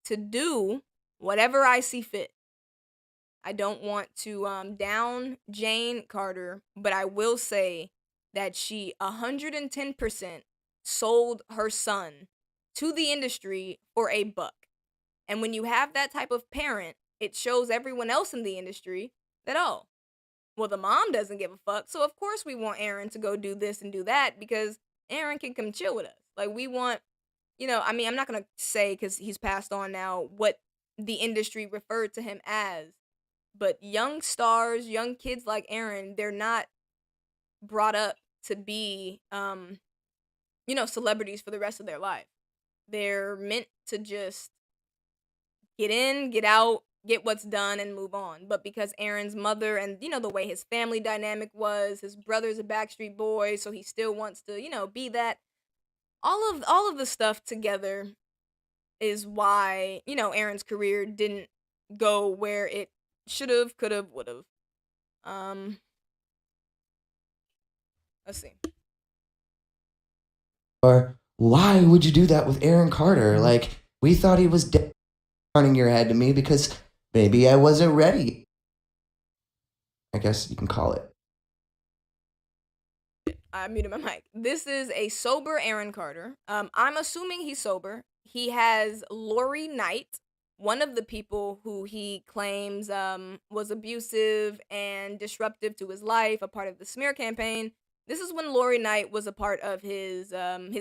to do whatever I see fit? I don't want to down Jane Carter, but I will say that she 110% sold her son to the industry for a buck. And when you have that type of parent, it shows everyone else in the industry that, oh, well, the mom doesn't give a fuck, so of course we want Aaron to go do this and do that because Aaron can come chill with us. Like, we want, I'm not going to say, because he's passed on now, what the industry referred to him as, but young stars, young kids like Aaron, they're not brought up to be, celebrities for the rest of their life. They're meant to just get in, get out, get what's done, and move on. But because Aaron's mother and, the way his family dynamic was, his brother's a Backstreet Boy, so he still wants to, be that. All of the stuff together is why, Aaron's career didn't go where it should have, could have, would have. Let's see. Or why would you do that with Aaron Carter? Like, we thought he was dead. Turning your head to me because maybe I wasn't ready. I guess you can call it. I muted my mic. This is a sober Aaron Carter. I'm assuming he's sober. He has Lori Knight, one of the people who he claims was abusive and disruptive to his life, a part of the smear campaign. This is when Lori Knight was a part of his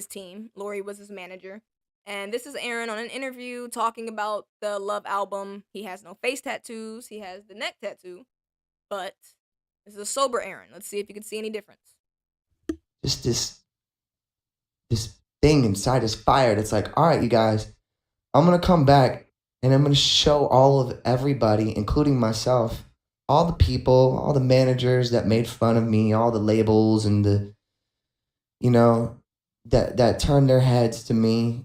team. Lori was his manager. And this is Aaron on an interview talking about the Love album. He has no face tattoos. He has the neck tattoo. But this is a sober Aaron. Let's see if you can see any difference. Just this thing inside is fired. It's like, all right, you guys, I'm going to come back and I'm going to show all of everybody, including myself, all the people, all the managers that made fun of me, all the labels and the, that turned their heads to me,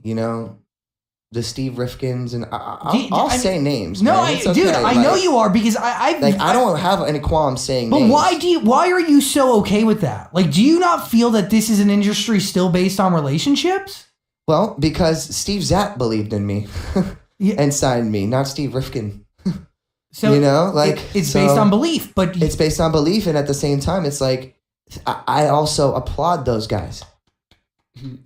the Steve Rifkins, and I'll say names. No, man. dude, I know you are because I don't have any qualms saying but names. Why are you so okay with that? Like, do you not feel that this is an industry still based on relationships? Well, because Steve Zapp believed in me and signed me, not Steve Rifkin. So you know, like it's based on belief, but it's based on belief, and at the same time, it's like I also applaud those guys.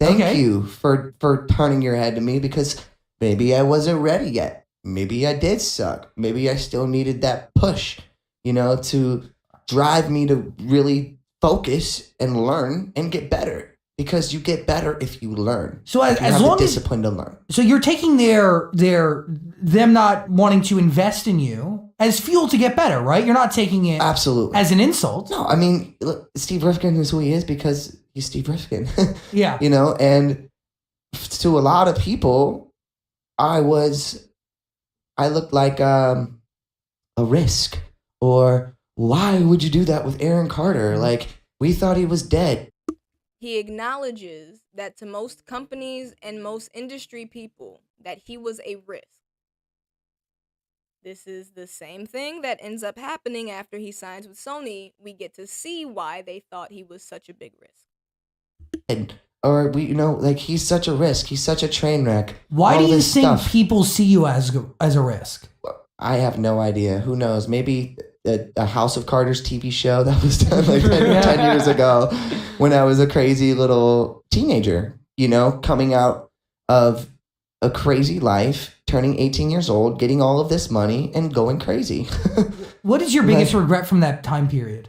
Thank you for turning your head to me, because maybe I wasn't ready yet. Maybe I did suck. Maybe I still needed that push, you know, to drive me to really focus and learn and get better. Because you get better if you learn. So as you have long the as discipline to learn. So you're taking them not wanting to invest in you as fuel to get better, right? You're not taking it absolutely as an insult. No, I mean, look, Steve Rifkin is who he is because he's Steve Rifkin. Yeah. You know, and to a lot of people, I looked like a risk. Or why would you do that with Aaron Carter? Like, we thought he was dead. He acknowledges that to most companies and most industry people that he was a risk. This is the same thing that ends up happening after he signs with Sony. We get to see why they thought he was such a big risk. Or like, he's such a risk. He's such a train wreck. Why do you think people see you as a risk? I have no idea. Who knows? Maybe a House of Carter's TV show that was done like 10 years ago when I was a crazy little teenager, you know, coming out of a crazy life, turning 18 years old, getting all of this money and going crazy. What is your biggest regret from that time period?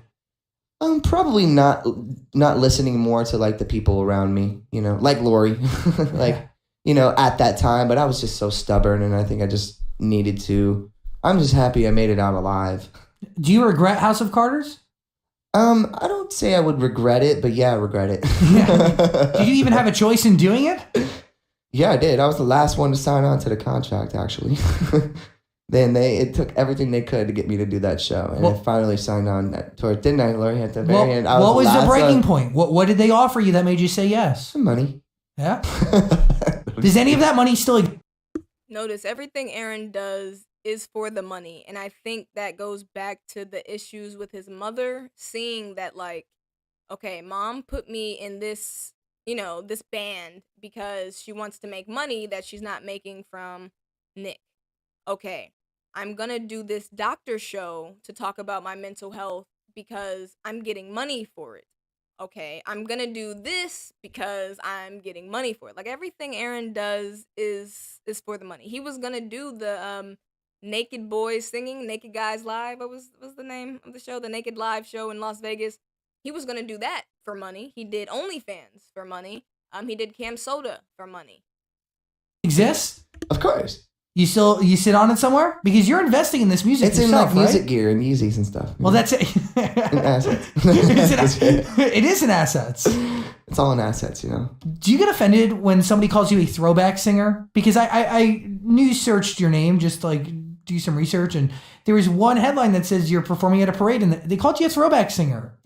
Probably not listening more to like the people around me, you know, like Lori, like, you know, at that time, but I was just so stubborn, and I think I just needed to. I'm just happy I made it out alive. Do you regret House of Carters? I don't say I would regret it, but yeah, I regret it. Did you even have a choice in doing it? Yeah, I did. I was the last one to sign on to the contract, actually. Then it took everything they could to get me to do that show, and I finally signed on to it. Didn't I, Lori? At the very end, what was the breaking point? What did they offer you that made you say yes? Some money. Yeah. Does any of that money still? Notice everything Aaron does is for the money, and I think that goes back to the issues with his mother, seeing that, like, okay, mom put me in this, you know, this band because she wants to make money that she's not making from Nick. Okay, I'm gonna do this doctor show to talk about my mental health because I'm getting money for it. Okay, I'm gonna do this because I'm getting money for it. Like, everything Aaron does is for the money. He was gonna do the Naked Boys Singing, Naked Guys Live. What was the name of the show? The Naked Live show in Las Vegas. He was gonna do that for money. He did OnlyFans for money. He did Cam Soda for money. Exists? Of course. You sit on it somewhere? Because you're investing in this music. It's yourself, in like music right? gear and Yeezys and stuff. Well, that's it. In assets. It is in assets. It's all in assets, you know. Do you get offended when somebody calls you a throwback singer? Because I news searched your name just to, like, do some research, and there was one headline that says you're performing at a parade, and they called you a throwback singer.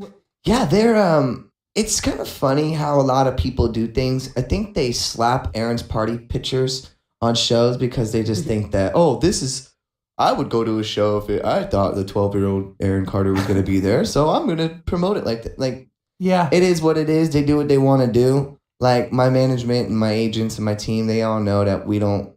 Yeah, they're it's kind of funny how a lot of people do things. I think they slap Aaron's party pictures on shows because they just think that, I would go to a show if I thought the 12-year-old Aaron Carter was going to be there, so I'm going to promote it like that. Like, yeah, it is what it is. They do what they want to do. Like, my management and my agents and my team, they all know that we don't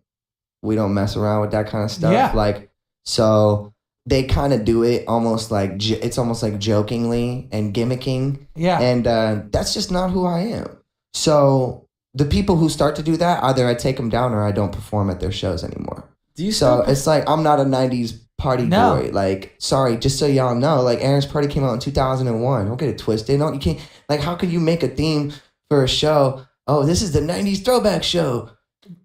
mess around with that kind of stuff. Yeah. Like, so they kind of do it almost like it's almost like jokingly and gimmicking. Yeah. And that's just not who I am. So the people who start to do that, either I take them down or I don't perform at their shows anymore. It's like, I'm not a 90s party boy. Like, sorry, just so y'all know, like, Aaron's Party came out in 2001. Don't get it twisted. You can't, like, how could you make a theme for a show? Oh, this is the 90s throwback show.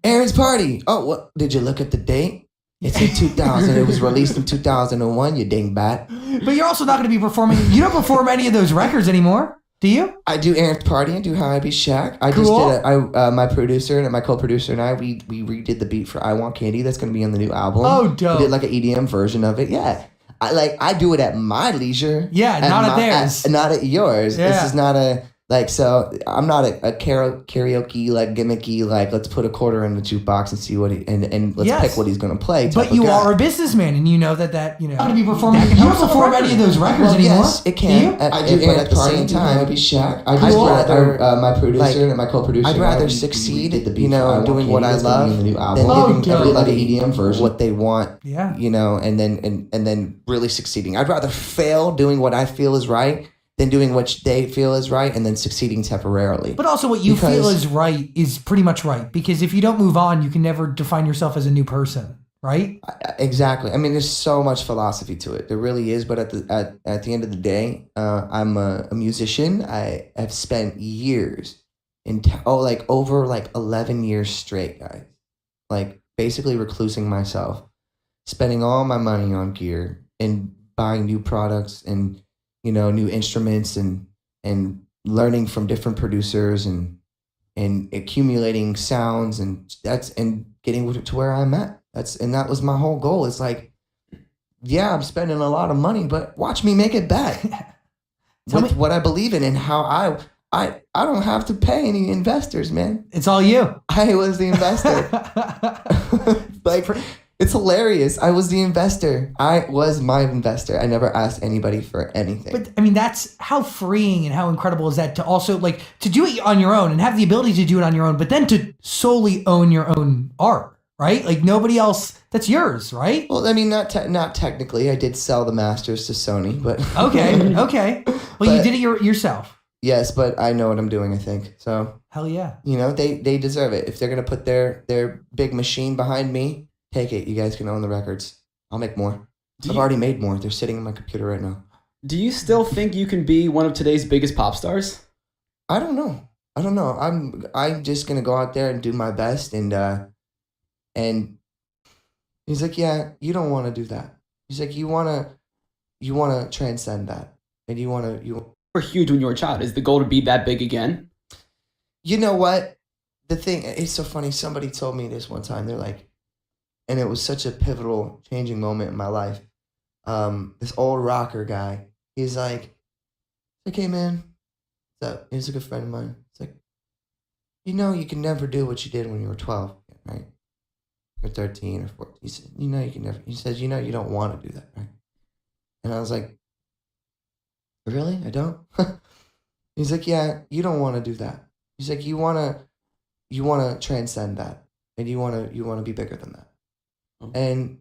Aaron's Party. Oh, what? Did you look at the date? It's in 2000. It was released in 2001, you dingbat. But you're also not going to be performing. You don't perform any of those records anymore, do you? I do Aaron's Party. I do How I Be Shaq. I Cool. just did my producer and my co-producer and I, we redid the beat for I Want Candy. That's going to be on the new album. Oh, dope. We did like an EDM version of it. Yeah. I do it at my leisure. Yeah, not at theirs. Not at yours. Yeah. This is not a Like, so I'm not a karaoke, like, gimmicky, like, let's put a quarter in the jukebox and see what and let's Yes. pick what he's going to play. But you are a businessman, and you know that you know. To be performing, That you don't perform any of those records anymore. Yes, it can. Do you? I do, but at the same time, be Shaq. I'd rather my producer like, and my co-producer. I'd rather succeed, you know, doing what I love than giving everybody EDM version. what they want. Yeah. You know, and then really succeeding. I'd rather fail doing what I feel is right than doing what they feel is right and then succeeding temporarily. But also what you feel is right is pretty much right, because if you don't move on, you can never define yourself as a new person, right? Exactly. I mean, there's so much philosophy to it. There really is. But at the end of the day, I'm a musician. I have spent years over 11 years straight, guys. Like, basically reclusing myself, spending all my money on gear and buying new products and, you know, new instruments and learning from different producers and accumulating sounds and getting to where I'm at. That was my whole goal. It's like, yeah, I'm spending a lot of money, but watch me make it back with what I believe in and how I don't have to pay any investors, man. It's all you. I was the investor. Like, it's hilarious. I was the investor. I was my investor. I never asked anybody for anything. But I mean, that's how freeing and how incredible is that to also like to do it on your own and have the ability to do it on your own, but then to solely own your own art, right? Like nobody else, that's yours, right? Well, I mean, not technically. I did sell the masters to Sony, but okay. Well, you did it yourself. Yes, but I know what I'm doing, I think. So hell yeah. You know, they deserve it. If they're gonna put their big machine behind me, take it. You guys can own the records. I'll make more. I've already made more. They're sitting in my computer right now. Do you still think you can be one of today's biggest pop stars? I don't know. I'm just gonna go out there and do my best and he's like, yeah, you don't want to do that. He's like, you wanna transcend that, and you were huge when you were a child. Is the goal to be that big again? You know what? The thing, it's so funny. Somebody told me this one time. They're like, and it was such a pivotal, changing moment in my life. This old rocker guy, he's like, okay, man, what's up? He's a good friend of mine. It's like, you know, you can never do what you did when you were 12, right? Or 13 or 14. He said, you know, you can never. He says, you know, you don't want to do that, right? And I was like, really? I don't? He's like, yeah, you don't want to do that. He's like, you want to transcend that, and you want to be bigger than that. And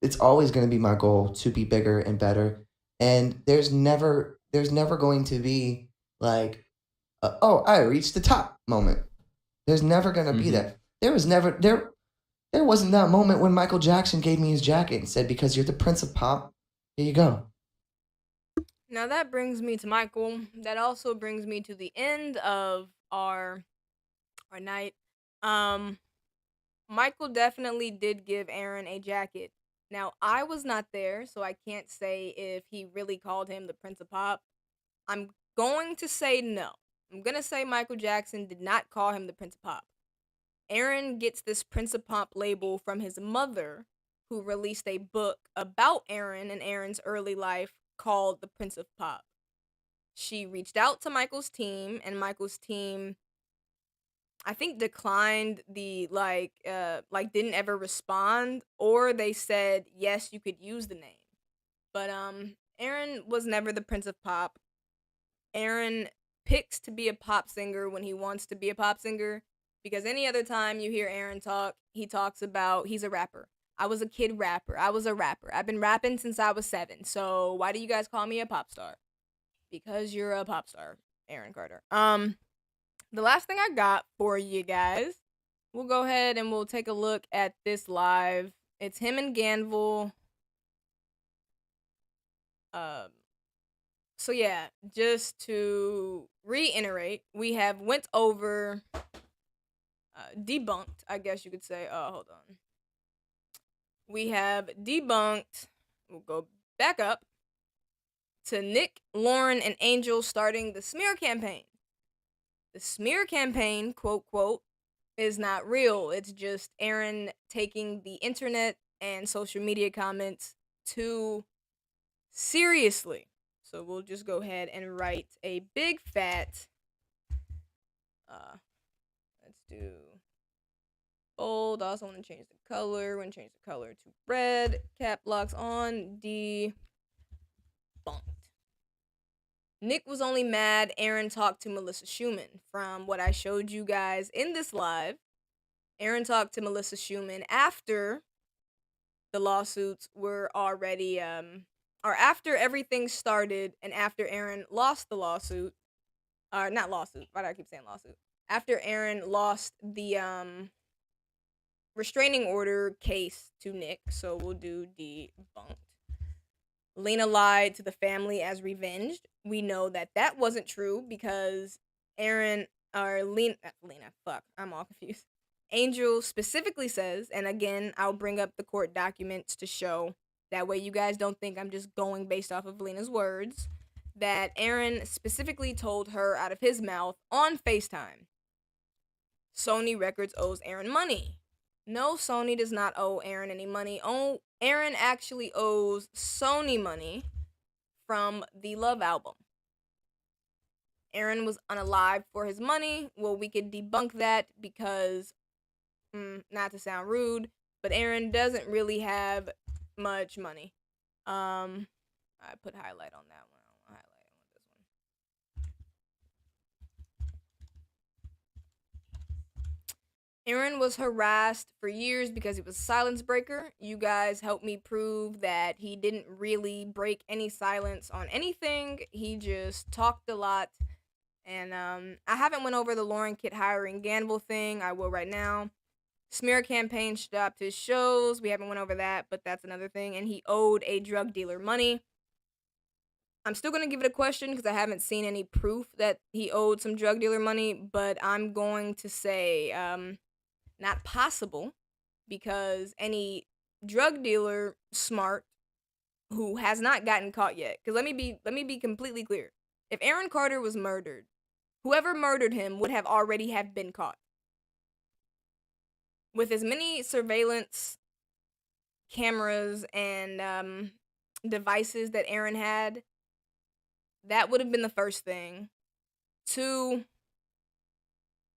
it's always going to be my goal to be bigger and better. And there's never going to be like, oh, I reached the top moment. There's never going to be that. There wasn't that moment when Michael Jackson gave me his jacket and said, because you're the Prince of Pop, here you go. Now that brings me to Michael. That also brings me to the end of our night. Michael definitely did give Aaron a jacket. Now, I was not there, so I can't say if he really called him the Prince of Pop. I'm going to say no. I'm going to say Michael Jackson did not call him the Prince of Pop. Aaron gets this Prince of Pop label from his mother, who released a book about Aaron and Aaron's early life called The Prince of Pop. She reached out to Michael's team, and Michael's team, I think, declined the didn't ever respond, or they said yes, you could use the name. But Aaron was never the Prince of Pop. Aaron picks to be a pop singer when he wants to be a pop singer, because any other time you hear Aaron talk, he talks about he's a rapper. I was a kid rapper. I was a rapper. I've been rapping since I was 7. So why do you guys call me a pop star? Because you're a pop star, Aaron Carter. The last thing I got for you guys, we'll go ahead and we'll take a look at this live. It's him and Ganville. So yeah, just to reiterate, we have went over, debunked, I guess you could say. Hold on. We have debunked, we'll go back up to Nick, Lauren, and Angel starting the smear campaign. The smear campaign, quote, quote, is not real. It's just Aaron taking the internet and social media comments too seriously. So we'll just go ahead and write a big fat Let's do bold. Also want to change the color. Want to change the color to red. Cap locks on. Debunked. Nick was only mad Aaron talked to Melissa Schumann. From what I showed you guys in this live, Aaron talked to Melissa Schumann after the lawsuits were already, or after everything started and after Aaron lost the lawsuit. Not lawsuit. Why do I keep saying lawsuit? After Aaron lost the, restraining order case to Nick, so we'll do debunked. Lena lied to the family as revenge. We know that that wasn't true because Aaron, or Lena, fuck, I'm all confused. Angel specifically says, and again, I'll bring up the court documents to show, that way you guys don't think I'm just going based off of Lena's words, that Aaron specifically told her out of his mouth on FaceTime, Sony Records owes Aaron money. No, Sony does not owe Aaron any money. Oh, Aaron actually owes Sony money from the Love album. Aaron was unalive for his money. Well, we could debunk that because, not to sound rude, but Aaron doesn't really have much money. I put highlight on that one. I'll highlight on this one. Aaron was harassed for years because he was a silence breaker. You guys helped me prove that he didn't really break any silence on anything. He just talked a lot. And I haven't went over the Lauren Kit hiring Gamble thing. I will right now. Smear campaign stopped his shows. We haven't went over that, but that's another thing. And he owed a drug dealer money. I'm still going to give it a question because I haven't seen any proof that he owed some drug dealer money, but I'm going to say not possible, because any drug dealer smart who has not gotten caught yet, because let me be completely clear. If Aaron Carter was murdered, whoever murdered him would have already have been caught. With as many surveillance cameras and devices that Aaron had, that would have been the first thing. 2,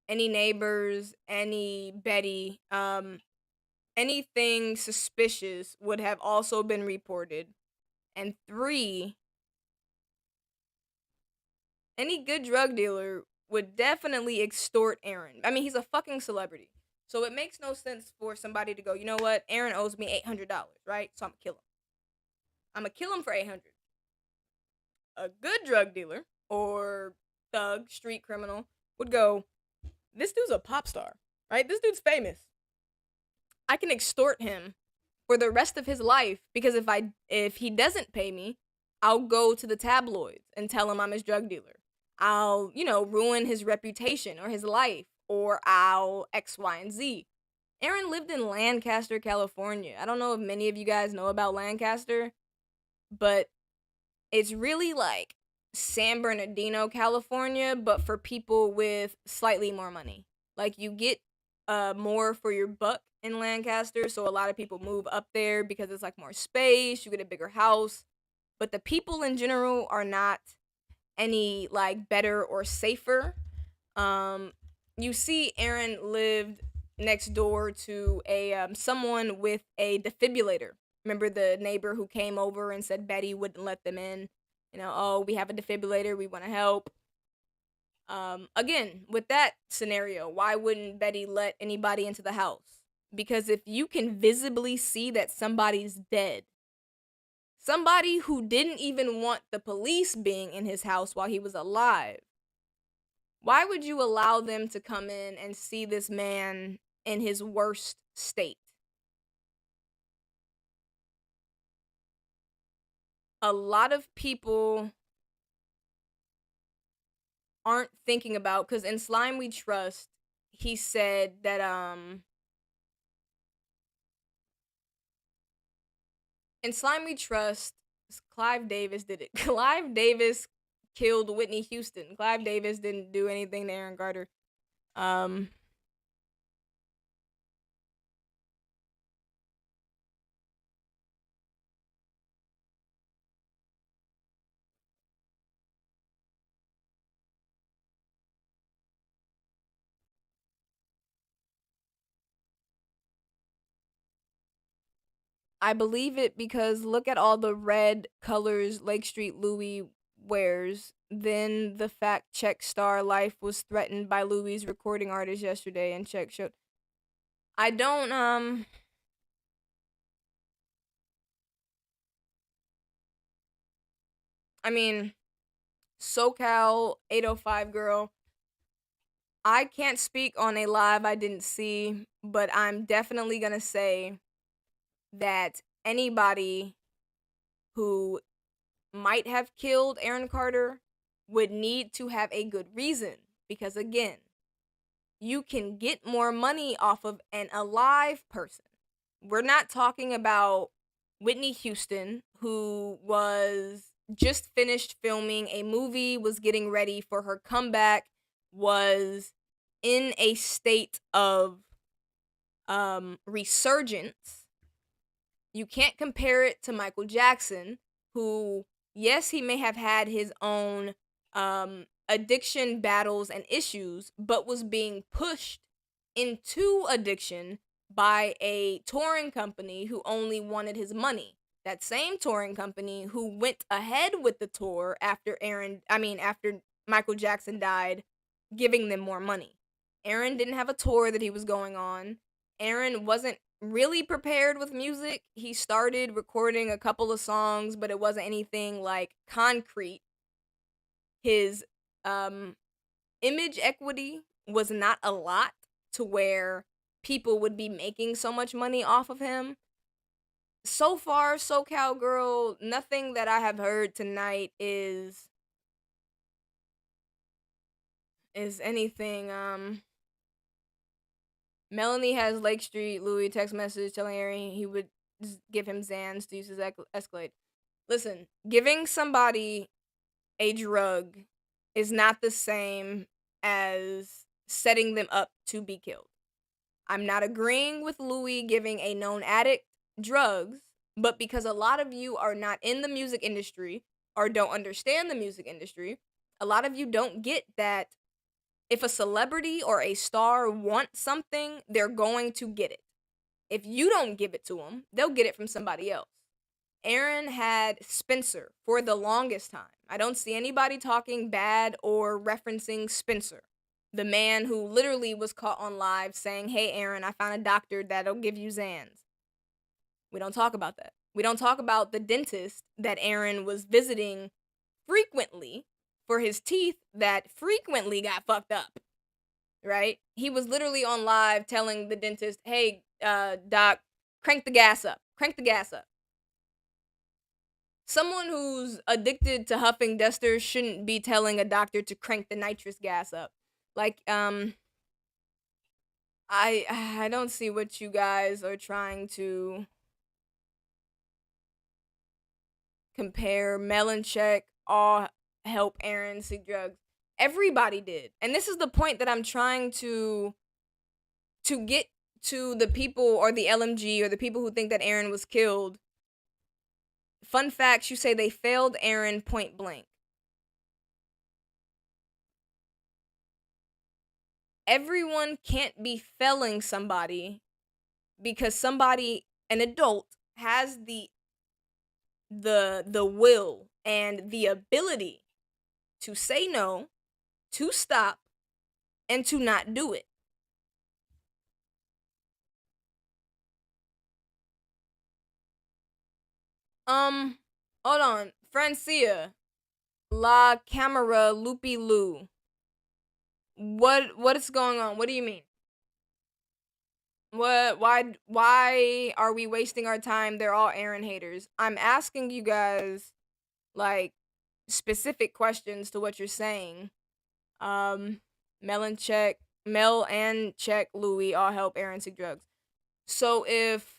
any neighbors, any Betty, anything suspicious would have also been reported. And 3, any good drug dealer would definitely extort Aaron. I mean, he's a fucking celebrity. So it makes no sense for somebody to go, you know what, Aaron owes me $800, right? So I'm gonna kill him. I'm gonna kill him for $800. A good drug dealer or thug, street criminal would go, this dude's a pop star, right? This dude's famous. I can extort him for the rest of his life, because if he doesn't pay me, I'll go to the tabloids and tell him I'm his drug dealer. I'll, ruin his reputation or his life, or I'll X, Y, and Z. Aaron lived in Lancaster, California. I don't know if many of you guys know about Lancaster, but it's really like San Bernardino, California, but for people with slightly more money. Like, you get more for your buck in Lancaster, so a lot of people move up there because it's like more space, you get a bigger house, but the people in general are not any like better or safer. You see Aaron lived next door to a someone with a defibrillator. Remember the neighbor who came over and said Betty wouldn't let them in? Oh, we have a defibrillator, we want to help. Again, with that scenario, why wouldn't Betty let anybody into the house? Because if you can visibly see that somebody's dead, somebody who didn't even want the police being in his house while he was alive, why would you allow them to come in and see this man in his worst state? A lot of people aren't thinking about, because in Slime We Trust, he said that in Slime We Trust, Clive Davis did it. Clive Davis killed Whitney Houston. Clive Davis didn't do anything to Aaron Carter. I believe it because look at all the red colors Lake Street Louis wears. Then the fact check star life was threatened by Louis' recording artist yesterday, and check showed. I don't I mean, SoCal 805 girl. I can't speak on a live I didn't see, but I'm definitely gonna say that anybody who might have killed Aaron Carter would need to have a good reason. Because again, you can get more money off of an alive person. We're not talking about Whitney Houston, who was just finished filming a movie, was getting ready for her comeback, was in a state of resurgence. You can't compare it to Michael Jackson, who, yes, he may have had his own addiction battles and issues, but was being pushed into addiction by a touring company who only wanted his money. That same touring company who went ahead with the tour after after Michael Jackson died, giving them more money. Aaron didn't have a tour that he was going on. Aaron wasn't really prepared with music. He started recording a couple of songs, but it wasn't anything like concrete. His image equity was not a lot to where people would be making so much money off of him. So far, SoCal girl, nothing that I have heard tonight is anything. Melanie has Lake Street Louis text message telling Aaron he would just give him Xans to use his Escalade. Listen, giving somebody a drug is not the same as setting them up to be killed. I'm not agreeing with Louis giving a known addict drugs, but because a lot of you are not in the music industry or don't understand the music industry, a lot of you don't get that if a celebrity or a star wants something, they're going to get it. If you don't give it to them, they'll get it from somebody else. Aaron had Spencer for the longest time. I don't see anybody talking bad or referencing Spencer, the man who literally was caught on live saying, "Hey, Aaron, I found a doctor that'll give you Xans." We don't talk about that. We don't talk about the dentist that Aaron was visiting frequently for his teeth that frequently got fucked up, right? He was literally on live telling the dentist, "Hey, doc, crank the gas up. Crank the gas up." Someone who's addicted to huffing dusters shouldn't be telling a doctor to crank the nitrous gas up. Like, I don't see what you guys are trying to compare. Meloncheck all help Aaron seek drugs. Everybody did. And this is the point that I'm trying to get to the people or the LMG or the people who think that Aaron was killed. Fun facts, you say they failed Aaron point blank. Everyone can't be felling somebody because somebody, an adult, has the will and the ability to say no, to stop, and to not do it. Hold on. Francia. La Camera Loopy Lou. What is going on? What do you mean? Why are we wasting our time? They're all Aaron haters. I'm asking you guys like specific questions to what you're saying. Mel and Check Louis all help Aaron seek drugs. So if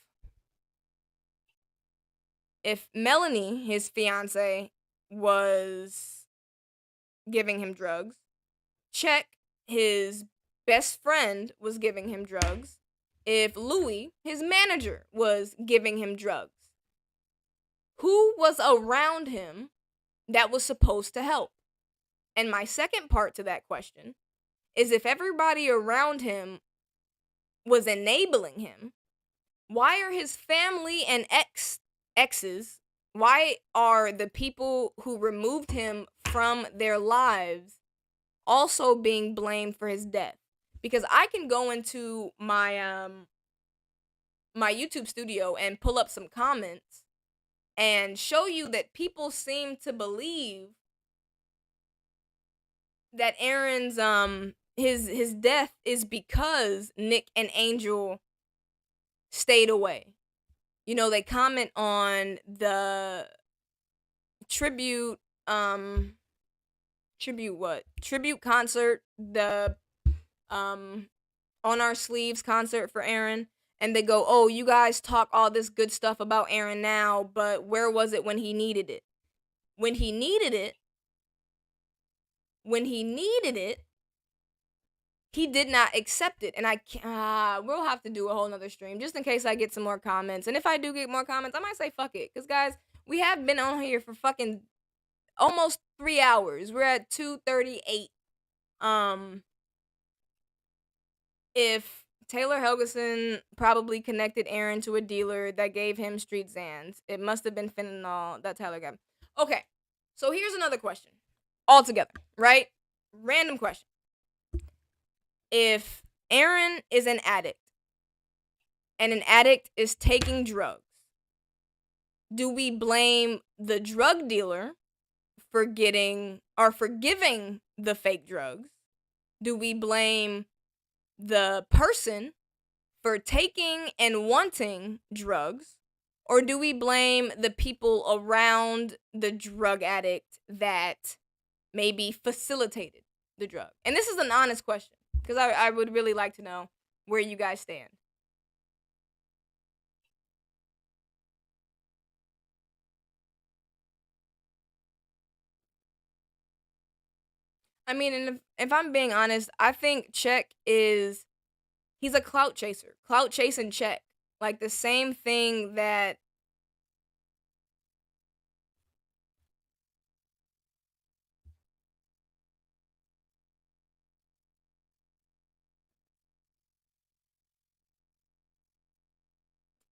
Melanie, his fiance, was giving him drugs, Check, his best friend, was giving him drugs, if Louis, his manager, was giving him drugs, who was around him that was supposed to help? And my second part to that question is if everybody around him was enabling him, Why are his family and exes, why are the people who removed him from their lives also being blamed for his death? Because I can go into my my YouTube studio and pull up some comments and show you that people seem to believe that Aaron's his death is because Nick and Angel stayed away. You know, they comment on the tribute tribute concert, the On Our Sleeves concert for Aaron, and they go, "Oh, you guys talk all this good stuff about Aaron now, but where was it when he needed it? When he needed it, when he needed it, he did not accept it." And we'll have to do a whole nother stream just in case I get some more comments. And if I do get more comments, I might say fuck it, because guys, we have been on here for fucking almost 3 hours. We're at 2:38. If Taylor Helgeson probably connected Aaron to a dealer that gave him street Zans, it must have been fentanyl that Tyler got. Okay, so here's another question altogether, right? Random question. If Aaron is an addict and an addict is taking drugs, do we blame the drug dealer for getting or for giving the fake drugs? Do we blame the person for taking and wanting drugs? Or do we blame the people around the drug addict that maybe facilitated the drug? And this is an honest question, because I would really like to know where you guys stand. I mean, and if I'm being honest, I think Check he's a clout chaser. Clout chasing Check. Like the same thing that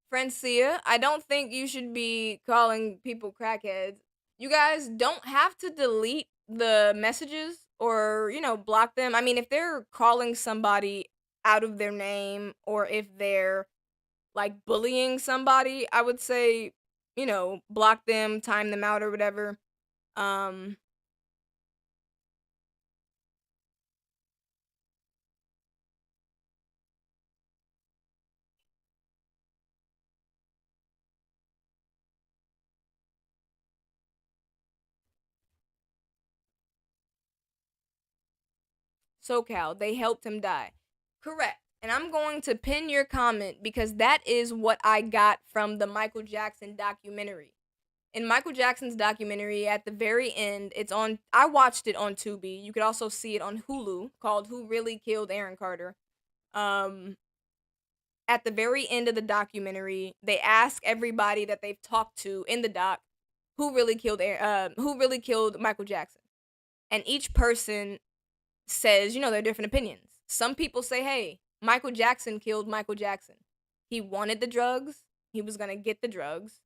Francia, I don't think you should be calling people crackheads. You guys don't have to delete the messages or, block them. I mean, if they're calling somebody out of their name or if they're like bullying somebody, I would say, block them, time them out or whatever. SoCal, they helped him die. Correct. And I'm going to pin your comment because that is what I got from the Michael Jackson documentary. In Michael Jackson's documentary, at the very end, I watched it on Tubi. You could also see it on Hulu, called Who Really Killed Aaron Carter. At the very end of the documentary, they ask everybody that they've talked to in the doc who really killed Michael Jackson. And each person says, their different opinions. Some people say, hey, Michael Jackson killed Michael Jackson. He wanted the drugs. He was going to get the drugs.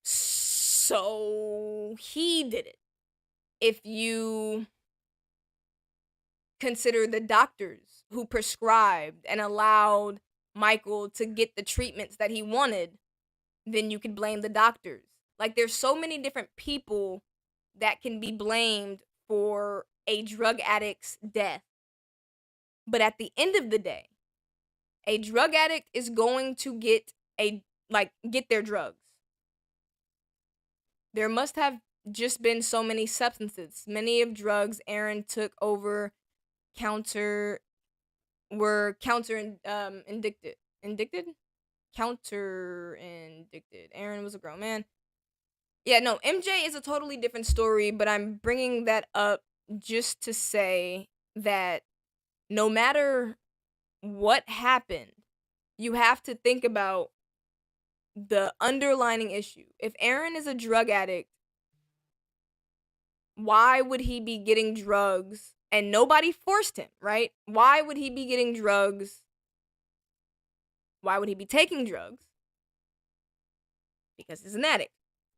So he did it. If you consider the doctors who prescribed and allowed Michael to get the treatments that he wanted, then you could blame the doctors. Like, there's so many different people that can be blamed for a drug addict's death. But at the end of the day, a drug addict is going to get their drugs. There must have just been so many substances. Many of drugs Aaron took over counter indicted. Counter indicted. Aaron was a grown man. Yeah, no, MJ is a totally different story, but I'm bringing that up just to say that no matter what happened, you have to think about the underlying issue. If Aaron is a drug addict, why would he be getting drugs and nobody forced him, right? Why would he be getting drugs Why would he be taking drugs? Because he's an addict.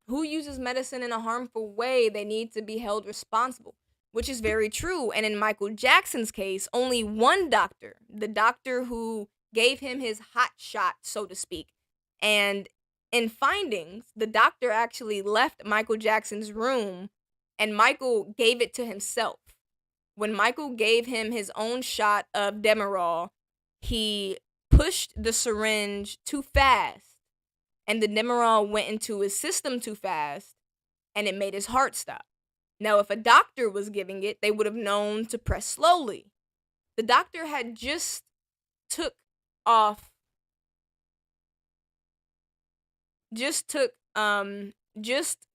Who uses medicine in a harmful way, they need to be held responsible, which is very true. And in Michael Jackson's case, only one doctor, the doctor who gave him his hot shot, so to speak, and in findings, the doctor actually left Michael Jackson's room and Michael gave it to himself. When Michael gave him his own shot of Demerol, he pushed the syringe too fast and the Demerol went into his system too fast and it made his heart stop. Now, if a doctor was giving it, they would have known to press slowly. The doctor had just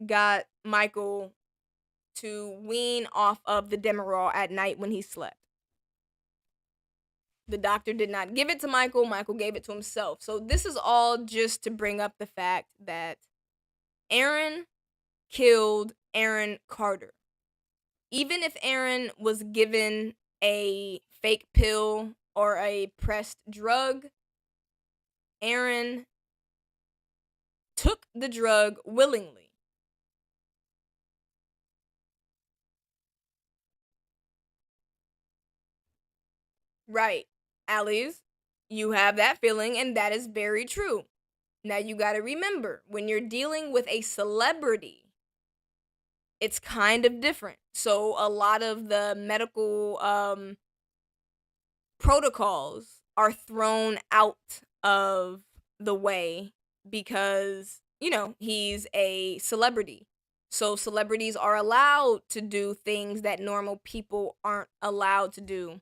got Michael to wean off of the Demerol at night when he slept. The doctor did not give it to Michael. Michael gave it to himself. So this is all just to bring up the fact that Aaron killed Aaron Carter. Even if Aaron was given a fake pill or a pressed drug, Aaron took the drug willingly. Right, Alice, you have that feeling, and that is very true. Now, you got to remember, when you're dealing with a celebrity, it's kind of different. So a lot of the medical protocols are thrown out of the way because, he's a celebrity. So celebrities are allowed to do things that normal people aren't allowed to do.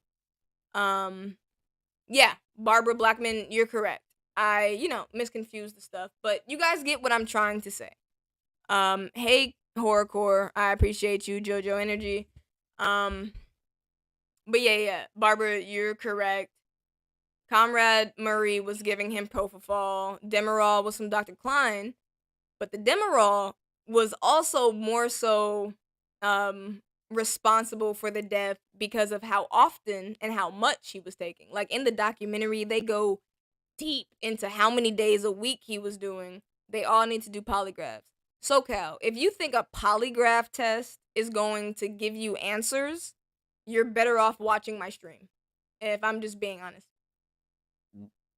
Yeah, Barbara Blackman, you're correct. I, misconfused the stuff, but you guys get what I'm trying to say. Hey, Horrorcore, I appreciate you, JoJo Energy. But yeah, Barbara, you're correct. Comrade Murray was giving him propofol. Demerol was from Dr. Klein, but the Demerol was also more so, responsible for the death because of how often and how much he was taking. Like in the documentary, they go deep into how many days a week he was doing. They all need to do polygraphs. So Cal, if you think a polygraph test is going to give you answers, you're better off watching my stream. If I'm just being honest.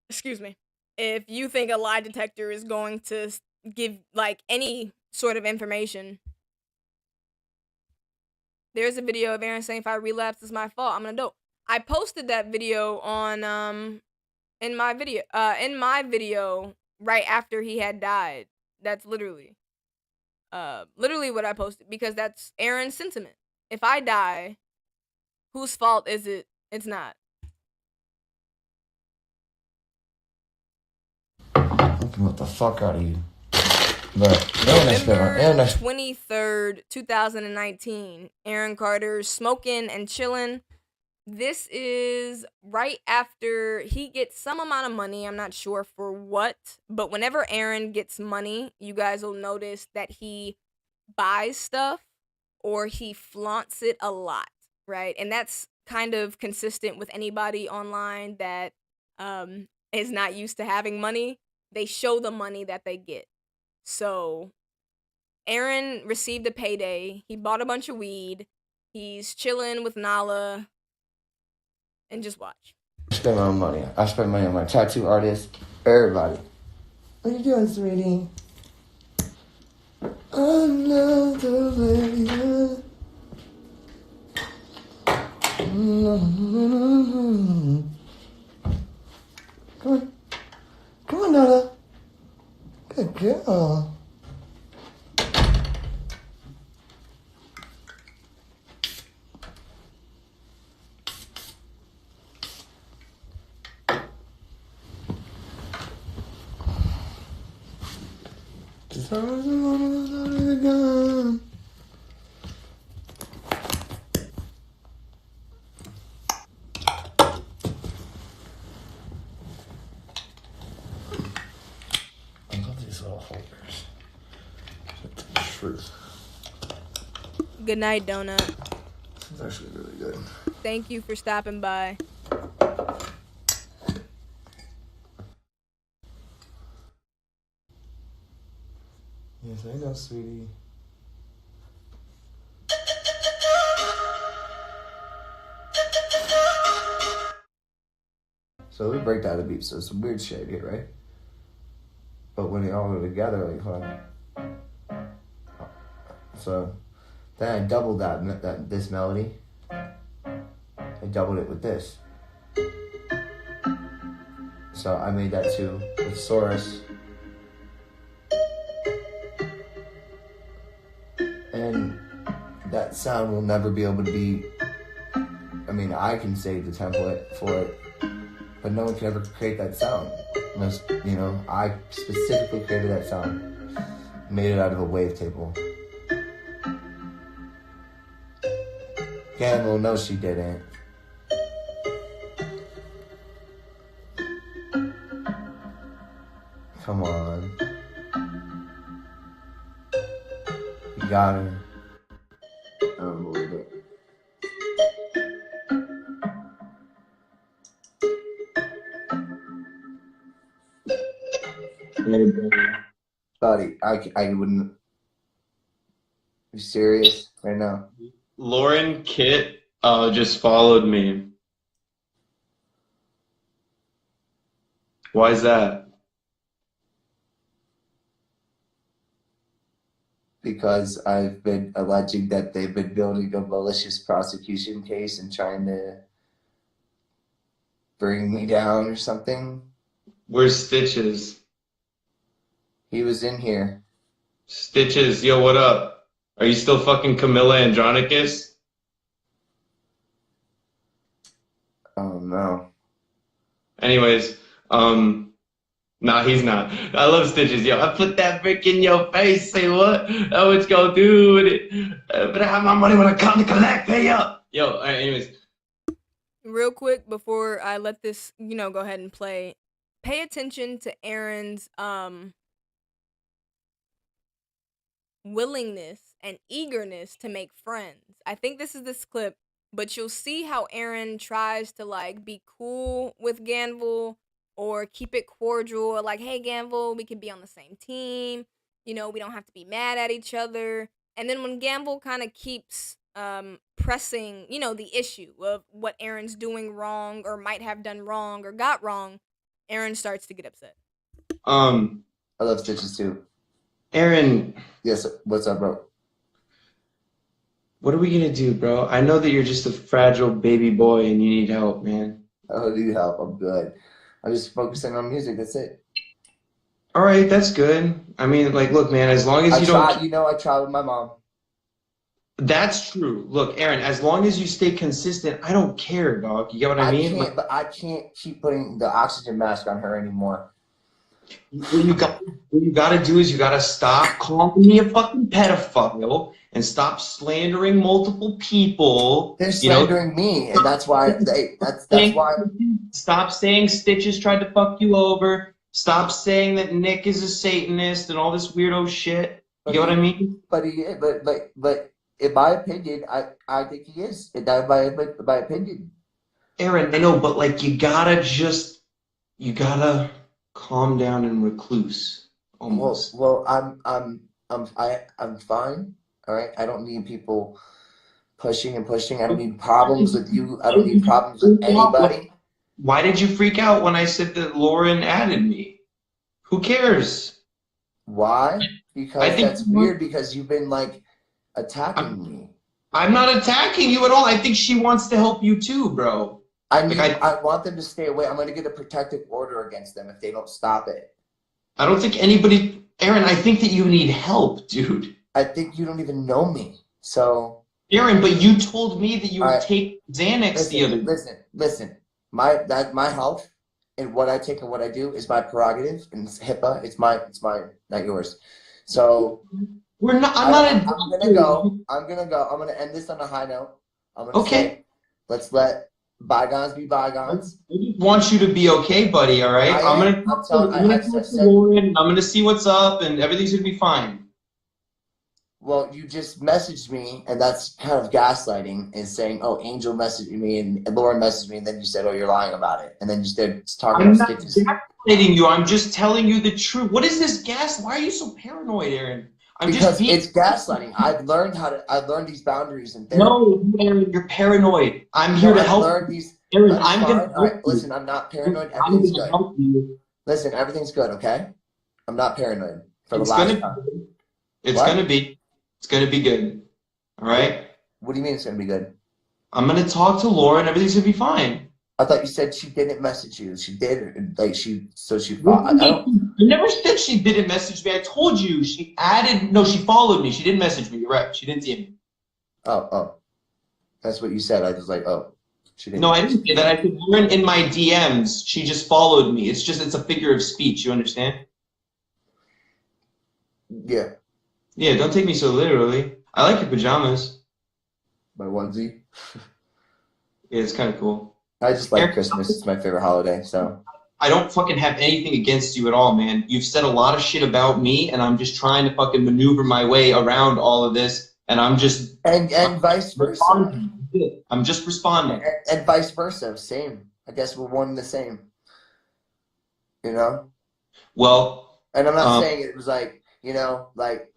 Excuse me. If you think a lie detector is going to give like any sort of information, there's a video of Aaron saying if I relapse, it's my fault. I'm an adult. I posted that video on in my video right after he had died. That's literally what I posted because that's Aaron's sentiment. If I die, whose fault is it? It's not. I'll promote the fuck out of you. But November 23rd, 2019, Aaron Carter's smoking and chilling. This is right after he gets some amount of money. I'm not sure for what, but whenever Aaron gets money, you guys will notice that he buys stuff or he flaunts it a lot, right? And that's kind of consistent with anybody online that is not used to having money. They show the money that they get. So Aaron received a payday. He bought a bunch of weed. He's chilling with Nala. And just watch. I spend my own money. I spend money on my tattoo artist. Everybody. What are you doing, sweetie? I love the way you... Come on. Come on, Nala. Good girl. Just hold on the gun. I love these little holders. It's the truth. Good night, Donut. This is actually really good. Thank you for stopping by. Yes, I know, sweetie. So we break down the beat, so it's some weird shit here, right? But when they all go together, like, fun. So then I doubled this melody. I doubled it with this. So I made that too with Saurus. And that sound will never be able to be, I mean, I can save the template for it, but no one can ever create that sound. Unless, you know, I specifically created that sound. Made it out of a wavetable. Gamble, no she didn't. Come on. You got her. I don't believe it. Buddy, I wouldn't. You serious right now? Lauren Kit just followed me. Why is that? Because I've been alleging that they've been building a malicious prosecution case and trying to bring me down or something. Where's Stitches? He was in here. Stitches, yo, what up? Are you still fucking Camilla Andronicus? Oh no. Anyways, nah, he's not. I love Stitches, yo. I put that brick in your face. Say what? Oh, what you gonna do with it? But I have my money when I come to collect. Pay up. Yo, all right, anyways. Real quick before I let this, go ahead and play, pay attention to Aaron's willingness and eagerness to make friends. I think this is this clip, but you'll see how Aaron tries to like be cool with Ganville or keep it cordial, or like, hey Ganville, we can be on the same team. We don't have to be mad at each other. And then when Ganville kind of keeps pressing, the issue of what Aaron's doing wrong or might have done wrong or got wrong, Aaron starts to get upset. I love Stitches too. Aaron. Yes, what's up, bro? What are we gonna do, bro? I know that you're just a fragile baby boy and you need help, man. I don't need help. I'm good. I'm just focusing on music. That's it. All right, that's good. I mean, like, look, man, as long as I tried with my mom. That's true. Look, Aaron, as long as you stay consistent, I don't care, dog. You get what I mean? But I can't keep putting the oxygen mask on her anymore. What you gotta do is you gotta stop calling me a fucking pedophile and stop slandering multiple people. They're slandering me, and that's why that's why. Stop saying Stitches tried to fuck you over. Stop saying that Nick is a Satanist and all this weirdo shit. You get what I mean? But in my opinion, I think he is. In my opinion. Aaron, I know, but like you gotta calm down and recluse. Almost. Well, I'm fine. All right. I don't need people pushing and pushing. I don't need problems with you. I don't need problems with anybody. Why did you freak out when I said that Lauren added me? Who cares? Why? Because that's weird. Because you've been like attacking me. I'm not attacking you at all. I think she wants to help you too, bro. I want them to stay away. I'm going to get a protective order against them if they don't stop it. I don't think anybody... Aaron, I think that you need help, dude. I think you don't even know me. So... Aaron, but you told me that you would take Xanax the other day. Listen. My health and what I take and what I do is my prerogative, and it's HIPAA. It's mine, not yours. So... I'm gonna go. I'm gonna end this on a high note. I'm gonna say, let's let bygones be bygones. I just want you to be okay, buddy. All right. I'm gonna talk to Lauren. I'm gonna see what's up, and everything's gonna be fine. Well, you just messaged me, and that's kind of gaslighting, and saying, "Oh, Angel messaged me, and Lauren messaged me," and then you said, "Oh, you're lying about it," and then you started talking I'm about not stitches. gaslighting you. I'm just telling you the truth. What is this gas? Why are you so paranoid, Aaron? Because it's gaslighting. I've learned these boundaries in therapy. No, Aaron, you're paranoid. I'm here to help. Learned these. Aaron, I'm gonna fine. All right, listen, I'm not paranoid. Everything's good. help you. Listen, everything's good. Okay, I'm not paranoid. For the It's last gonna. time. It's gonna be. It's gonna be good. All right. What do you mean it's gonna be good? I'm gonna talk to Lauren. Everything's gonna be fine. I thought you said she didn't message you. She did, like she. So she. I never said she didn't message me. I told you she added. No, she followed me. She didn't message me. You're right. She didn't DM me. Oh. That's what you said. I was like, oh. She didn't. No, I didn't say that. I said Lauren in my DMs. She just followed me. It's a figure of speech. You understand? Yeah. Yeah. Don't take me so literally. I like your pajamas. My onesie. Yeah, it's kind of cool. I just like Christmas. It's my favorite holiday. So. I don't fucking have anything against you at all, man. You've said a lot of shit about me, and I'm just trying to fucking maneuver my way around all of this, and I'm just and vice versa. I'm just responding. And vice versa. Same. I guess we're one and the same. You know. Well. And I'm not saying it was like, you know, like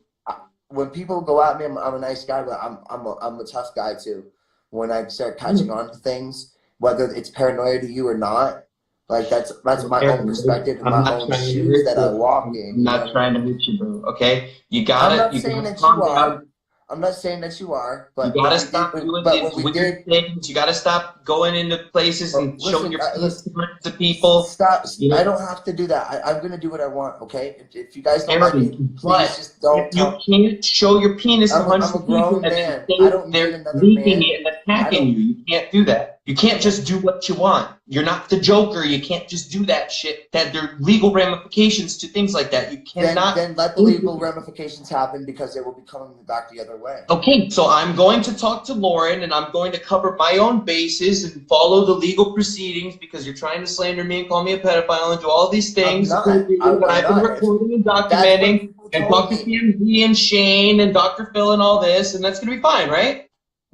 when people go at me, I'm a nice guy, but I'm a tough guy too. When I start catching on to things, whether it's paranoia to you or not, like that's my own perspective and my own shoes that I walk in. I'm not trying to hurt you, bro. Okay, you got it. I'm not saying that you are. I'm not saying that you are, but you gotta stop doing these weird things. You gotta stop going into places and showing your penis to people. Stop! I don't have to do that. I'm gonna do what I want. Okay? If you guys don't like it, please just don't. You can't show your penis to hundreds of people. Man. I don't need another leaking man. it and attacking you. You can't do that. You can't just do what you want. You're not the Joker. You can't just do that shit. That there are legal ramifications to things like that. You cannot. Then let the legal ramifications happen because it will be coming back the other way. Okay, so I'm going to talk to Lauren and I'm going to cover my own bases and follow the legal proceedings because you're trying to slander me and call me a pedophile and do all these things. I'm But I've been recording and documenting and talking to TMZ and Shane and Dr. Phil and all this, and that's going to be fine, right?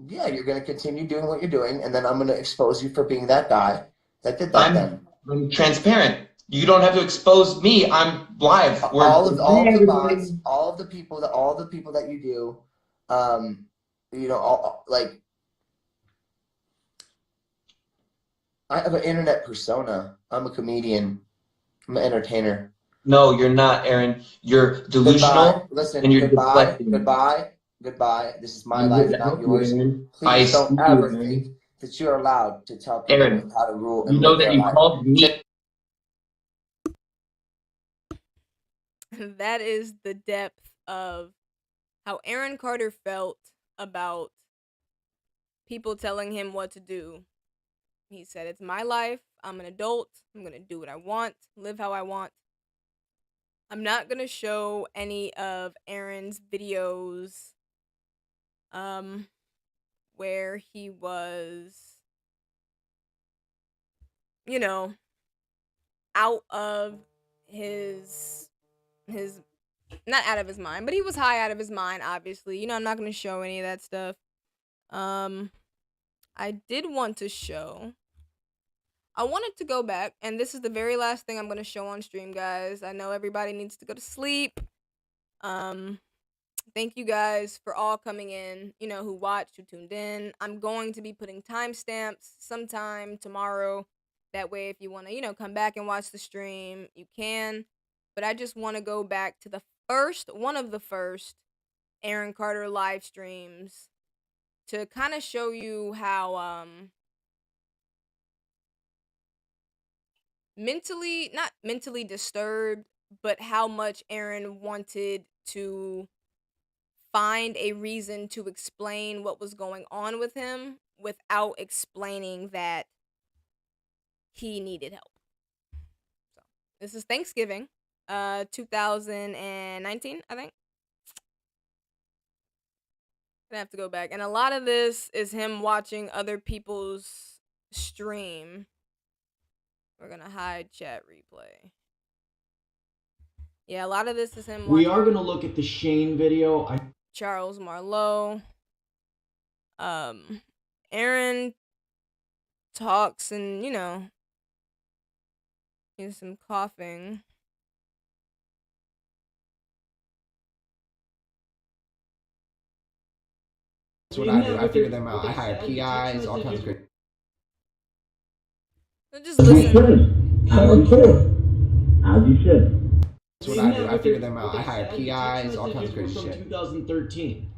Yeah, you're going to continue doing what you're doing, and then I'm going to expose you for being that guy that did that. I'm transparent. You don't have to expose me. I'm live. All of the bots, all of the people that you do, you know, like I have an internet persona. I'm a comedian. I'm an entertainer. No, you're not, Aaron. You're delusional. Goodbye. Listen, and you're goodbye. This is my life, not yours. Please don't ever think that you're allowed to tell people Aaron, how to rule. You know that you called me. That is the depth of how Aaron Carter felt about people telling him what to do. He said, it's my life. I'm an adult. I'm going to do what I want, live how I want. I'm not going to show any of Aaron's videos where he was, you know, out of his not out of his mind, but he was high out of his mind, obviously. You know, I'm not going to show any of that stuff. I did want to show. I wanted to go back, and this is the very last thing I'm going to show on stream, guys. I know everybody needs to go to sleep. Thank you guys for all coming in, you know, who watched, who tuned in. I'm going to be putting timestamps sometime tomorrow. That way, if you want to, you know, come back and watch the stream, you can. But I just want to go back to one of the first Aaron Carter live streams to kind of show you how, not mentally disturbed, but how much Aaron wanted to find a reason to explain what was going on with him without explaining that he needed help. So this is Thanksgiving, 2019, I think. I have to go back, and a lot of this is him watching other people's stream. We're gonna hide chat replay. Yeah, a lot of this is him. We are gonna look at the Shane video. Charles Marlowe. Aaron talks and, here's some coughing. That's what I do. I figure them out. I hire PIs, all kinds of crazy. So just listen. As you should. That's what I do. I figure them out. I hire PIs, all kinds of crazy from shit. 2013.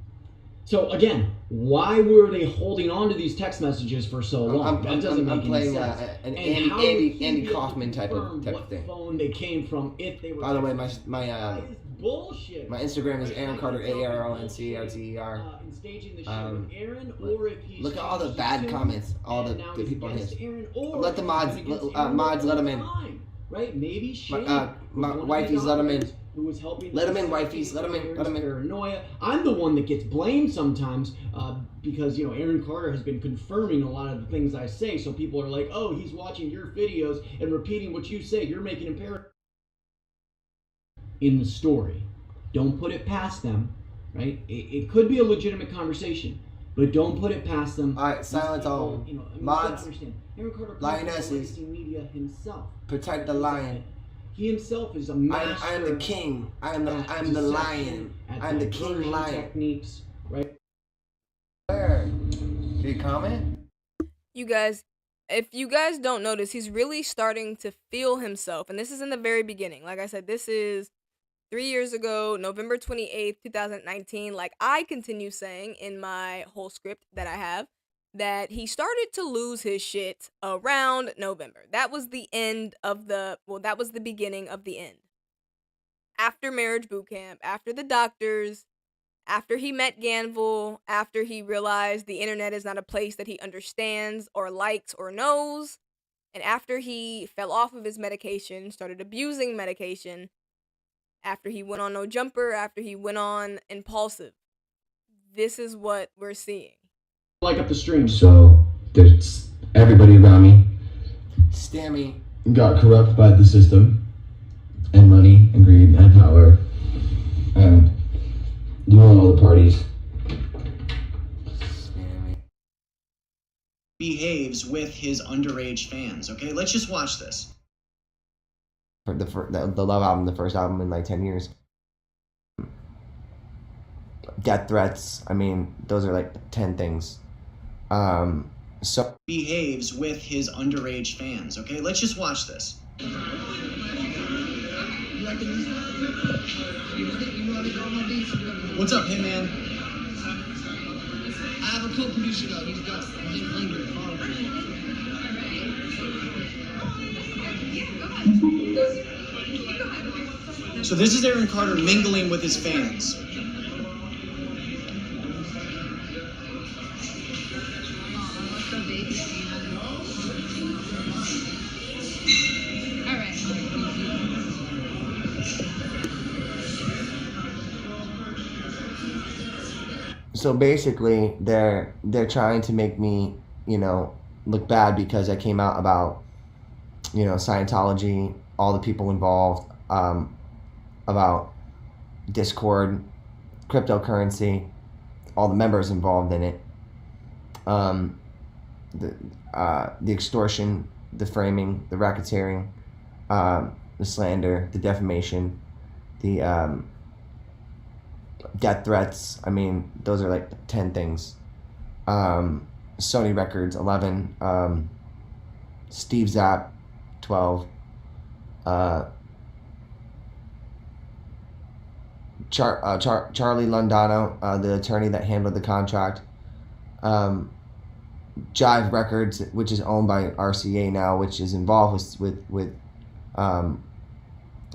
So again, why were they holding on to these text messages for so long? That doesn't make any sense. An And Andy Kaufman type of what thing. phone they came from if they were. By the way, my bullshit. my Instagram is Aaron Carter, ARONCRTER. In staging the show with Aaron, or if he's Look at all the bad comments, all the people on his. Let the mods let them in. Right? Maybe Shane, my wifey's let them in. Who was helping? Let them in, wifeys. Let them in. Let them in. Paranoia. I'm the one that gets blamed sometimes because Aaron Carter has been confirming a lot of the things I say. So people are like, "Oh, he's watching your videos and repeating what you say. You're making him paranoid." In the story, don't put it past them. Right? It could be a legitimate conversation, but don't put it past them. All right, silence all. Mods. Aaron Carter Lionesses. Media himself. Protect the lion. He himself is a master. I am the king. I am the lion. I am the king lion. Techniques, right? Where? Did you comment? You guys, if you guys don't notice, he's really starting to feel himself. And this is in the very beginning. Like I said, this is 3 years ago, November 28th, 2019. Like I continue saying in my whole script that I have, that he started to lose his shit around November. That was the that was the beginning of the end. After marriage boot camp, after the doctors, after he met Ganville, after he realized the internet is not a place that he understands or likes or knows, and after he fell off of his medication, started abusing medication, after he went on No Jumper, after he went on Impulsive. This is what we're seeing. Like up the stream. So there's everybody around me Stammy got corrupt by the system and money and greed and power and you know all the parties. Behaves with his underage fans. Okay, let's just watch this. For the Love album, the first album in like 10 years. Death threats. I mean, those are like 10 things. So behaves with his underage fans. Okay, let's just watch this. What's up, Hitman? I have a co-producer though. He's got So this is Aaron Carter mingling with his fans. So basically, they're trying to make me, look bad because I came out about, Scientology, all the people involved, about Discord, cryptocurrency, all the members involved in it, the extortion, the framing, the racketeering, the slander, the defamation, the death threats. I mean, those are like 10 things. Sony Records, 11. Steve Zapp, 12. Charlie Londano, the attorney that handled the contract. Jive Records, which is owned by RCA now, which is involved with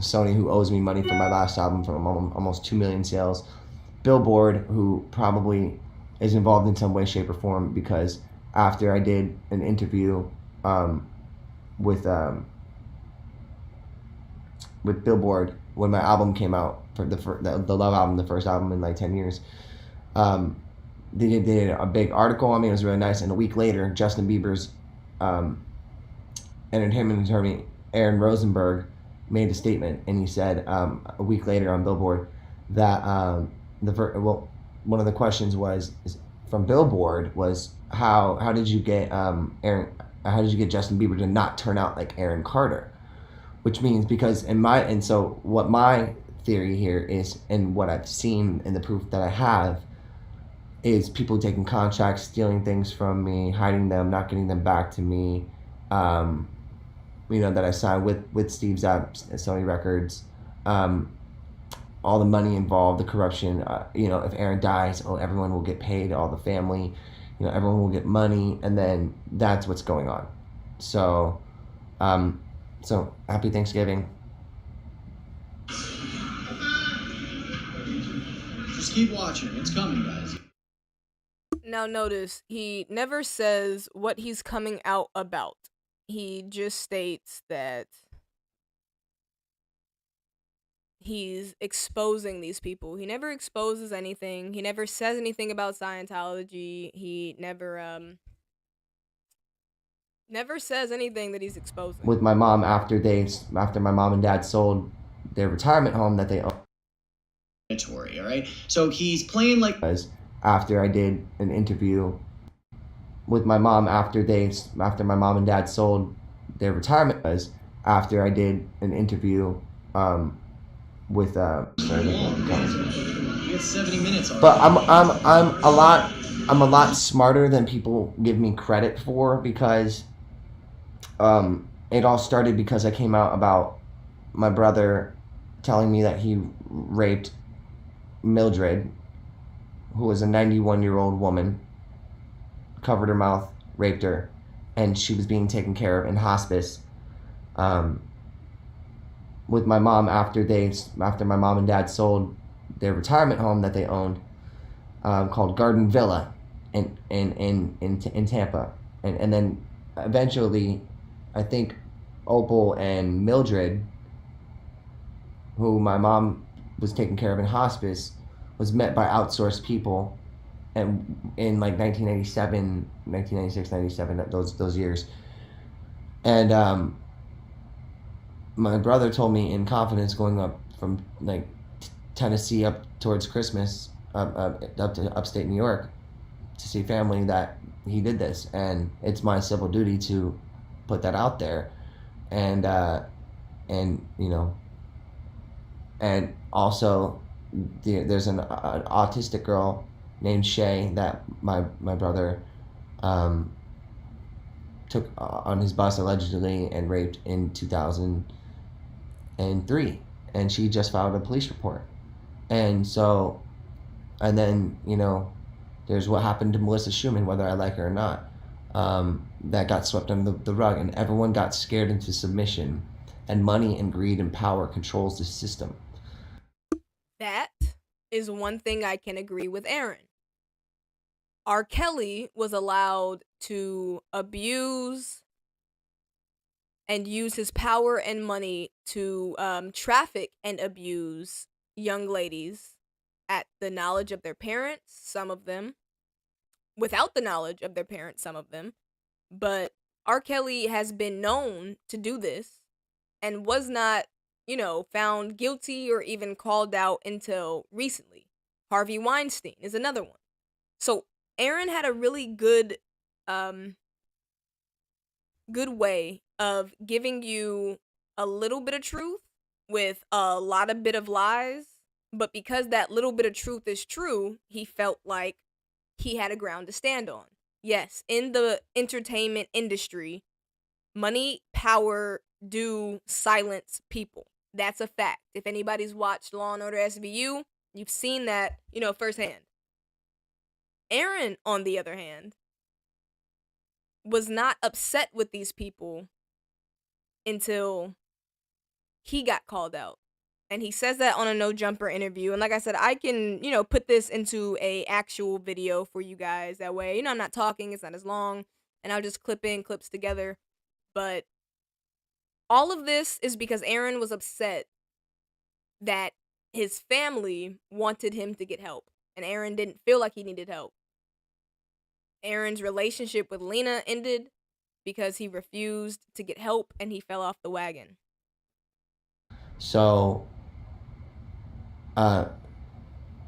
Sony, who owes me money for my last album from almost 2 million sales. Billboard, who probably is involved in some way, shape, or form, because after I did an interview with Billboard when my album came out, for the Love album, the first album in like 10 years, they did a big article on me. It was really nice. And a week later, Justin Bieber's entertainment attorney Aaron Rosenberg made a statement, and he said a week later on Billboard that one of the questions was from Billboard was how did you get Aaron? How did you get Justin Bieber to not turn out like Aaron Carter? Which means because so what my theory here is, and what I've seen and the proof that I have, is people taking contracts, stealing things from me, hiding them, not getting them back to me. That I signed with Steve Zapp at Sony Records. All the money involved, the corruption. If Aaron dies, everyone will get paid, all the family. Everyone will get money, and then that's what's going on. So, happy Thanksgiving. Just keep watching. It's coming, guys. Now notice, he never says what he's coming out about. He just states that he's exposing these people. He never exposes anything. He never says anything about Scientology. He never says anything that he's exposing. With my mom, after my mom and dad sold their retirement home that they owned. All right. So he's playing like. After I did an interview with my mom after my mom and dad sold their retirement, after I did an interview with We have 70 minutes already. but I'm a lot smarter than people give me credit for, because it all started because I came out about my brother telling me that he raped Mildred, who was a 91-year-old woman, covered her mouth, raped her, and she was being taken care of in hospice. With my mom, after my mom and dad sold their retirement home that they owned, called Garden Villa in Tampa, and then eventually, I think Opal and Mildred, who my mom was taken care of in hospice, was met by outsourced people, and in like 1997, 1996, 97, those years. And my brother told me in confidence, going up from like Tennessee up towards Christmas, up to upstate New York to see family, that he did this, and it's my civil duty to put that out there. And also there's an autistic girl named Shay that my brother took on his bus allegedly and raped in 2003, and she just filed a police report. And then there's what happened to Melissa Schumann, whether I like her or not, that got swept under the rug, and everyone got scared into submission, and money and greed and power controls the system. That is one thing I can agree with Aaron. R. Kelly was allowed to abuse and use his power and money to traffic and abuse young ladies at the knowledge of their parents, some of them, without the knowledge of their parents, some of them. But R. Kelly has been known to do this and was not, found guilty or even called out until recently. Harvey Weinstein is another one. So Aaron had a really good way of giving you a little bit of truth with a lot of bit of lies. But because that little bit of truth is true, he felt like he had a ground to stand on. Yes, in the entertainment industry, money, power do silence people. That's a fact. If anybody's watched Law and Order SVU, you've seen that, firsthand. Aaron, on the other hand, was not upset with these people until he got called out. And he says that on a No Jumper interview. And like I said, I can, put this into a actual video for you guys. That way, I'm not talking, it's not as long, and I'll just clip in clips together. But all of this is because Aaron was upset that his family wanted him to get help, and Aaron didn't feel like he needed help. Aaron's relationship with Lena ended because he refused to get help and he fell off the wagon. So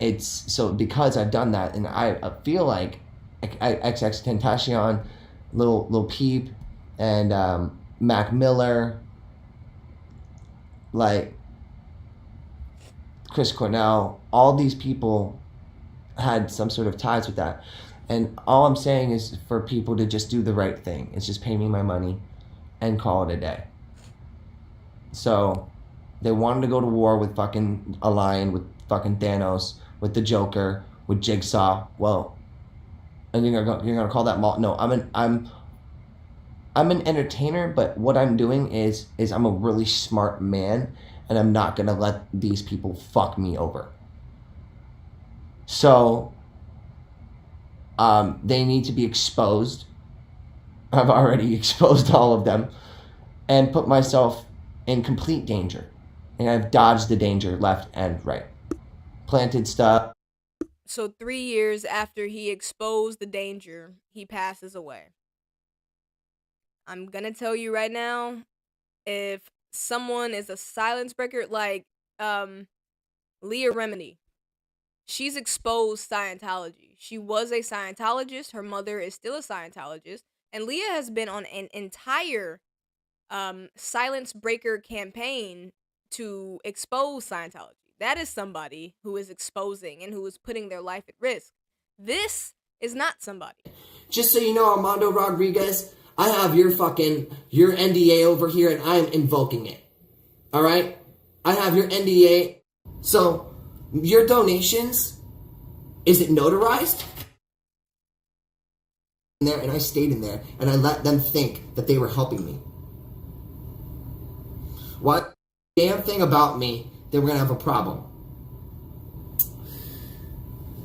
it's so because I've done that, and I feel like XX Tentacion, Lil Peep, and Mac Miller, like Chris Cornell, all these people had some sort of ties with that. And all I'm saying is for people to just do the right thing. It's just pay me my money and call it a day. So they wanted to go to war with fucking a lion, with fucking Thanos, with the Joker, with Jigsaw. Well, and you're gonna call that no, I'm an entertainer, but what I'm doing is I'm a really smart man, and I'm not gonna let these people fuck me over. So they need to be exposed. I've already exposed all of them and put myself in complete danger. And I've dodged the danger left and right. Planted stuff. So 3 years after he exposed the danger, he passes away. I'm gonna tell you right now, if someone is a silence breaker, like Leah Remini, she's exposed Scientology. She was a Scientologist. Her mother is still a Scientologist. And Leah has been on an entire silence breaker campaign to expose Scientology. That is somebody who is exposing and who is putting their life at risk. This is not somebody. Just so you know, Armando Rodriguez, I have your NDA over here, and I am invoking it. All right? I have your NDA. So your donations, is it notarized? In there, and I stayed in there, and I let them think that they were helping me. What damn thing about me that we're gonna have a problem?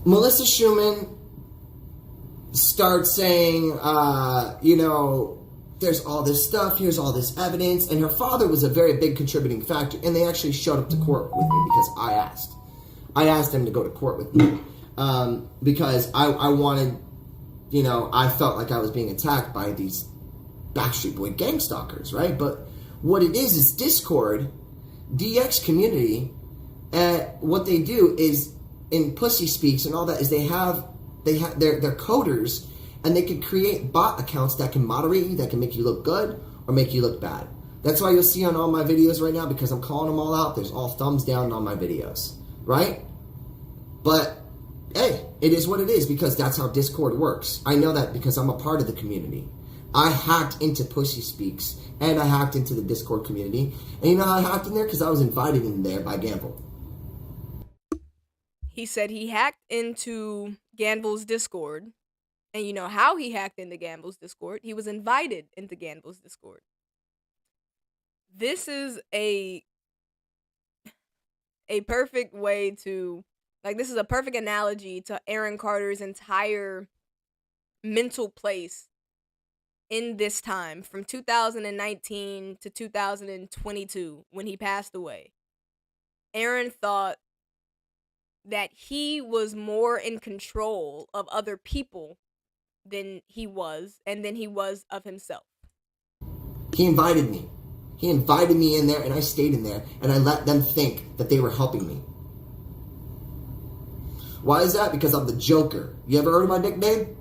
Melissa Schumann starts saying, there's all this stuff, here's all this evidence, and her father was a very big contributing factor, and they actually showed up to court with me because I asked. I asked them to go to court with me because I wanted, I felt like I was being attacked by these Backstreet Boy gang stalkers, right? But what it is Discord, DX community, what they do is, in Pussy Speaks and all that, is they have their coders, and they can create bot accounts that can moderate you, that can make you look good or make you look bad. That's why you'll see on all my videos right now, because I'm calling them all out, there's all thumbs down on my videos, right? But hey, it is what it is, because that's how Discord works. I know that because I'm a part of the community. I hacked into Pussy Speaks, and I hacked into the Discord community. And you know how I hacked in there? Because I was invited in there by Gamble. He said he hacked into Gamble's Discord. And you know how he hacked into Gamble's Discord? He was invited into Gamble's Discord. This is a perfect way to, this is a perfect analogy to Aaron Carter's entire mental place in this time, from 2019 to 2022, when he passed away. Aaron thought that he was more in control of other people than he was, and than he was of himself. He invited me. He invited me in there, and I stayed in there, and I let them think that they were helping me. Why is that? Because I'm the Joker. You ever heard of my nickname?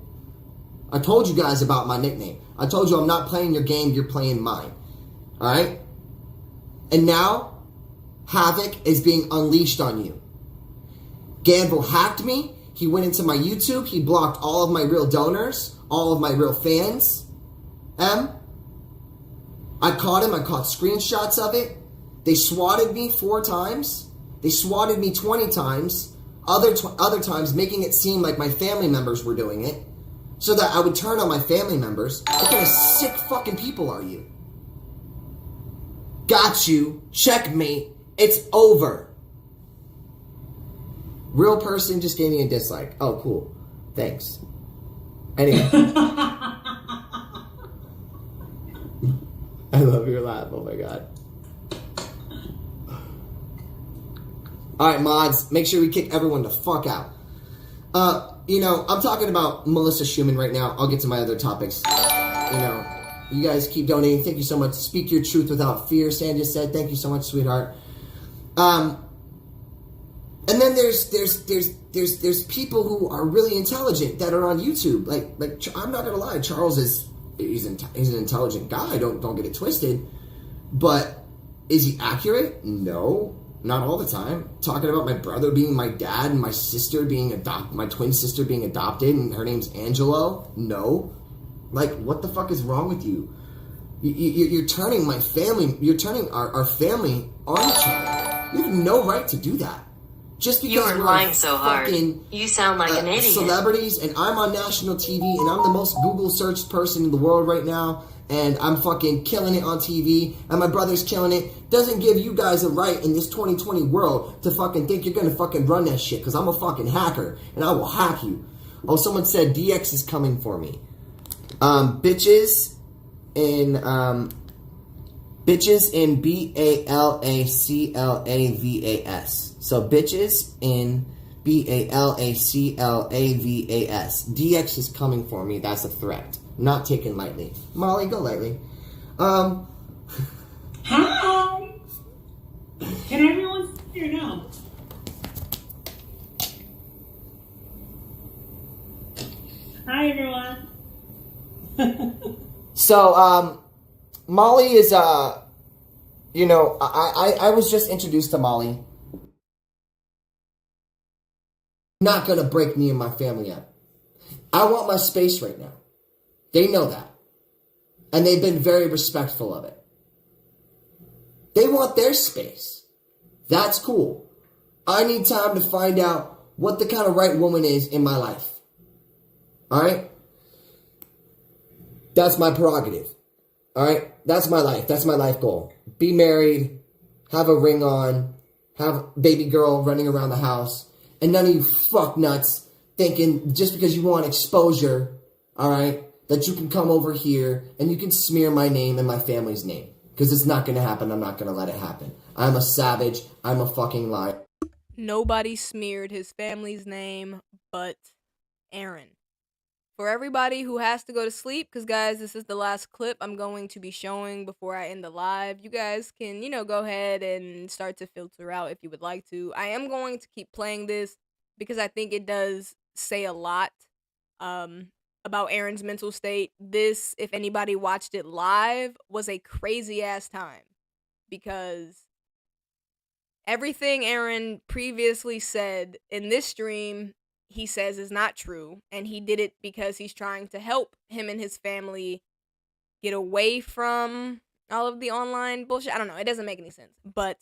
I told you guys about my nickname. I told you I'm not playing your game, you're playing mine. Alright? And now, havoc is being unleashed on you. Gamble hacked me. He went into my YouTube. He blocked all of my real donors, all of my real fans. I caught him. I caught screenshots of it. They swatted me 4 times. They swatted me 20 times. Other times making it seem like my family members were doing it, so that I would turn on my family members. What kind of sick fucking people are you? Got you. Checkmate. It's over. Real person just gave me a dislike. Oh, cool. Thanks. Anyway. I love your laugh. Oh my god. Alright, mods. Make sure we kick everyone the fuck out. I'm talking about Melissa Schumann right now. I'll get to my other topics. You guys keep donating. Thank you so much. Speak your truth without fear, Sandra said. Thank you so much, sweetheart. And then there's people who are really intelligent that are on YouTube. Like I'm not gonna lie, Charles he's an intelligent guy. Don't get it twisted. But is he accurate? No, not all the time. Talking about my brother being my dad and my sister being my twin sister being adopted, and her name's Angelo. No, like what the fuck is wrong with you? You're turning my family. You're turning our family on channel. You have no right to do that. Just because You are we're lying so hard. fucking, You sound like an idiot. celebrities, and I'm on national TV, and I'm the most Google searched person in the world right now, and I'm fucking killing it on TV, and my brother's killing it, doesn't give you guys a right in this 2020 world to fucking think you're gonna fucking run that shit, because I'm a fucking hacker, and I will hack you. Oh, someone said DX is coming for me. Bitches in BALACLAVAS. So bitches in BALACLAVAS. DX is coming for me. That's a threat. Not taken lightly. Molly, go lightly. Hi. Can everyone see or no? Hi, everyone. So, Molly is, you know, I was just introduced to Molly. Not gonna break me and my family up. I want my space right now. They know that. And they've been very respectful of it. They want their space. That's cool. I need time to find out what the kind of right woman is in my life. Alright? That's my prerogative. Alright? That's my life. That's my life goal. Be married, have a ring on, have baby girl running around the house, and none of you fuck nuts thinking just because you want exposure, alright, that you can come over here and you can smear my name and my family's name. Because it's not going to happen. I'm not going to let it happen. I'm a savage. I'm a fucking liar. Nobody smeared his family's name but Aaron. For everybody who has to go to sleep, because guys, this is the last clip I'm going to be showing before I end the live. You guys can, you know, go ahead and start to filter out if you would like to. I am going to keep playing this because I think it does say a lot about Aaron's mental state. This, if anybody watched it live, was a crazy ass time because everything Aaron previously said in this stream, he says is not true, and he did it because he's trying to help him and his family get away from all of the online bullshit. I don't know, it doesn't make any sense. But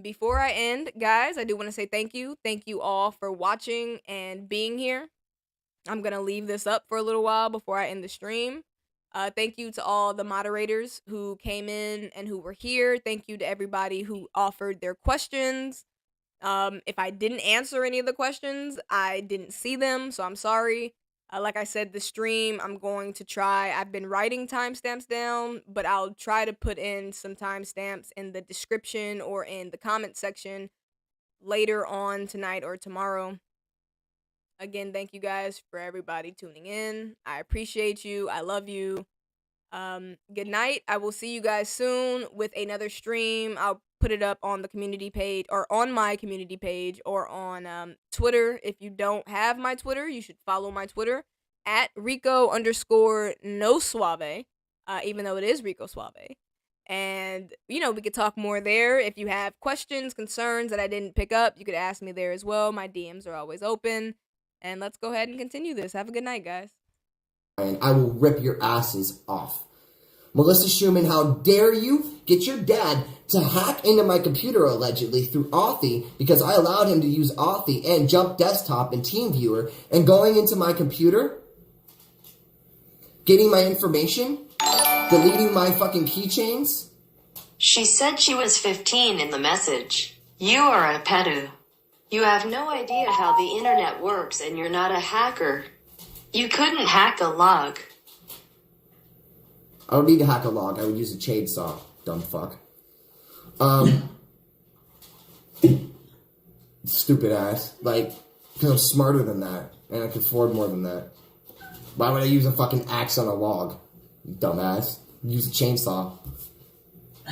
before I end, guys, I do want to say thank you. Thank you all for watching and being here. I'm going to leave this up for a little while before I end the stream. Thank you to all the moderators who came in and who were here. Thank you to everybody who offered their questions. If I didn't answer any of the questions, I didn't see them, so I'm sorry. Like I said, the stream, I'm going to try. I've been writing timestamps down, but I'll try to put in some timestamps in the description or in the comment section later on tonight or tomorrow. Again, thank you guys for everybody tuning in. I appreciate you. I love you. Good night. I will see you guys soon with another stream. I'll put it up on the community page or on my community page or on Twitter. If you don't have my Twitter, you should follow my Twitter at Rico_no even though it is Rico Suave. And, you know, we could talk more there. If you have questions, concerns that I didn't pick up, you could ask me there as well. My DMs are always open. And let's go ahead and continue this. Have a good night, guys. And I will rip your asses off. Melissa Schumann, how dare you get your dad to hack into my computer allegedly through Authy because I allowed him to use Authy and Jump Desktop and TeamViewer and going into my computer, getting my information, deleting my fucking keychains. She said she was 15 in the message. You are a pedo. You have no idea how the internet works and you're not a hacker. You couldn't hack a log. I don't need to hack a log. I would use a chainsaw, dumb fuck. Stupid ass. Like, because I'm smarter than that, and I can afford more than that. Why would I use a fucking axe on a log? You dumbass. Use a chainsaw.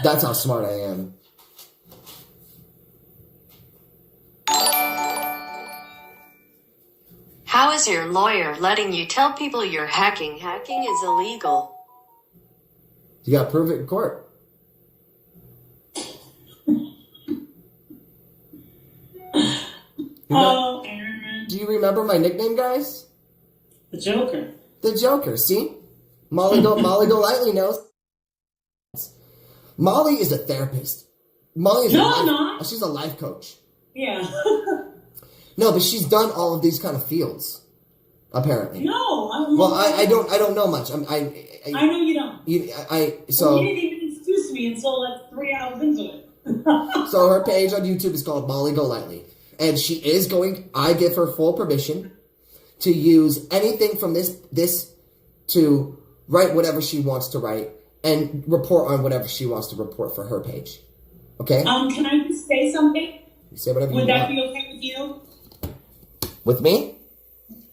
That's how smart I am. How is your lawyer letting you tell people you're hacking? Hacking is illegal. You got to prove it in court. Oh, Aaron. Do you remember my nickname, guys? The Joker. The Joker. See, Molly Golightly knows. Molly is a therapist. Molly is she's a life coach. Yeah. No, but she's done all of these kind of fields, apparently. No, I don't. Well, I don't know much. I know you don't. So you didn't even introduce me until like 3 hours into it. So her page on YouTube is called Molly Golightly, and she is going. I give her full permission to use anything from this to write whatever she wants to write and report on whatever she wants to report for her page. Okay. Can I just say something? Say whatever you want. Would that be okay with you? With me?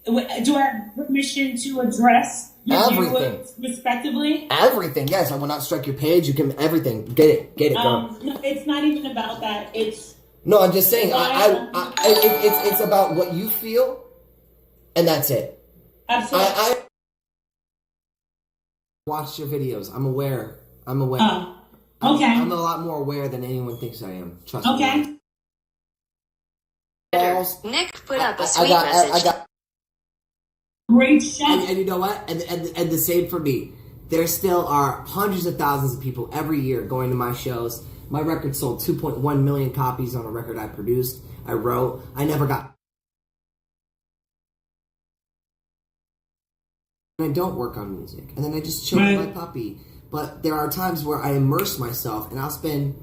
Do I have permission to address your everything viewers respectively? Everything, yes. I will not strike your page. You can everything. Get it, girl. No, it's not even about that. It's no. I'm just saying. It's about what you feel, and that's it. Absolutely. I watched your videos. I'm aware. Okay. I'm a lot more aware than anyone thinks I am. Trust me. Okay. Nick put up a sweet message. I got great show. And you know what? And the same for me. There still are hundreds of thousands of people every year going to my shows. My record sold 2.1 million copies on a record I produced. I wrote. I never got. I don't work on music, and then I just chill with my puppy. But there are times where I immerse myself, and I'll spend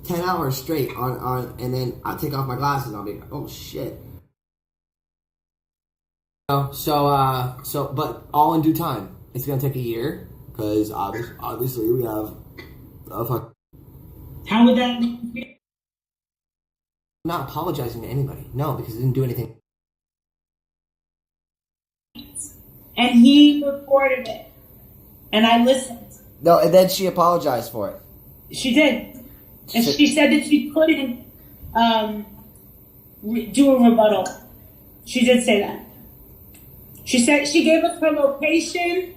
10 hours straight on, and then I'll take off my glasses and I'll be, oh shit. So, but all in due time. It's gonna take a year, because obviously we have How would that make you feel? I'm not apologizing to anybody. No, because I didn't do anything. And he recorded it. And I listened. No, and then she apologized for it. She did. And she said that she couldn't do a rebuttal. She did say that. She said she gave us her location,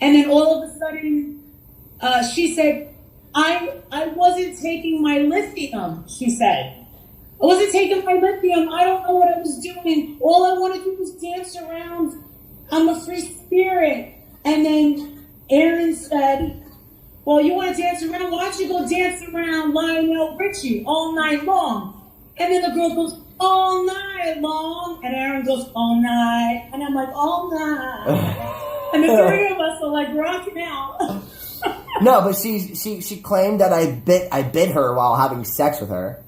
and then all of a sudden, she said, I wasn't taking my lithium, she said. I wasn't taking my lithium. I don't know what I was doing. All I want to do was dance around. I'm a free spirit. And then Aaron said, well, you want to dance around? Why don't you go dance around Lionel Richie all night long? And then the girl goes, all night long. And Aaron goes, all night. And I'm like, all night. And the three of us are like rocking out. No, but she claimed that I bit her while having sex with her.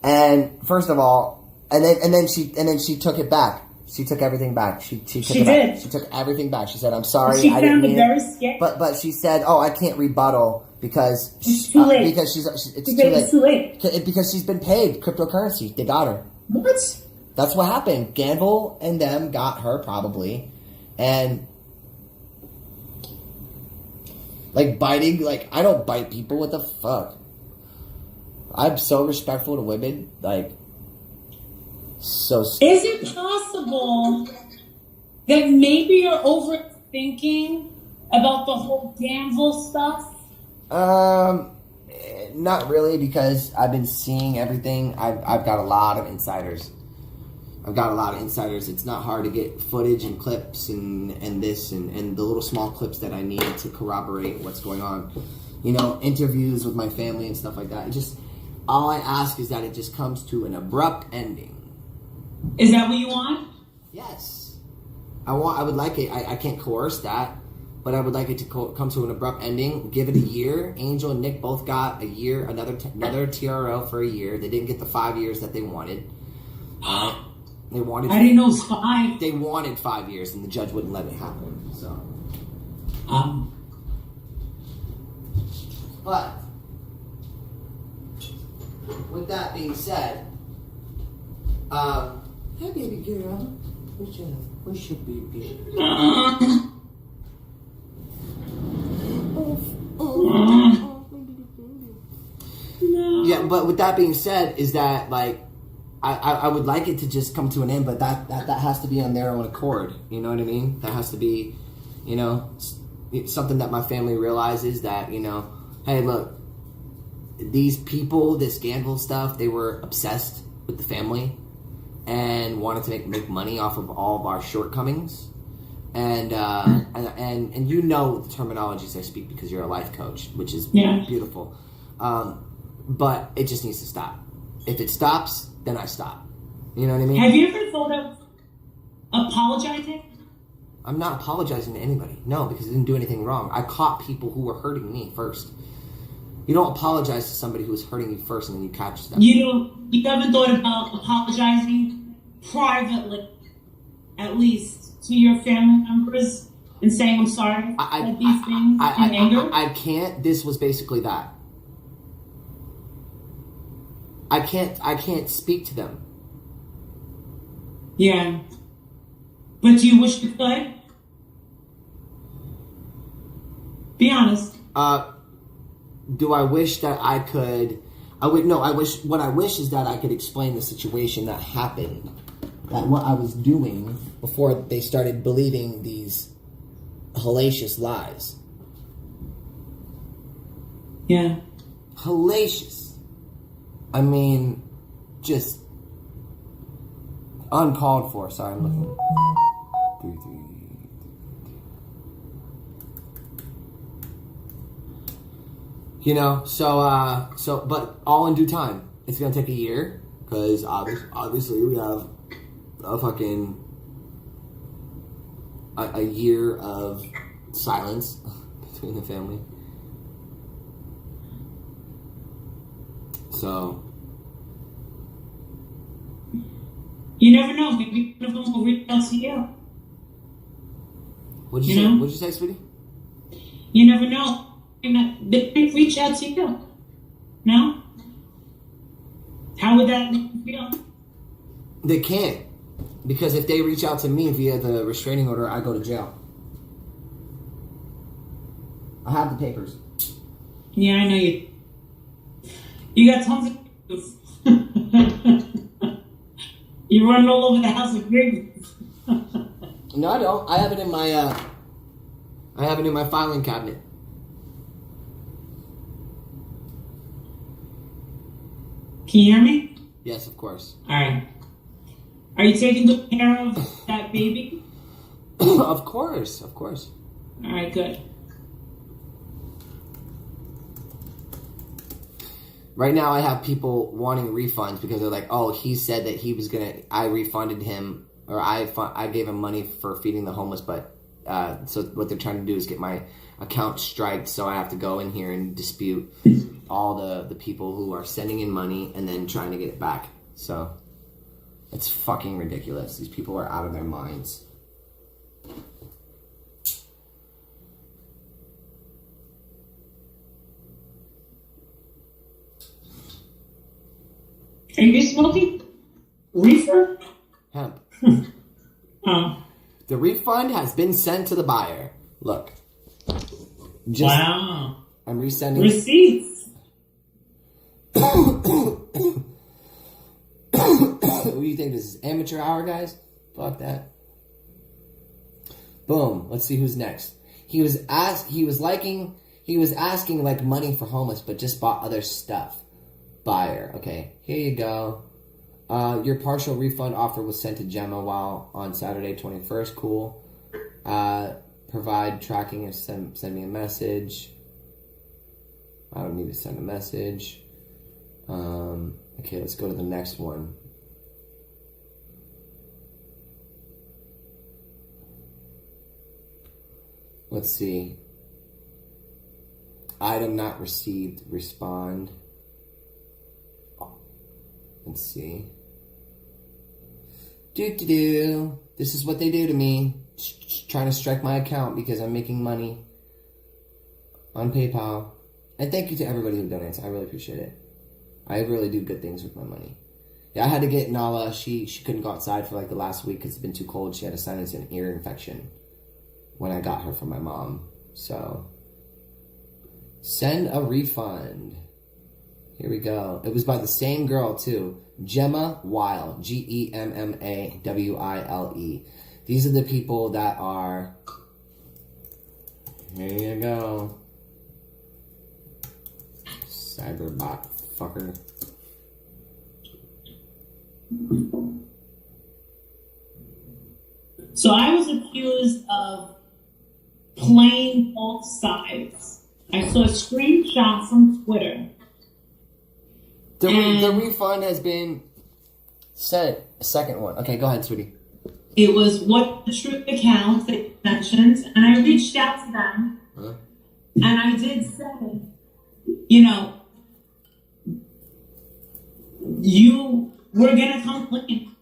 And first of all, and then she took it back. She took everything back. She took it did. Back. She took everything back. She said, "I'm sorry, she I didn't mean it." Very it." scary. But she said, "Oh, I can't rebuttal because it's too late. Because it's too late. Because she's been paid cryptocurrency. They got her. What? That's what happened. Gamble and them got her probably, and like biting. Like I don't bite people. What the fuck? I'm so respectful to women. Like. So is it possible that maybe you're overthinking about the whole gamble stuff? Not really, because I've been seeing everything. I've got a lot of insiders. It's not hard to get footage and clips and this and the little small clips that I need to corroborate what's going on. You know, interviews with my family and stuff like that. It just all I ask is that it just comes to an abrupt ending. Is that what you want? Yes. I would like it. I can't coerce that, but I would like it to come to an abrupt ending. Give it a year. Angel and Nick both got a year, another TRO for a year. They didn't get the 5 years that they wanted. They wanted. I didn't know it was 5. They wanted 5 years, and the judge wouldn't let it happen. So. But with that being said, hey baby girl, where's your baby? Yeah, but with that being said, is that like I would like it to just come to an end, but that has to be on their own accord. You know what I mean? That has to be, you know, it's something that my family realizes that, you know, hey, look, these people, this Gandil stuff, they were obsessed with the family and wanted to make money off of all of our shortcomings. And you know the terminologies I speak because you're a life coach, which is beautiful. But it just needs to stop. If it stops, then I stop. You know what I mean? Have you ever thought of apologizing? I'm not apologizing to anybody. No, because I didn't do anything wrong. I caught people who were hurting me first. You don't apologize to somebody who was hurting you first and then you catch them. You haven't thought about apologizing privately, at least to your family members, and saying I'm sorry for these things in anger? I can't. This was basically that. I can't speak to them. Yeah. But do you wish you could? Be honest. Do I wish that I could? What I wish is that I could explain the situation that happened. That what I was doing before they started believing these hellacious lies. Yeah. Hellacious. I mean, just uncalled for. Sorry, I'm looking. 3. You know, so, but all in due time. It's gonna take a year because obviously we have a year of silence between the family. So you never know. Maybe one of them will reach out to you. What'd you say? What'd you say, sweetie? You never know. They may reach out to you. No? How would that make you feel? They can't. Because if they reach out to me via the restraining order, I go to jail. I have the papers. Yeah, I know you. You got tons of papers. You're running all over the house with papers. No, I don't. I have it in my filing cabinet. Can you hear me? Yes, of course. All right. Are you taking good care of that baby? Of course. All right, good. Right now, I have people wanting refunds because they're like, "Oh, he said that he was gonna. I refunded him, or I gave him money for feeding the homeless." But so what they're trying to do is get my account striked, so I have to go in here and dispute all the people who are sending in money and then trying to get it back. So it's fucking ridiculous. These people are out of their minds. Are you smoking? Reefer? Hemp. Oh. The refund has been sent to the buyer. Look. Wow. I'm resending. Receipts. What do you think? This is amateur hour, guys? Fuck that. Boom. Let's see who's next. He was asking like money for homeless, but just bought other stuff. Buyer. Okay, here you go. Your partial refund offer was sent to Gemma while on Saturday 21st. Cool. Provide tracking and send me a message. I don't need to send a message. Okay, let's go to the next one. Let's see. Item not received. Respond. Let's see. This is what they do to me. Trying to strike my account because I'm making money on PayPal. And thank you to everybody who donates. I really appreciate it. I really do good things with my money. Yeah, I had to get Nala. She couldn't go outside for like the last week because it's been too cold. She had a sinus and ear infection when I got her from my mom. So, send a refund. Here we go. It was by the same girl, too. Gemma Weil. Gemmawile. These are the people that are... Here you go. Cyberbot fucker. So I was accused of playing both sides. I saw a screenshot from Twitter. The refund has been sent. A second one. Okay, go ahead, sweetie. It was What the Truth account that you mentioned, and I reached out to them, and I did say, you know, you were gonna complain.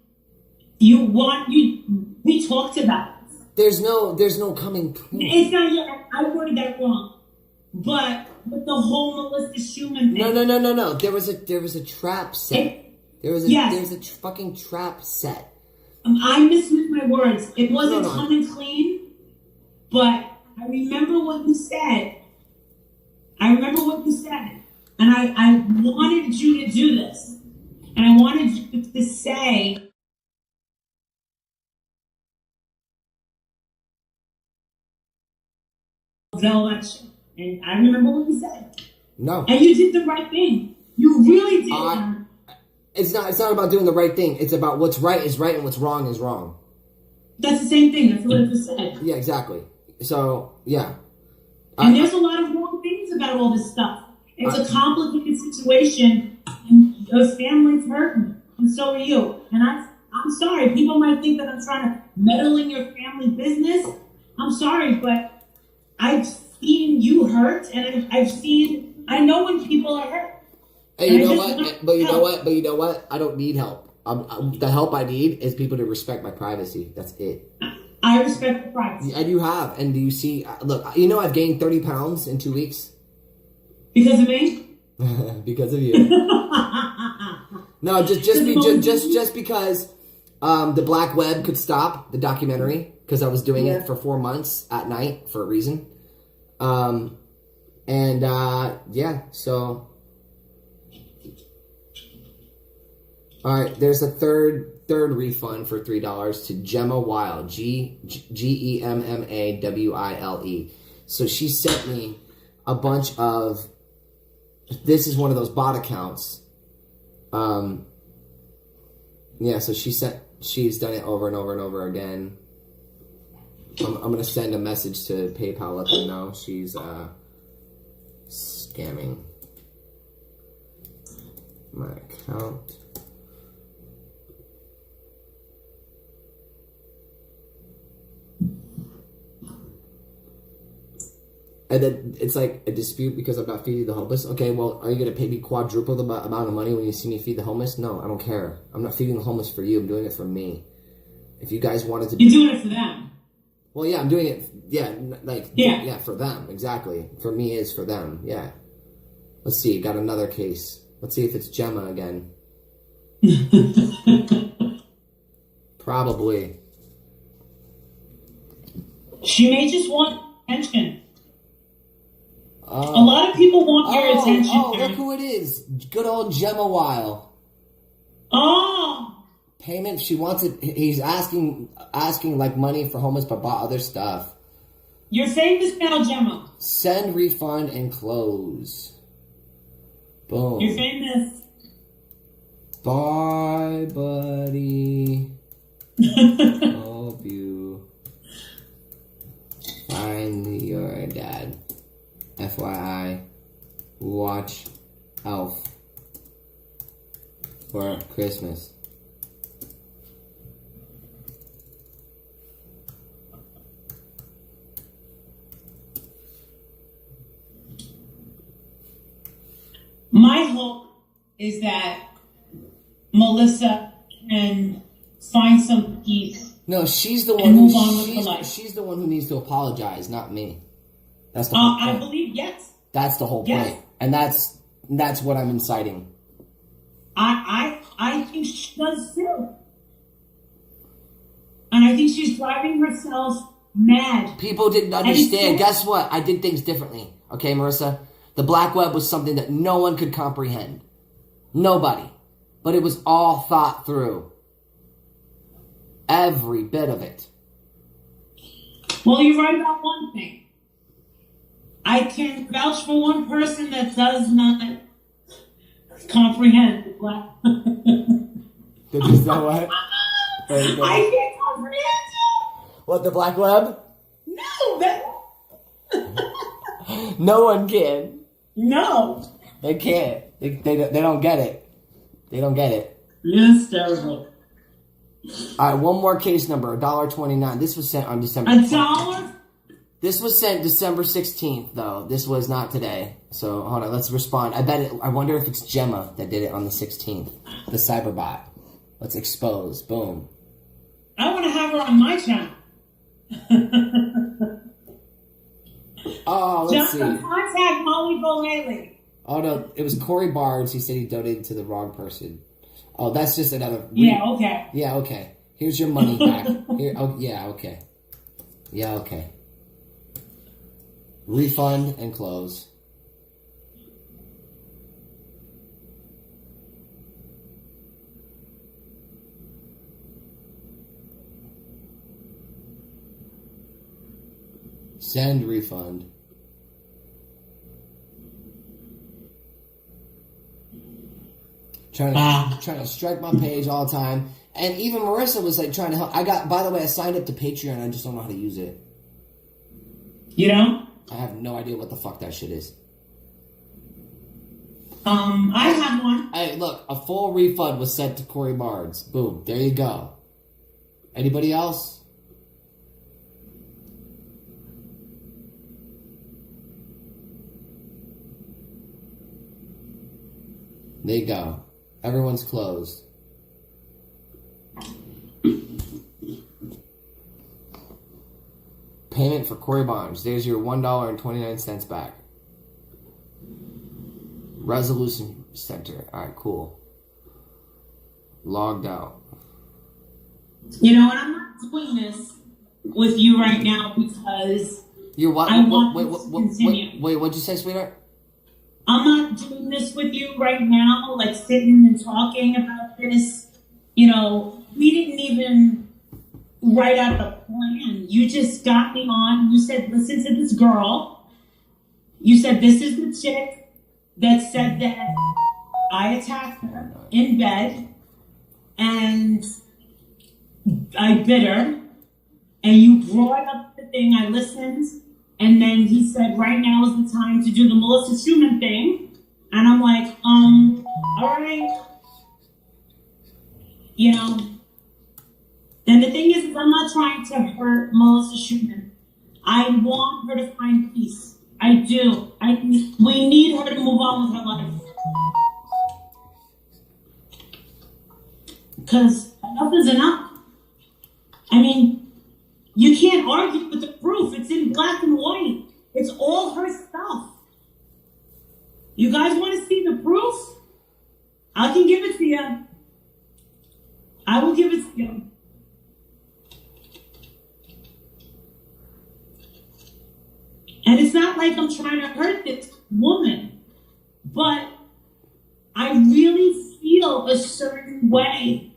We talked about it. There's no coming clean. It's not your. I worded that wrong, but with the whole Melissa Schumann thing. No. There was a trap set. There was a fucking trap set. I misused my words. It wasn't coming clean, but I remember what you said. And I wanted you to do this. And I wanted you to say the election. And I remember what you said. No. And you did the right thing. You really did. It's not about doing the right thing. It's about what's right is right and what's wrong is wrong. That's the same thing. That's what I just said. Yeah, exactly. So, yeah. And there's a lot of wrong things about all this stuff. It's a complicated situation, and your family's hurting, and so are you. And I'm sorry. People might think that I'm trying to meddle in your family business. I'm sorry, but I've seen you hurt, and I know when people are hurt. And you know what? But you know what? I don't need help. The help I need is people to respect my privacy. That's it. I respect the privacy. And you have. And do you see? Look, you know I've gained 30 pounds in 2 weeks. Because of me? Because of you. No, just because the black web could stop the documentary because I was doing it for 4 months at night for a reason. So. All right, there's a third refund for $3 to Gemma Weil, Gemmawile. So she sent me a bunch of. This is one of those bot accounts. So she's done it over and over and over again. I'm gonna send a message to PayPal, let them know she's scamming my account. And then it's like a dispute because I'm not feeding the homeless. Okay, well, are you going to pay me quadruple the amount of money when you see me feed the homeless? No, I don't care. I'm not feeding the homeless for you. I'm doing it for me. If you guys wanted to... You're doing it for them. Well, yeah, I'm doing it... Yeah, for them. Exactly. For me is for them. Yeah. Let's see. Got another case. Let's see if it's Gemma again. Probably. She may just want attention. A lot of people want your attention. Oh, look who it is. Good old Gemma Weil. Oh. Payment, she wants it. He's asking like money for homeless, but bought other stuff. You're famous now, Gemma. Send, refund, and close. Boom. You're famous. Bye, buddy. Hope you find your dad. FYI, watch Elf for Christmas. My hope is that Melissa can find some peace. No, she's the one. She's the one who needs to apologize, not me. That's the whole point. I believe yes. That's the whole point, and that's what I'm inciting. I think she does too, and I think she's driving herself mad. People didn't understand. Guess what? I did things differently. Okay, Marissa. The black web was something that no one could comprehend. Nobody. But it was all thought through. Every bit of it. Well, you're right about one thing. I can vouch for one person that does not comprehend the black. Is that what? I can't comprehend it. What, the black web? No, that. No one can. No. They can't. They don't get it. They don't get it. It's terrible. All right, one more case number, $1.29. This was sent on December. $1? This was sent December 16th, though. This was not today. So hold on, let's respond. I wonder if it's Gemma that did it on the 16th. The cyberbot. Let's expose. Boom. I want to have her on my channel. Oh, let's see. Contact Molly Bolelli. Oh no, it was Corey Barnes. He said he donated to the wrong person. Oh, that's just another. Yeah, okay. Yeah, okay. Here's your money back. Here. Oh, yeah, okay. Yeah, okay. Refund and close. Send refund. Trying to strike my page all the time. And even Marissa was like trying to help. By the way, I signed up to Patreon. I just don't know how to use it. You know? I have no idea what the fuck that shit is. I have one. Hey, look, a full refund was sent to Corey Barnes. Boom, there you go. Anybody else? There you go. Everyone's closed. Payment for Corey Barnes. There's your $1.29 back. Resolution Center. Alright, cool. Logged out. You know, and I'm not doing this with you right now because You're what? I want wait, this to continue. wait, what'd you say, sweetheart? I'm not doing this with you right now, like sitting and talking about this. You know, we didn't even write out the plan. You just got me on. You said, listen to this girl. You said, this is the chick that said that I attacked her in bed and I bit her. And you brought up the thing. I listened. And then he said, right now is the time to do the Melissa Schumann thing. And I'm like, all right. You know. And the thing is, I'm not trying to hurt Melissa Schumann. I want her to find peace. I do. We need her to move on with her life. Because enough is enough. I mean, you can't argue with the proof. It's in black and white. It's all her stuff. You guys want to see the proof? I can give it to you. I will give it to you. And it's not like I'm trying to hurt this woman, but I really feel a certain way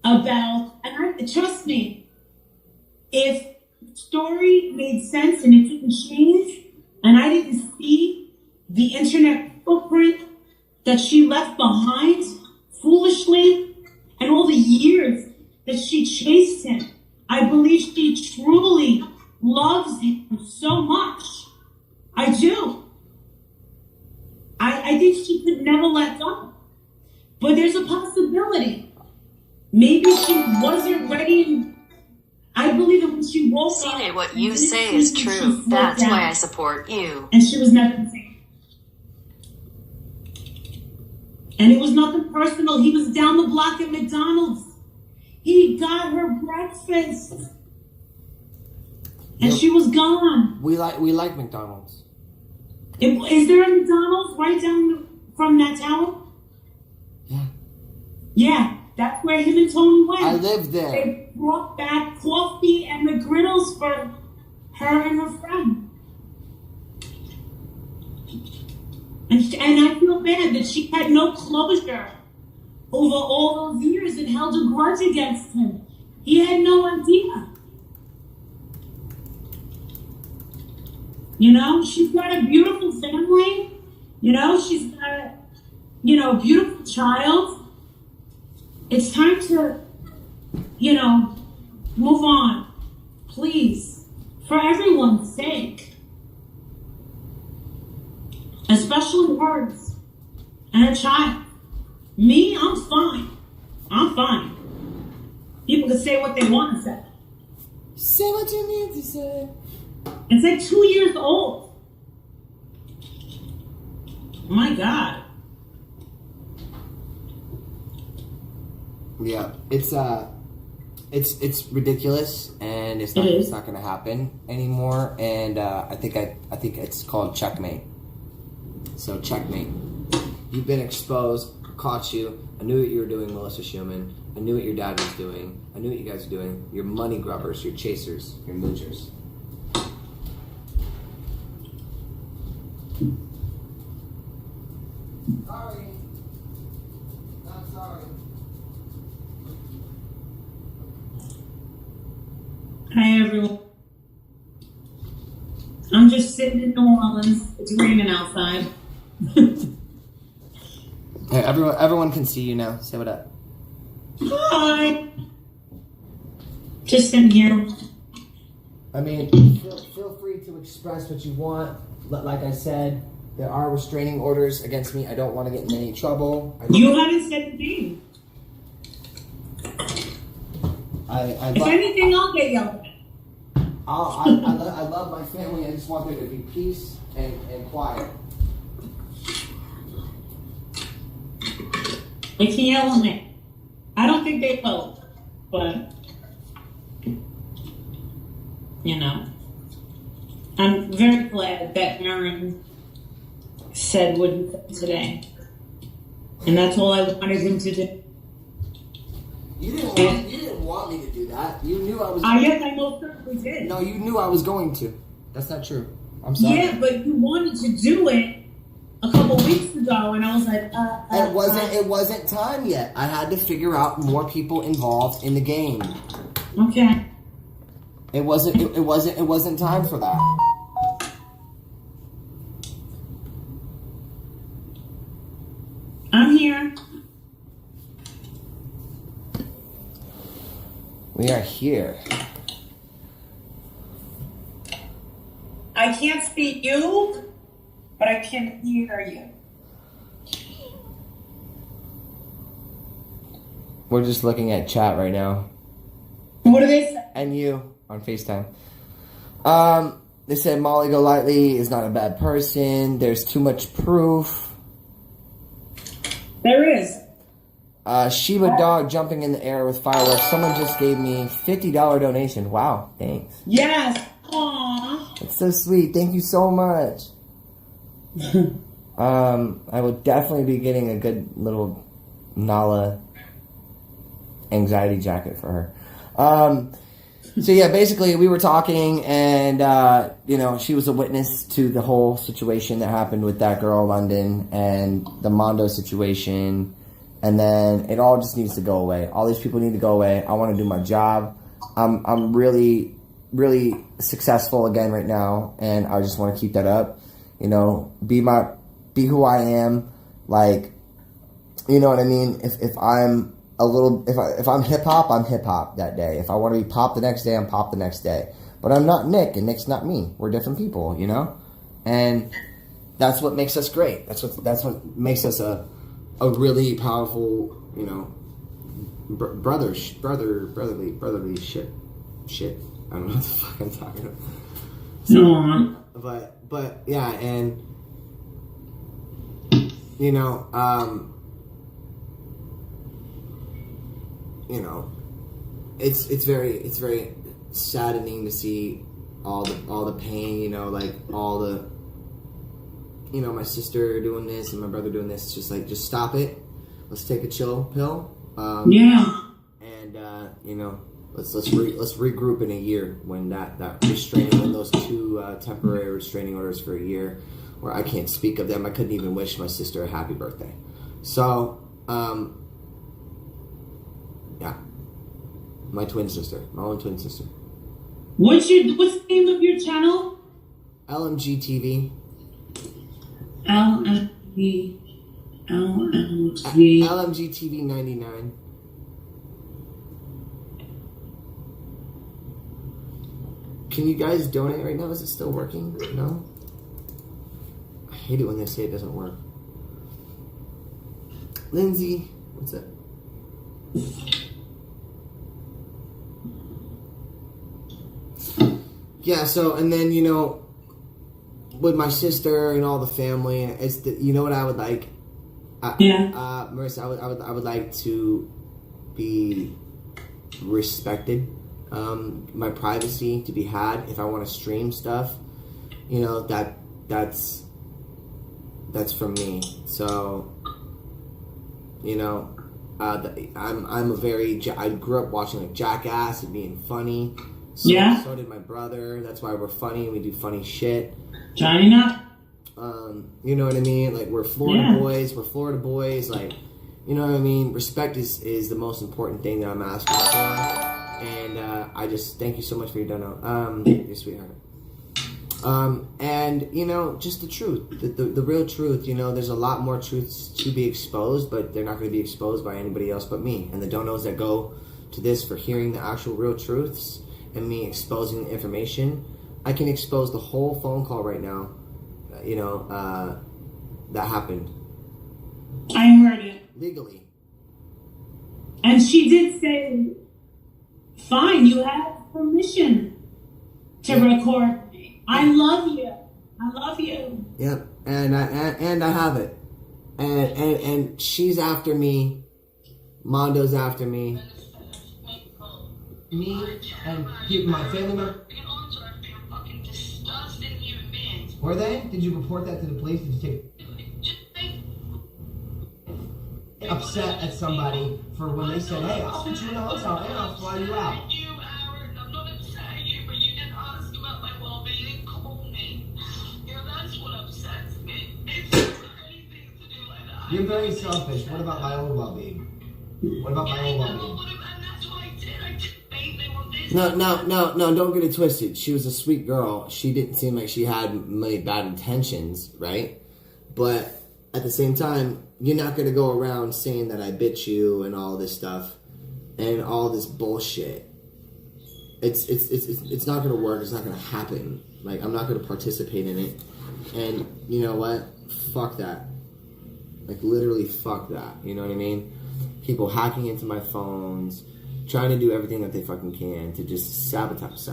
about, and trust me, if the story made sense and it didn't change, and I didn't see the internet footprint that she left behind foolishly, and all the years that she chased him, I believe she truly loves him so much. I do. I think she could never let go. But there's a possibility. Maybe she wasn't ready. I believe that when she woke up. Cine, what you say is true. That's why I support you. And she was never the same. And it was nothing personal. He was down the block at McDonald's. He got her breakfast. And she was gone. We like McDonald's. Is there a McDonald's right down from that tower? Yeah. Yeah, that's where him and Tony went. I lived there. They brought back coffee and McGriddles for her and her friend. she had no closure over all those years and held a grudge against him. He had no idea. You know, she's got a beautiful family. You know, she's got, you know, a beautiful child. It's time to, you know, move on. Please. For everyone's sake. Especially hers and a child. Me, I'm fine. I'm fine. People can say what they want to say. Say what you need to say. It's like 2 years old. Oh my God. Yeah, it's ridiculous, and it's not gonna happen anymore. And I think it's called checkmate. So checkmate. You've been exposed. Caught you. I knew what you were doing, Melissa Schumann. I knew what your dad was doing. I knew what you guys were doing. You're money grubbers. You're chasers. You're moochers. Sorry. Not sorry. Hi, everyone. I'm just sitting in New Orleans. It's raining outside. Hey, everyone can see you now. Say what up. Hi. Just sitting here. I mean, feel free to express what you want. Like I said, there are restraining orders against me. I don't want to get in any trouble. You haven't said a thing. If anything, I'll get yelled at. I love my family. I just want there to be peace and quiet. They can yell at me. I don't think they will, but you know, I'm very glad that Aaron said what he said today, and that's all I wanted him to do. You didn't want me to do that. You knew I was. Yes, I most certainly did. No, you knew I was going to. That's not true. I'm sorry. Yeah, but you wanted to do it a couple weeks ago, and I was like, It wasn't time yet. I had to figure out more people involved in the game. Okay. It wasn't time for that. I'm here. We are here. I can't see you, but I can hear you. We're just looking at chat right now. What do they say? And you on FaceTime. They said Molly Golightly is not a bad person. There's too much proof. There is. Shiba dog jumping in the air with fireworks. Someone just gave me $50 donation. Wow, thanks. Yes. Aww. It's so sweet. Thank you so much. I will definitely be getting a good little Nala anxiety jacket for her. So yeah, basically we were talking, and she was a witness to the whole situation that happened with that girl London and the Mondo situation, and then it all just needs to go away. All these people need to go away. I want to do my job. I'm really, really successful again right now, and I just want to keep that up. Be who I am. Like, you know what I mean? If I'm if I'm hip hop, I'm hip hop that day. If I want to be pop the next day, I'm pop the next day. But I'm not Nick, and Nick's not me. We're different people, and that's what makes us great. That's what makes us a really powerful, brotherly shit. I don't know what the fuck I'm talking about. So, but yeah, and it's very saddening to see all the pain, like all the, my sister doing this and my brother doing this. It's just like, just stop it. Let's take a chill pill. Yeah. And let's regroup in a year when when those two temporary restraining orders for a year, where I can't speak of them. I couldn't even wish my sister a happy birthday. So, yeah, my twin sister, my own twin sister. What's the name of your channel? LMG TV. LMG TV 99. Can you guys donate right now? Is it still working? No? I hate it when they say it doesn't work. Lindsay, what's that? Yeah, so, and then, you know, with my sister and all the family, it's you know what I would like? Marissa, I would like to be respected. My privacy to be had. If I want to stream stuff, you know, that's for me. So, you know, I'm a very, I grew up watching like Jackass and being funny. So, yeah. So did my brother. That's why we're funny. We do funny shit. China. You know what I mean? Like we're Florida boys. We're Florida boys. Like, you know what I mean? Respect is the most important thing that I'm asking for. And I just thank you so much for your dono. Your sweetheart. And you know, just the truth, the real truth. You know, there's a lot more truths to be exposed, but they're not going to be exposed by anybody else but me. And the donos that go to this for hearing the actual real truths and me exposing the information, I can expose the whole phone call right now. You know, that happened. I heard it legally. And she did say, fine, you have permission to record me. I love you. I love you. Yep, and I have it. And she's after me. Mondo's after me. Me and my family member. Were they? Did you report that to the police? Did you take upset at somebody for when they said, hey, I'll put you in a hotel and I'll fly you out? I'm not upset at you, but you didn't ask about my well-being. Call me. You know, that's what upsets me. It's just anything to do like that. You're very selfish. What about my own well-being? What about my own well-being? And that's what I did. I did anything on this. No, don't get it twisted. She was a sweet girl. She didn't seem like she had many bad intentions, right? But at the same time, you're not going to go around saying that I bit you and all this stuff and all this bullshit. It's not going to work. It's not going to happen. Like, I'm not going to participate in it. And you know what? Fuck that. Like, literally fuck that. You know what I mean? People hacking into my phones, trying to do everything that they fucking can to just sabotage.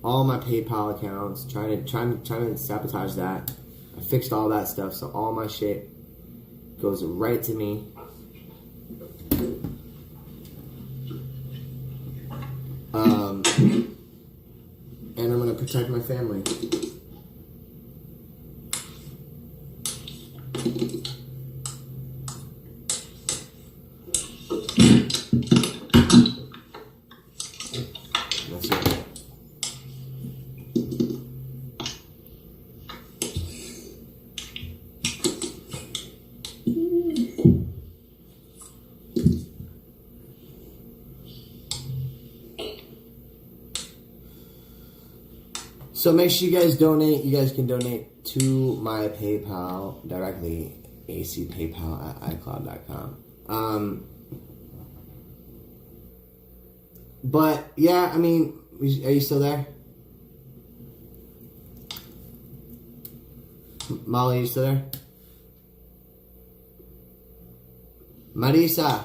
All my PayPal accounts, trying to sabotage that. I fixed all that stuff, so all my shit goes right to me. And I'm gonna protect my family. That's it. So make sure you guys donate. You guys can donate to my PayPal directly, acpaypal@icloud.com. But yeah, I mean, are you still there? Molly, are you still there? Marisa.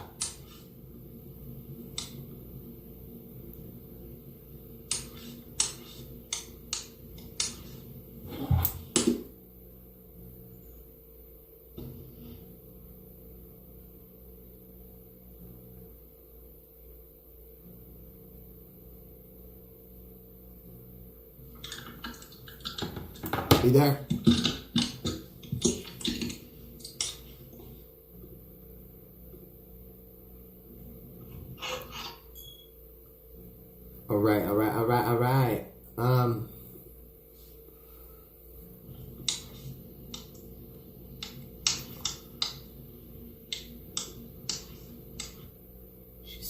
You there? All right.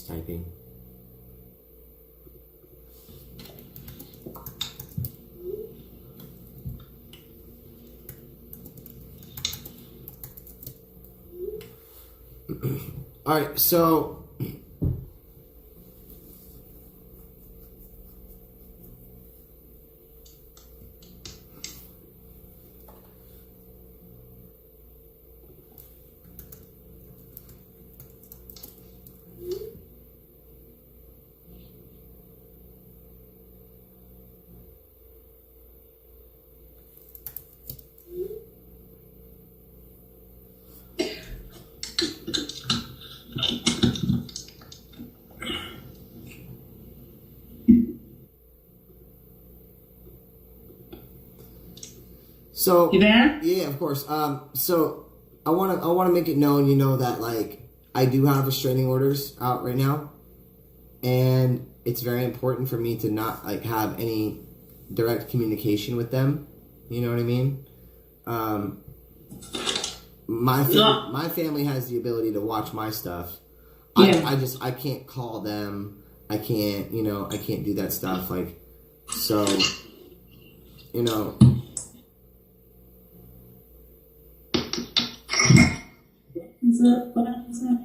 just typing. All right, so You there? Yeah, of course. So I wanna make it known, that like I do have restraining orders out right now, and it's very important for me to not like have any direct communication with them. You know what I mean? My family has the ability to watch my stuff. Yeah. I can't call them. I can't do that stuff. Like, so,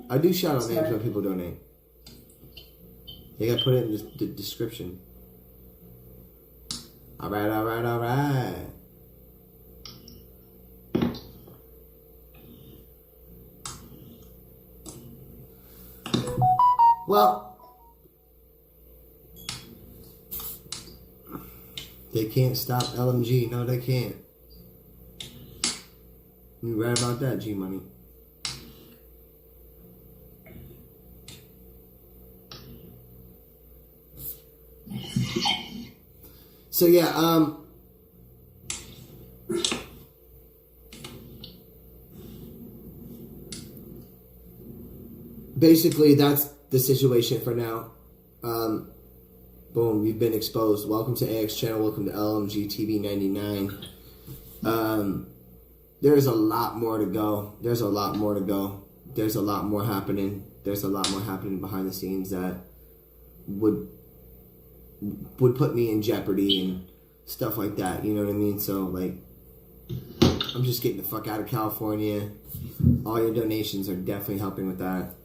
I do shout out names when people donate. They gotta put it in the description. All right. Well, they can't stop LMG. No, they can't. You right about that, G Money. So yeah, basically that's the situation for now. Boom, you've been exposed. Welcome to AX channel. Welcome to LMG TV 99. There's a lot more to go. There's a lot more happening. There's a lot more happening behind the scenes that would put me in jeopardy and stuff like that. You know what I mean? So like, I'm just getting the fuck out of California. All your donations are definitely helping with that.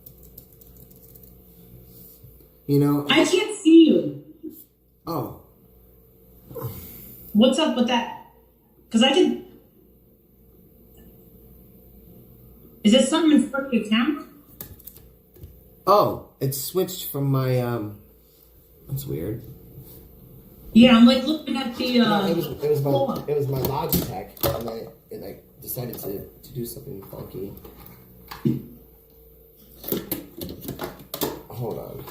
I can't see you. Oh. What's up with that? Because I can. Is there something in front of your camera? Oh, it switched from my that's weird. Yeah, I'm like looking at the no, it was my Logitech, and then it like decided to do something funky. Hold on.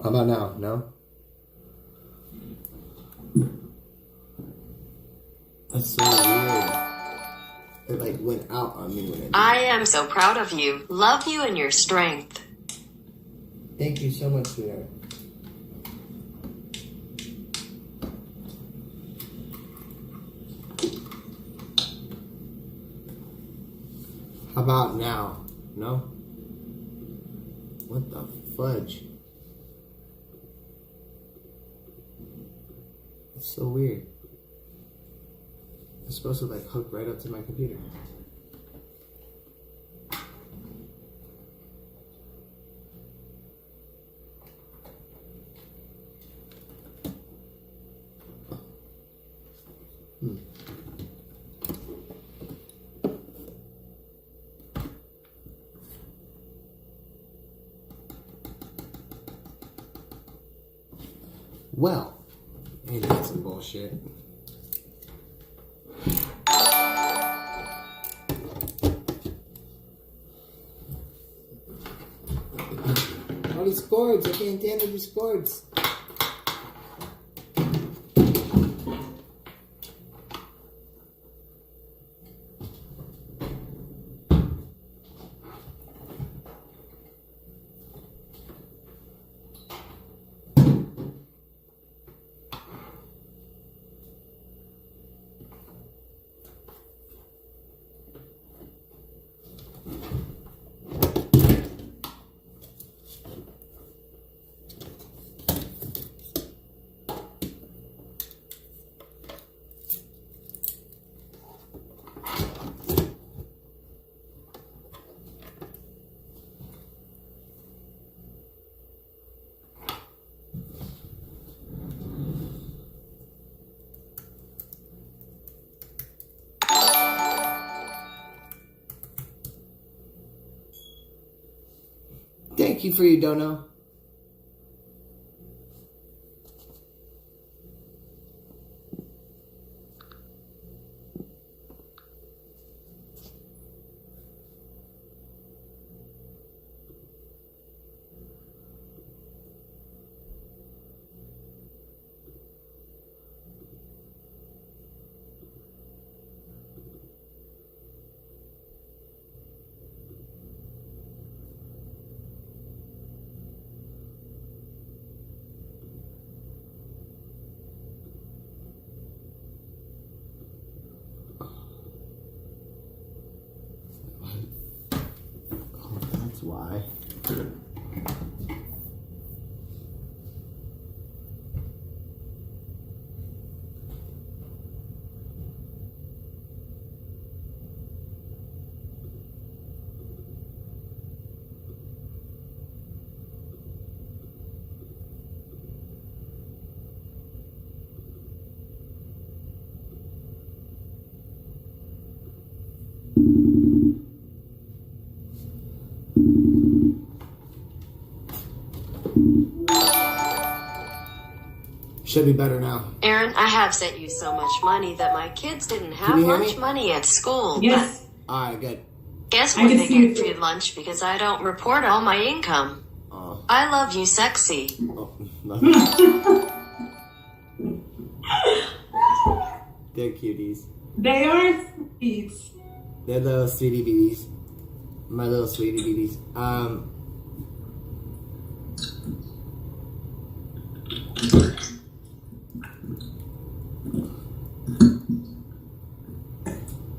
How about now? No? That's so weird. It like went out on me when I am so proud of you. Love you and your strength. Thank you so much, sweetheart. How about now? No? What the fudge? It's so weird. It's supposed to like hook right up to my computer. Well, ain't that some bullshit? All these cords, I can't handle these cords. Thank you for your dono. That's why. Should be better now. Aaron, I have sent you so much money that my kids didn't Can have you hear lunch me? money at school. Yes. Alright, good. But guess I what? can They see you. get free lunch because I don't report all my income. Oh. I love you, sexy. Oh, they're cuties. They are sweet. They're little sweetie bees. My little sweetie bees.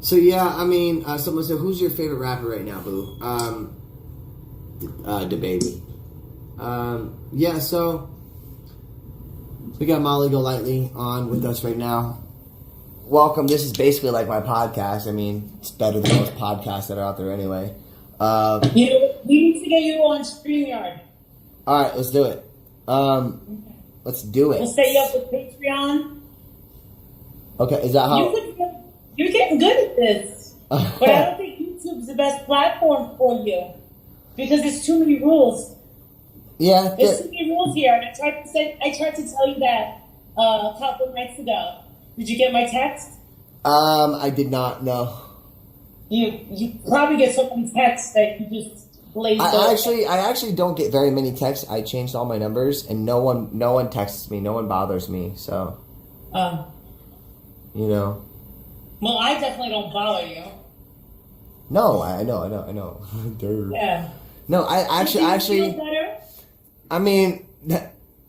So yeah, I mean, someone said, "Who's your favorite rapper right now, Boo?" DaBaby. Yeah. So we got Molly Golightly on with us right now. Welcome. This is basically like my podcast. I mean, it's better than most podcasts that are out there anyway. We need to get you on StreamYard. All right, let's do it. Let's do it. We'll set you up with Patreon. Okay, is that how? You're getting good at this. But I don't think YouTube's the best platform for you. Because there's too many rules. Yeah. There's too many rules here. And I tried to tell you that a couple of nights ago. Did you get my text? I did not know. You probably get so many texts that you just glazed over. I actually don't get very many texts. I changed all my numbers, and no one texts me. No one bothers me. So, you know. Well, I definitely don't bother you. No, I know. Duh. Yeah. No, I Do you feel better? I mean,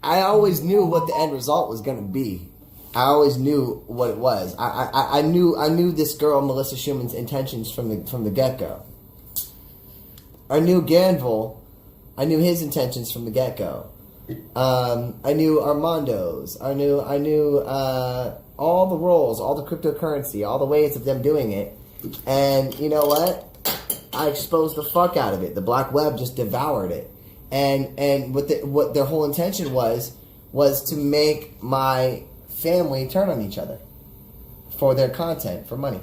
I always knew what the end result was going to be. I always knew what it was. I knew this girl, Melissa Schumann's intentions from the get-go. I knew Ganville. I knew his intentions from the get-go. I knew Armando's. I knew all the roles, all the cryptocurrency, all the ways of them doing it. And you know what? I exposed the fuck out of it. The black web just devoured it. And what their whole intention was to make my family turn on each other for their content, for money.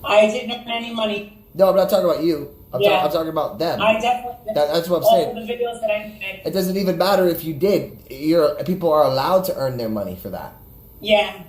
I didn't earn any money. No, I'm not talking about you. I'm talking about them. I definitely. That's what I'm all saying. the videos that I made. It doesn't even matter if you did. People are allowed to earn their money for that. Yeah.